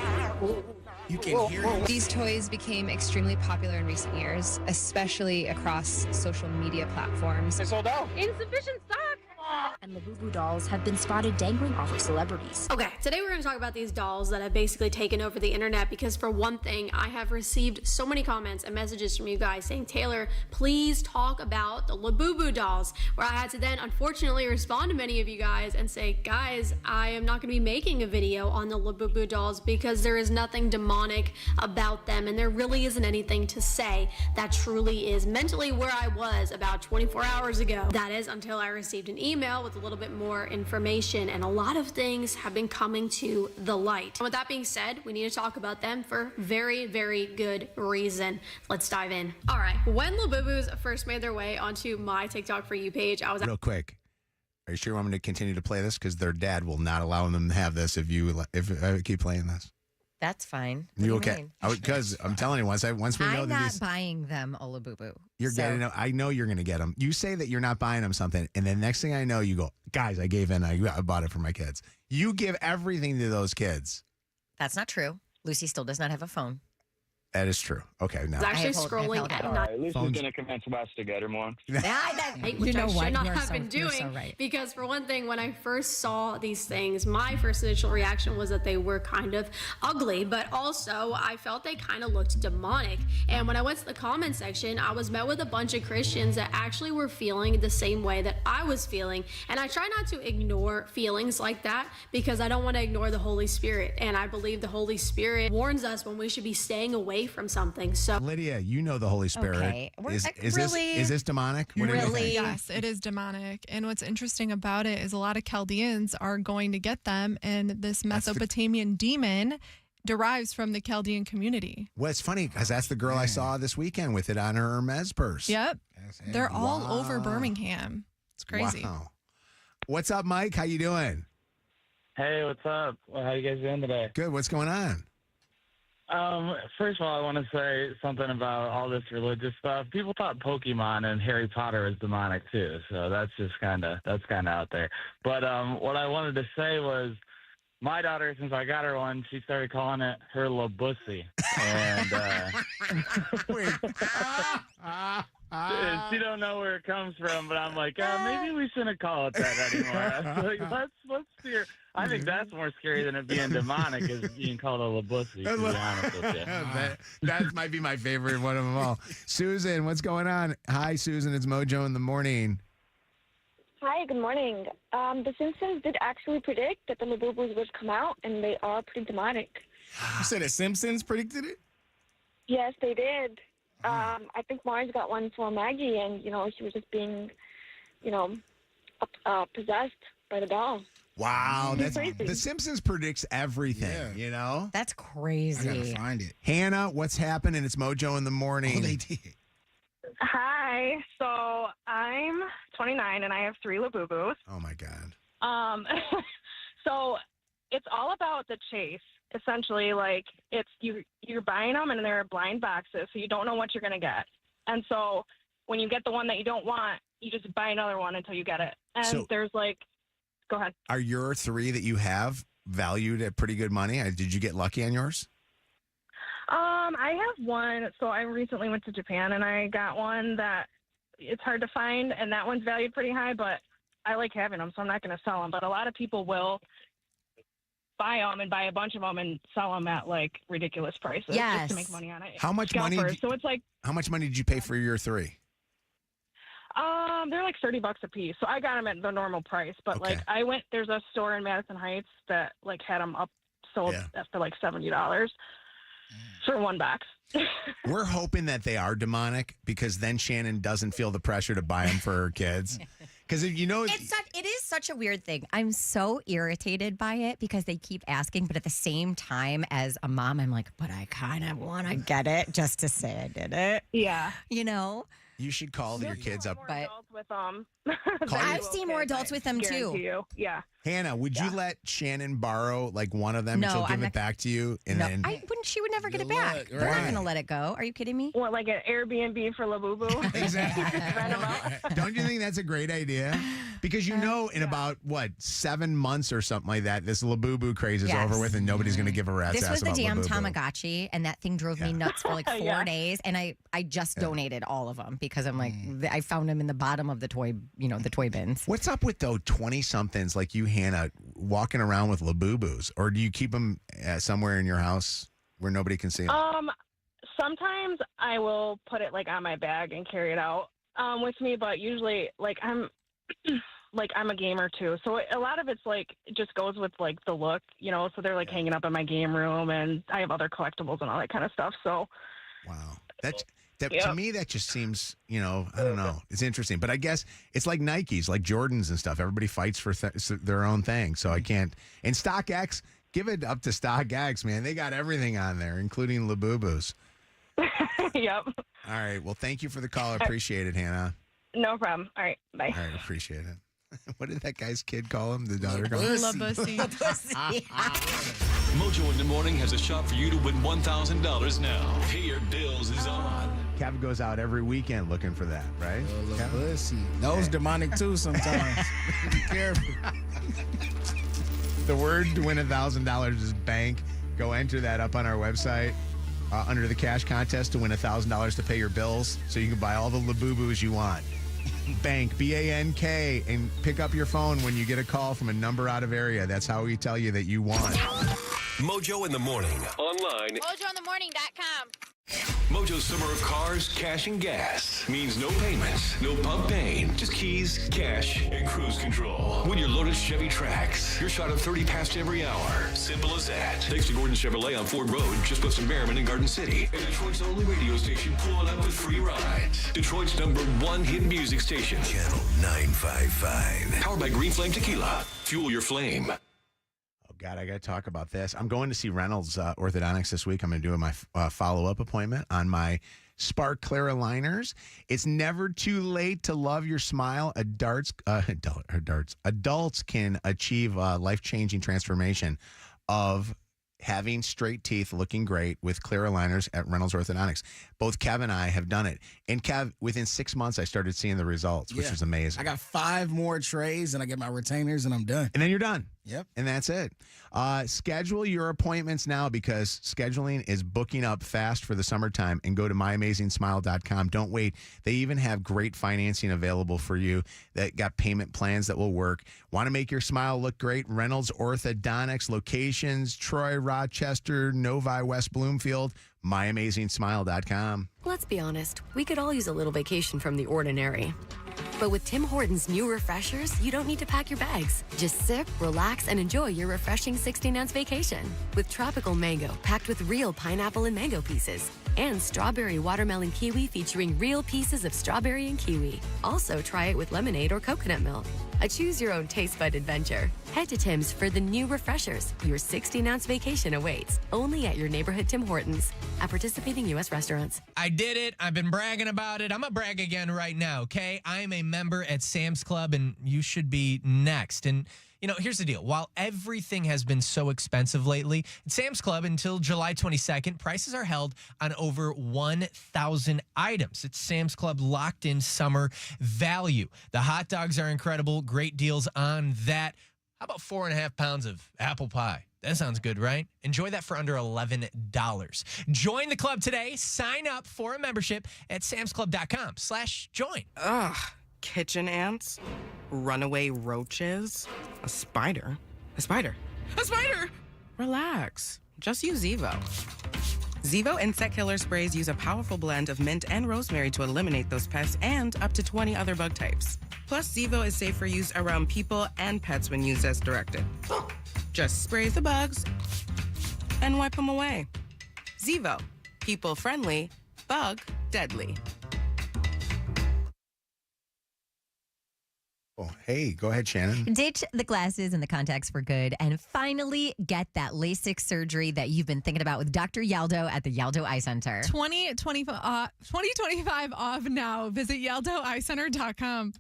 You can hear it. These toys became extremely popular in recent years, especially across social media platforms. They sold out. Insufficient stock. And Labubu dolls have been spotted dangling off of celebrities. Okay, today we're going to talk about these dolls that have basically taken over the internet because for one thing, I have received so many comments and messages from you guys saying, Taylor, please talk about the Labubu dolls, where I had to then unfortunately respond to many of you guys and say, guys, I am not going to be making a video on the Labubu dolls because there is nothing demonic about them and there really isn't anything to say that truly is mentally where I was about 24 hours ago. That is until I received an email with a little bit more information, and a lot of things have been coming to the light. And with that being said, we need to talk about them for very, very good reason. Let's dive in. All right, when Labubus first made their way onto my TikTok For You page, I was real quick. Are you sure you want me to continue to play this? Because their dad will not allow them to have this if I keep playing this. That's fine. You okay? Because I'm telling you, once we know I'm that not buying them a Labubu. you're getting them, I know you're going to get them. You say that you're not buying them something, and then next thing I know, you go, guys, I gave in. I bought it for my kids. You give everything to those kids. That's not true. Lucy still does not have a phone. That is true. Okay, now. I was actually scrolling at night. Lucy's going to commence West to get her more. Which I should not have been doing. So right. Because for one thing, when I first saw these things, my first initial reaction was that they were kind of ugly, but also I felt they kind of looked demonic. And when I went to the comment section, I was met with a bunch of Christians that actually were feeling the same way that I was feeling. And I try not to ignore feelings like that because I don't want to ignore the Holy Spirit. And I believe the Holy Spirit warns us when we should be staying away from something. So Lydia, you know the Holy Spirit. Okay. Is this demonic? What do you think? Yes, it is demonic. And what's interesting about it is a lot of Chaldeans are going to get them, and this Mesopotamian demon derives from the Chaldean community. Well, it's funny because that's the girl I saw this weekend with it on her Hermes purse. Yep. They're all over Birmingham. It's crazy. Wow. What's up, Mike? How you doing? Hey, what's up? Well, how you guys doing today? Good. What's going on? First of all, I want to say something about all this religious stuff. People thought Pokemon and Harry Potter was demonic too, so that's kind of out there. But what I wanted to say was, my daughter, since I got her one, she started calling it her Labussy, and she don't know where it comes from. But I'm like, maybe we shouldn't call it that anymore. Like, let's steer. I think that's more scary than it being demonic, is being called a Labussy, to be honest with you. That might be my favorite one of them all. Susan, what's going on? Hi, Susan. It's Mojo in the morning. Hi, good morning. The Simpsons did actually predict that the Labubus would come out, and they are pretty demonic. You said the Simpsons predicted it? Yes, they did. I think Marge got one for Maggie, and, she was just being, possessed by the doll. Wow, The Simpsons predicts everything, you know? That's crazy. I gotta find it. Hannah, what's happening? It's Mojo in the morning. Oh, they did. Hi. So I'm 29 and I have 3 Labubus. Oh my God. So it's all about the chase. Essentially, like you're buying them and they're blind boxes, so you don't know what you're gonna get. And so when you get the one that you don't want, you just buy another one until you get it. And there's go ahead. Are your 3 that you have valued at pretty good money? Did you get lucky on yours? I have one. So I recently went to Japan and I got one that it's hard to find, and that one's valued pretty high, but I like having them, so I'm not going to sell them. But a lot of people will buy them and buy a bunch of them and sell them at ridiculous prices just to make money on it. How much money? So it's how much money did you pay for your 3? They're $30 a piece. So I got them at the normal price, but there's a store in Madison Heights that had them sold for $70 for one box. We're hoping that they are demonic, because then Shannon doesn't feel the pressure to buy them for her kids. Because it is such a weird thing. I'm so irritated by it because they keep asking, but at the same time, as a mom, I'm like, but I kind of want to get it just to say I did it. Yeah, You should call your kids up. Adults with I've seen more adults with them too. Yeah. Hannah, would you let Shannon borrow like one of them No, and she'll I'm give not- it back to you? And No, then she would never get it back. They're not going to let it go. Are you kidding me? What, like an Airbnb for Labubu? Don't you think that's a great idea? Because you know in about, 7 months or something like that, this Labubu craze is Yes. over with and nobody's going to give a rat's This ass was the about damn Labubu. Tamagotchi, and that thing drove me nuts for like 4 Yeah. days. And I just donated all of them because I'm like, I found them in the bottom of the toy bins. What's up with, 20-somethings like you, Hannah, walking around with Labubus? Or do you keep them somewhere in your house where nobody can see them? Sometimes I will put it like on my bag and carry it out with me, but usually like I'm a gamer too, so a lot of it's like it just goes with like the look, so they're like hanging up in my game room, and I have other collectibles and all that kind of stuff. So To me, that just seems, I don't know. It's interesting. But I guess it's like Nikes, like Jordans and stuff. Everybody fights for their own thing. So I can't. And StockX, give it up to StockX, man. They got everything on there, including Labubus. Yep. All right. Well, thank you for the call. I appreciate it, Hannah. No problem. All right. Bye. All right. Appreciate it. What did that guy's kid call him? The daughter call him? Labussy. Mojo in the Morning has a shot for you to win $1,000 now. Pay Your Bills is on. Kevin goes out every weekend looking for that, right? Pussy. Those demonic too sometimes. Be careful. The word to win $1,000 is bank. Go enter that up on our website under the cash contest to win $1,000 to pay your bills so you can buy all the Labubus you want. Bank, B-A-N-K, and pick up your phone when you get a call from a number out of area. That's how we tell you that you won. Mojo in the Morning. Online. MojoInTheMorning.com. Mojo's summer of cars, cash, and gas means no payments, no pump pain, just keys, cash, and cruise control. When you're loaded Chevy Trax, you're shot at 30 past every hour. Simple as that. Thanks to Gordon Chevrolet on Ford Road, just west of Merriman and Garden City. And Detroit's only radio station pulling up with free rides. Detroit's #1 hit music station. Channel 955. Powered by Green Flame Tequila. Fuel your flame. God, I got to talk about this. I'm going to see Reynolds Orthodontics this week. I'm going to do my follow-up appointment on my Spark Clear aligners. It's never too late to love your smile. Adults can achieve life-changing transformation of having straight teeth looking great with clear aligners at Reynolds Orthodontics. Both Kev and I have done it. And Kev, within 6 months, I started seeing the results, which was amazing. I got 5 more trays and I get my retainers and I'm done. And then you're done. Yep. And that's it. Schedule your appointments now because scheduling is booking up fast for the summertime, and go to myamazingsmile.com. Don't wait. They even have great financing available for you that got payment plans that will work. Want to make your smile look great? Reynolds Orthodontics locations, Troy, Rochester, Novi, West Bloomfield, myamazingsmile.com. Let's be honest, we could all use a little vacation from the ordinary. But with Tim Hortons' new refreshers, you don't need to pack your bags. Just sip, relax, and enjoy your refreshing 16-ounce vacation. With tropical mango packed with real pineapple and mango pieces. And strawberry watermelon kiwi featuring real pieces of strawberry and kiwi. Also, try it with lemonade or coconut milk. A choose-your-own taste bud adventure. Head to Tim's for the new refreshers. Your 16-ounce vacation awaits. Only at your neighborhood Tim Hortons. At participating U.S. restaurants. I did it. I've been bragging about it. I'm going to brag again right now, okay? I'm a member at Sam's Club, and you should be next. And, here's the deal. While everything has been so expensive lately, at Sam's Club until July 22nd, prices are held on over 1,000 items. It's Sam's Club locked-in summer value. The hot dogs are incredible. Great deals on that. How about 4.5 pounds of apple pie? That sounds good, right? Enjoy that for under $11. Join the club today. Sign up for a membership at samsclub.com/join. Ugh, kitchen ants, runaway roaches, a spider. A spider. A spider! Relax. Just use Zevo. Zevo insect killer sprays use a powerful blend of mint and rosemary to eliminate those pests and up to 20 other bug types. Plus, Zevo is safe for use around people and pets when used as directed. Just spray the bugs and wipe them away. Zevo. People friendly, bug deadly. Oh, hey, go ahead, Shannon. Ditch the glasses and the contacts for good and finally get that LASIK surgery that you've been thinking about with Dr. Yaldo at the Yaldo Eye Center. 2025 off now. Visit YaldoEyeCenter.com.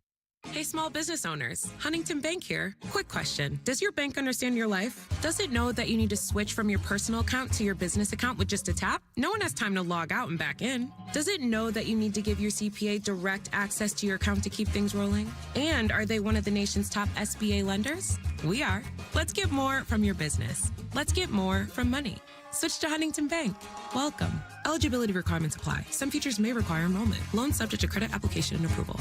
Hey, small business owners. Huntington Bank here. Quick question. Does your bank understand your life? Does it know that you need to switch from your personal account to your business account with just a tap? No one has time to log out and back in. Does it know that you need to give your CPA direct access to your account to keep things rolling? And are they one of the nation's top SBA lenders? We are. Let's get more from your business. Let's get more from money. Switch to Huntington Bank. Welcome. Eligibility requirements apply. Some features may require enrollment. Loan subject to credit application and approval.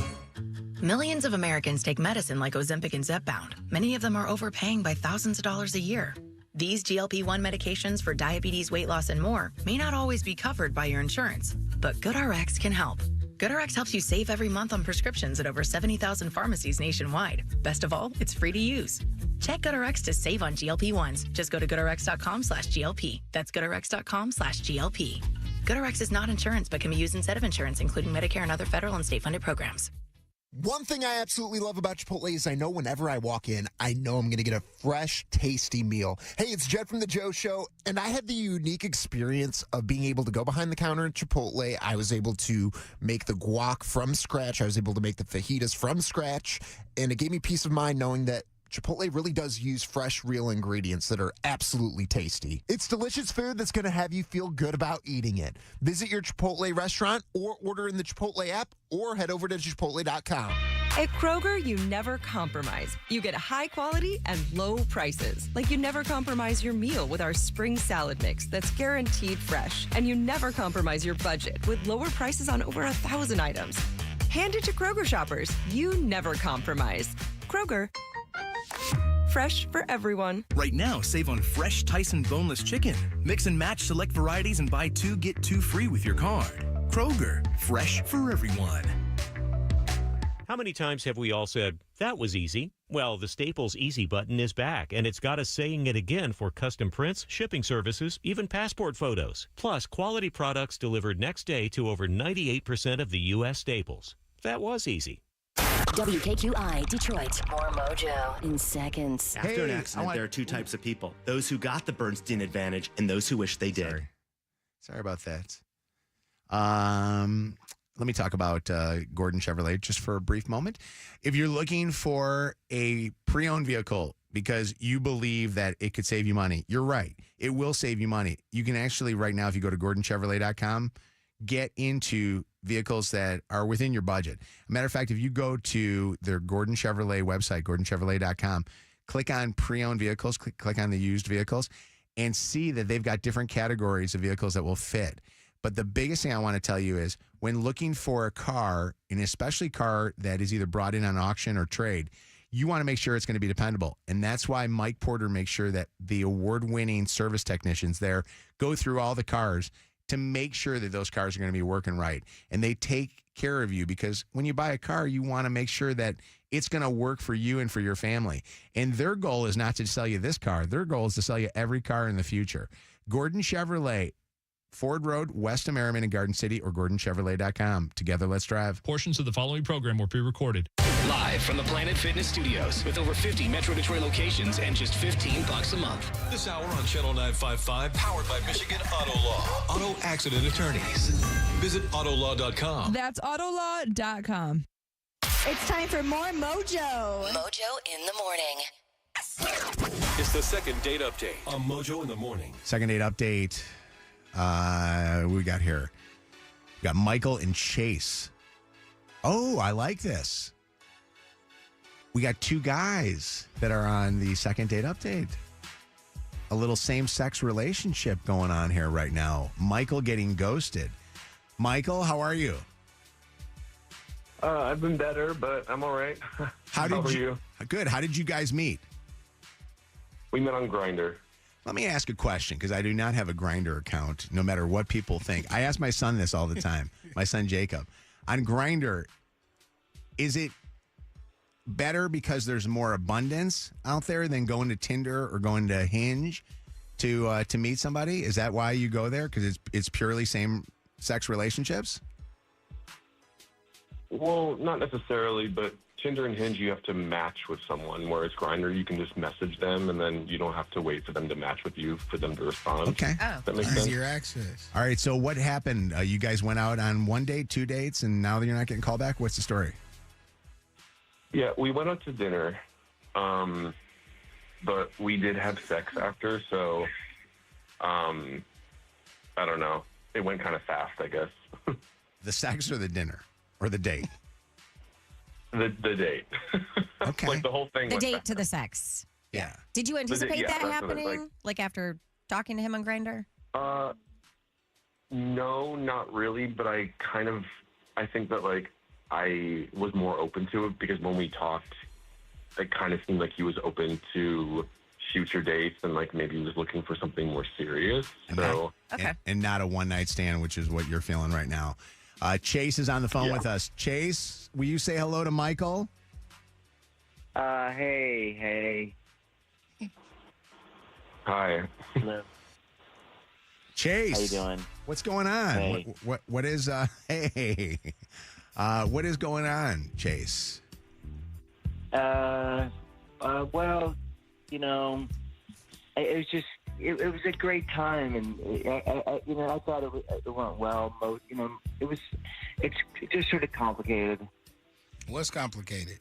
Millions of Americans take medicine like Ozempic and Zepbound. Many of them are overpaying by thousands of dollars a year. These GLP-1 medications for diabetes, weight loss, and more may not always be covered by your insurance, but GoodRx can help. GoodRx helps you save every month on prescriptions at over 70,000 pharmacies nationwide. Best of all, it's free to use. Check GoodRx to save on GLP-1s. Just go to GoodRx.com/GLP. That's GoodRx.com/GLP. GoodRx is not insurance, but can be used instead of insurance, including Medicare and other federal and state-funded programs. One thing I absolutely love about Chipotle is I know whenever I walk in, I know I'm going to get a fresh, tasty meal. Hey, it's Jed from The Joe Show, and I had the unique experience of being able to go behind the counter at Chipotle. I was able to make the guac from scratch. I was able to make the fajitas from scratch, and it gave me peace of mind knowing that Chipotle really does use fresh, real ingredients that are absolutely tasty. It's delicious food that's going to have you feel good about eating it. Visit your Chipotle restaurant or order in the Chipotle app or head over to Chipotle.com. At Kroger, you never compromise. You get high quality and low prices. Like you never compromise your meal with our spring salad mix that's guaranteed fresh. And you never compromise your budget with lower prices on over 1,000 items. Hand it to Kroger shoppers. You never compromise. Kroger. Fresh for everyone. Right now, save on fresh Tyson boneless chicken. Mix and match select varieties and buy 2, get 2 free with your card. Kroger, fresh for everyone. How many times have we all said, that was easy? Well, the Staples Easy button is back, and it's got us saying it again for custom prints, shipping services, even passport photos. Plus, quality products delivered next day to over 98% of the U.S. staples. That was easy. WKQI, Detroit. More Mojo in seconds. After an accident, there are two types of people. Those who got the Bernstein advantage and those who wish they did. Sorry about that. Let me talk about Gordon Chevrolet just for a brief moment. If you're looking for a pre-owned vehicle because you believe that it could save you money, you're right. It will save you money. You can actually, right now, if you go to GordonChevrolet.com, get into vehicles that are within your budget. Matter of fact, if you go to their Gordon Chevrolet website, GordonChevrolet.com, click on pre-owned vehicles, click on the used vehicles, and see that they've got different categories of vehicles that will fit. But the biggest thing I want to tell you is when looking for a car, and especially a car that is either brought in on auction or trade, you want to make sure it's going to be dependable. And that's why Mike Porter makes sure that the award-winning service technicians there go through all the cars to make sure that those cars are going to be working right. And they take care of you because when you buy a car, you want to make sure that it's going to work for you and for your family. And their goal is not to sell you this car. Their goal is to sell you every car in the future. Gordon Chevrolet, Ford Road, west of Merriman in Garden City, or GordonChevrolet.com. Together, let's drive. Portions of the following program were pre-recorded. Live from the Planet Fitness Studios with over 50 Metro Detroit locations and just $15 a month. This hour on Channel 955, powered by Michigan Auto Law. Auto accident attorneys. Visit Autolaw.com. That's Autolaw.com. It's time for more Mojo. Mojo in the morning. It's the second date update on Mojo in the morning. Second date update. We got here. We got Michael and Chase. Oh, I like this. We got two guys that are on the second date update. A little same-sex relationship going on here right now. Michael getting ghosted. Michael, how are you? I've been better, but I'm all right. How are you? Good. How did you guys meet? We met on Grindr. Let me ask a question, because I do not have a Grindr account, no matter what people think. I ask my son this all the time, my son Jacob. On Grindr, is it better because there's more abundance out there than going to Tinder or going to Hinge to meet somebody? Is that why you go there? Because it's purely same-sex relationships? Well, not necessarily, but Tinder and Hinge, you have to match with someone, whereas Grindr, you can just message them, and then you don't have to wait for them to match with you for them to respond. Okay. Does that make sense? Easier access. All right, so what happened? You guys went out on one date, 2 dates, and now you're not getting called back? What's the story? Yeah, we went out to dinner, but we did have sex after, so I don't know. It went kind of fast, I guess. The sex or the dinner or the date? The date. Okay. Like the whole thing. The went date fast. to the sex. Yeah. Did you anticipate yeah, that that's what it's happening? Like after talking to him on Grindr? No, not really. But I think that like I was more open to it because when we talked, it kind of seemed like he was open to future dates and like maybe he was looking for something more serious. So And not a one-night stand, which is what you're feeling right now. Chase is on the phone with us. Chase, will you say hello to Michael? Hey. Hi. Hello. Chase. How you doing? What's going on? Hey. What is hey? What is going on, Chase? Well, you know, it was just it was a great time, and I thought it went well. But it's just sort of complicated. What's complicated?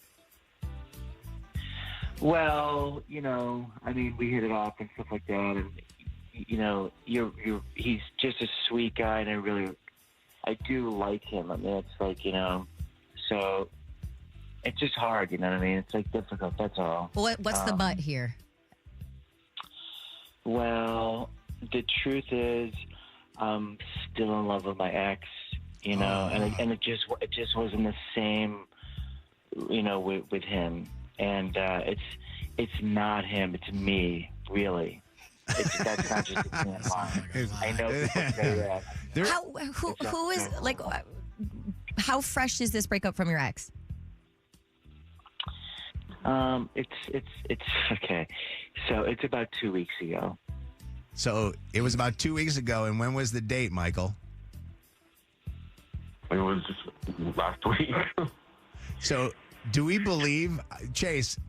Well, I mean, we hit it off and stuff like that, and he's just a sweet guy, and I do like him. I mean, it's like so it's just hard, you know what I mean? It's like difficult. That's all. Well, what's the but here? Well, the truth is, I'm still in love with my ex, and it just wasn't the same, with him. And it's not him, it's me, really. That's not just a can't lie. I know people say that. Who is like? How fresh is this breakup from your ex? It's okay. So it's about 2 weeks ago. So it was about 2 weeks ago, and when was the date, Michael? It was just last week. So do we believe, Chase,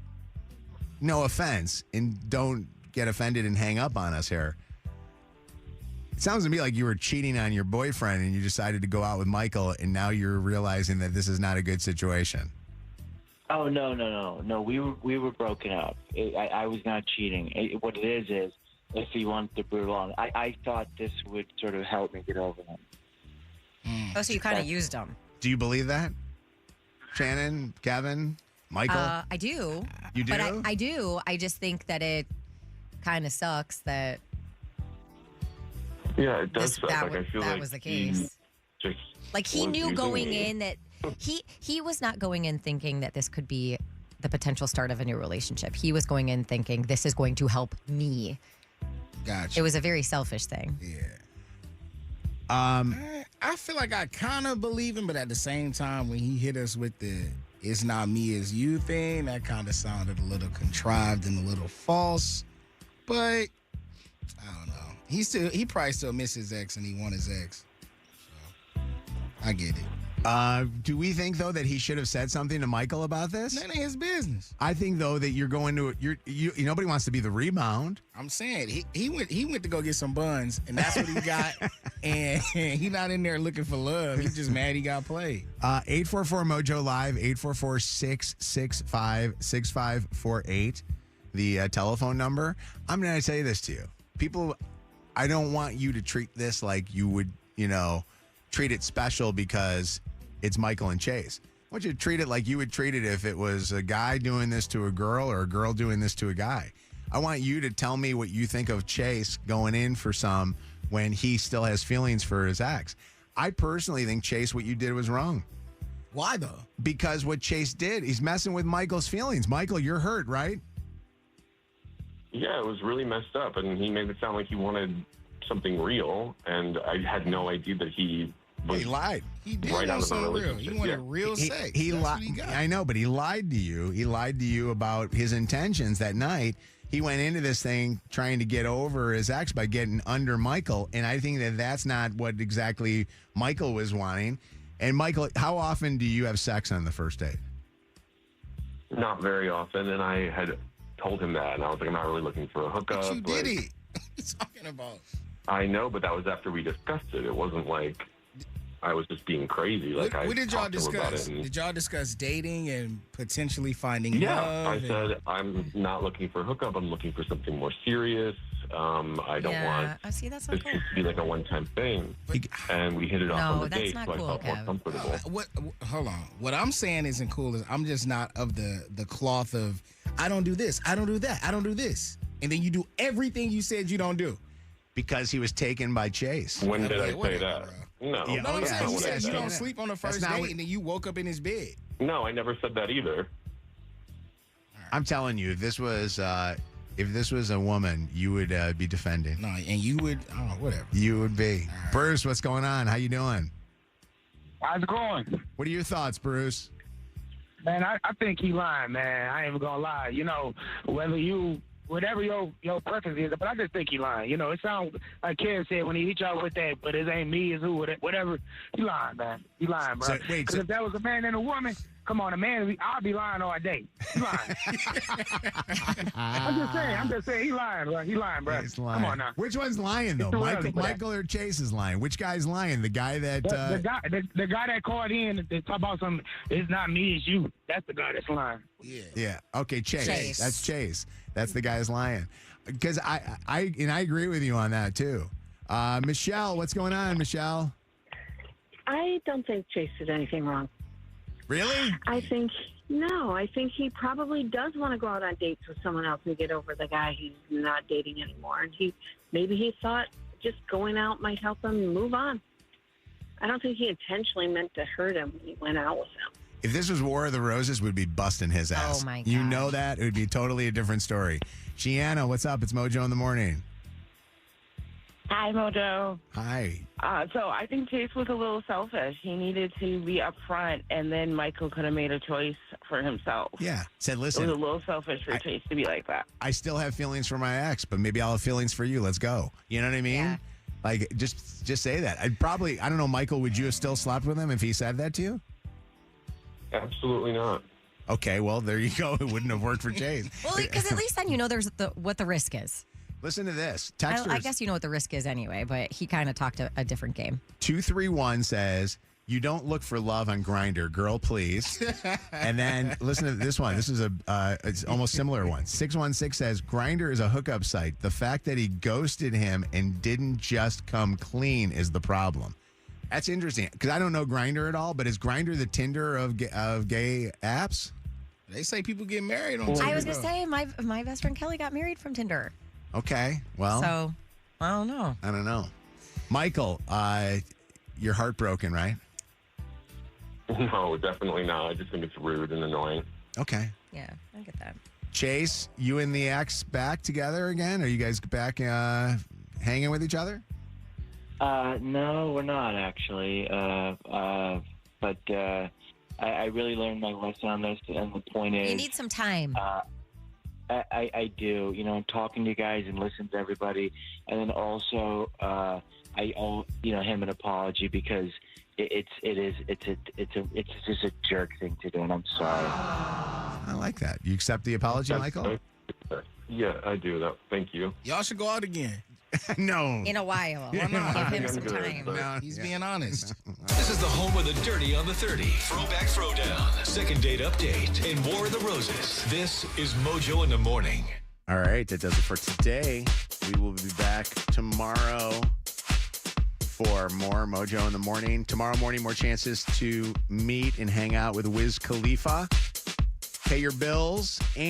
no offense, and don't get offended and hang up on us here. It sounds to me like you were cheating on your boyfriend and you decided to go out with Michael, and now you're realizing that this is not a good situation. Oh, no. We were broken up. I was not cheating. What it is if he wanted to prove on, I thought this would sort of help me get over him. Oh, so you kind of used him. Do you believe that? Shannon, Kevin, Michael? I do. You do? But I do. I just think that it kind of sucks that Yeah, it does suck. that I feel that like was the case. He was knew using going me. in that he was not going in thinking that this could be the potential start of a new relationship. He was going in thinking this is going to help me. Gotcha. It was a very selfish thing. Yeah. I feel like I kind of believe him, but at the same time, when he hit us with the "it's not me, it's you" thing, that kind of sounded a little contrived and a little false. But I don't know. He probably still misses his ex, and he want his ex. So, I get it. Do we think though that he should have said something to Michael about this? That ain't his business. I think though that you're going to nobody wants to be the rebound. I'm saying he went to go get some buns, and that's what he got. And he not in there looking for love. He's just mad he got played. 844 Mojo Live, 844-665-6548, the telephone number. I'm going to tell you this to you. People, I don't want you to treat this like you would, treat it special because it's Michael and Chase. I want you to treat it like you would treat it if it was a guy doing this to a girl or a girl doing this to a guy. I want you to tell me what you think of Chase going in for some when he still has feelings for his ex. I personally think, Chase, what you did was wrong. Why, though? Because what Chase did, he's messing with Michael's feelings. Michael, you're hurt, right? Yeah, it was really messed up, and he made it sound like he wanted something real, and I had no idea that he was. He lied. He did right out want of the something real. relationship. He wanted Yeah. real sex. He That's what he lied. got. I know, but he lied to you. He lied to you about his intentions that night. He went into this thing trying to get over his ex by getting under Michael, and I think that that's not what exactly Michael was wanting. And Michael, how often do you have sex on the first date? Not very often, and I had told him that, and I was like, I'm not really looking for a hookup. But you did like, it. What are you talking about? I know, but that was after we discussed it. It wasn't like I was just being crazy. Like, What did y'all talked to him about discuss? it and- Did y'all discuss dating and potentially finding Yeah, love? I said I'm not looking for a hookup. I'm looking for something more serious. I don't want Oh, see, that's this not cool. to be like a one-time thing. And we hit it off No, on the that's date, not so I cool, felt more Kev. comfortable. Hold on. What I'm saying isn't cool. Is I'm just not of the cloth of I don't do this, I don't do that, I don't do this, and then you do everything you said you don't do. Because he was taken by Chase. When did I Whatever, say that? bro. No. Yeah, No, I'm that's saying not you what I said you said. don't sleep on the first not date, what- and then you woke up in his bed. No, I never said that either. I'm telling you, if this was a woman, you would be defending. No, and you would, whatever. You would be. Bruce, what's going on? How you doing? How's it going? What are your thoughts, Bruce? Man, I think he lying, man. I ain't even gonna lie. You know, whatever your preference is, but I just think he lying. You know, it sounds like Kev said when he hit y'all with that, but it ain't me, it's who, whatever. He lying, man. He lying, bro. So, wait, Because so- if that was a man and a woman, come on, a man, I'll be lying all day. He lying. I'm just saying, he lying, bro. He lying, bro. He's lying. Come on now. Which one's lying, though? It's too early for that. Michael or Chase is lying? Which guy's lying? The guy that... The guy that called in to talk about something, it's not me, it's you. That's the guy that's lying. Yeah. Okay, Chase. Chase. That's Chase. That's the guy that's lying. Because I agree with you on that, too. Michelle, what's going on, Michelle? I don't think Chase did anything wrong. Really? I think he probably does want to go out on dates with someone else and get over the guy he's not dating anymore. And maybe he thought just going out might help him move on. I don't think he intentionally meant to hurt him when he went out with him. If this was War of the Roses, we'd be busting his ass. Oh, my You know that? It would be totally a different story. Gianna, what's up? It's Mojo in the morning. Hi, Mojo. Hi. So I think Chase was a little selfish. He needed to be upfront, and then Michael could have made a choice for himself. Yeah. Said, It listen, was a little selfish for Chase to be like that. I still have feelings for my ex, but maybe I'll have feelings for you. Let's go. You know what I mean? Yeah. Like, just say that. I don't know, Michael, would you have still slept with him if he said that to you? Absolutely not. Okay, well, there you go. It wouldn't have worked for Chase. Well, because at least then you know what the risk is. Listen to this. I Texters, guess you know what the risk is anyway, but he kind of talked a different game. 231 says, you don't look for love on Grindr, girl, please. And then listen to this one. This is it's almost similar one. 616 says, Grindr is a hookup site. The fact that he ghosted him and didn't just come clean is the problem. That's interesting because I don't know Grindr at all, but is Grindr the Tinder of gay apps? They say people get married on Tinder. I was going to say, my best friend Kelly got married from Tinder. Okay, well. So, I don't know. I don't know. Michael, you're heartbroken, right? No, definitely not. I just think it's rude and annoying. Okay. Yeah, I get that. Chase, you and the ex back together again? Are you guys back hanging with each other? No, we're not actually. But I really learned my lesson on this, and the point is, You need some time. I do. You know, I'm talking to you guys and listening to everybody, and then also I owe him an apology because it's just a jerk thing to do, and I'm sorry. I like that. You accept the apology, Michael? Yeah, I do. That. Thank you. Y'all should go out again. No. In a while. Why not? Give him some time. He's being honest. This is the home of the dirty on the 30. Throwback Throwdown. Second date update and War of the Roses. This is Mojo in the morning. All right, that does it for today. We will be back tomorrow for more Mojo in the morning. Tomorrow morning, more chances to meet and hang out with Wiz Khalifa. Pay your bills and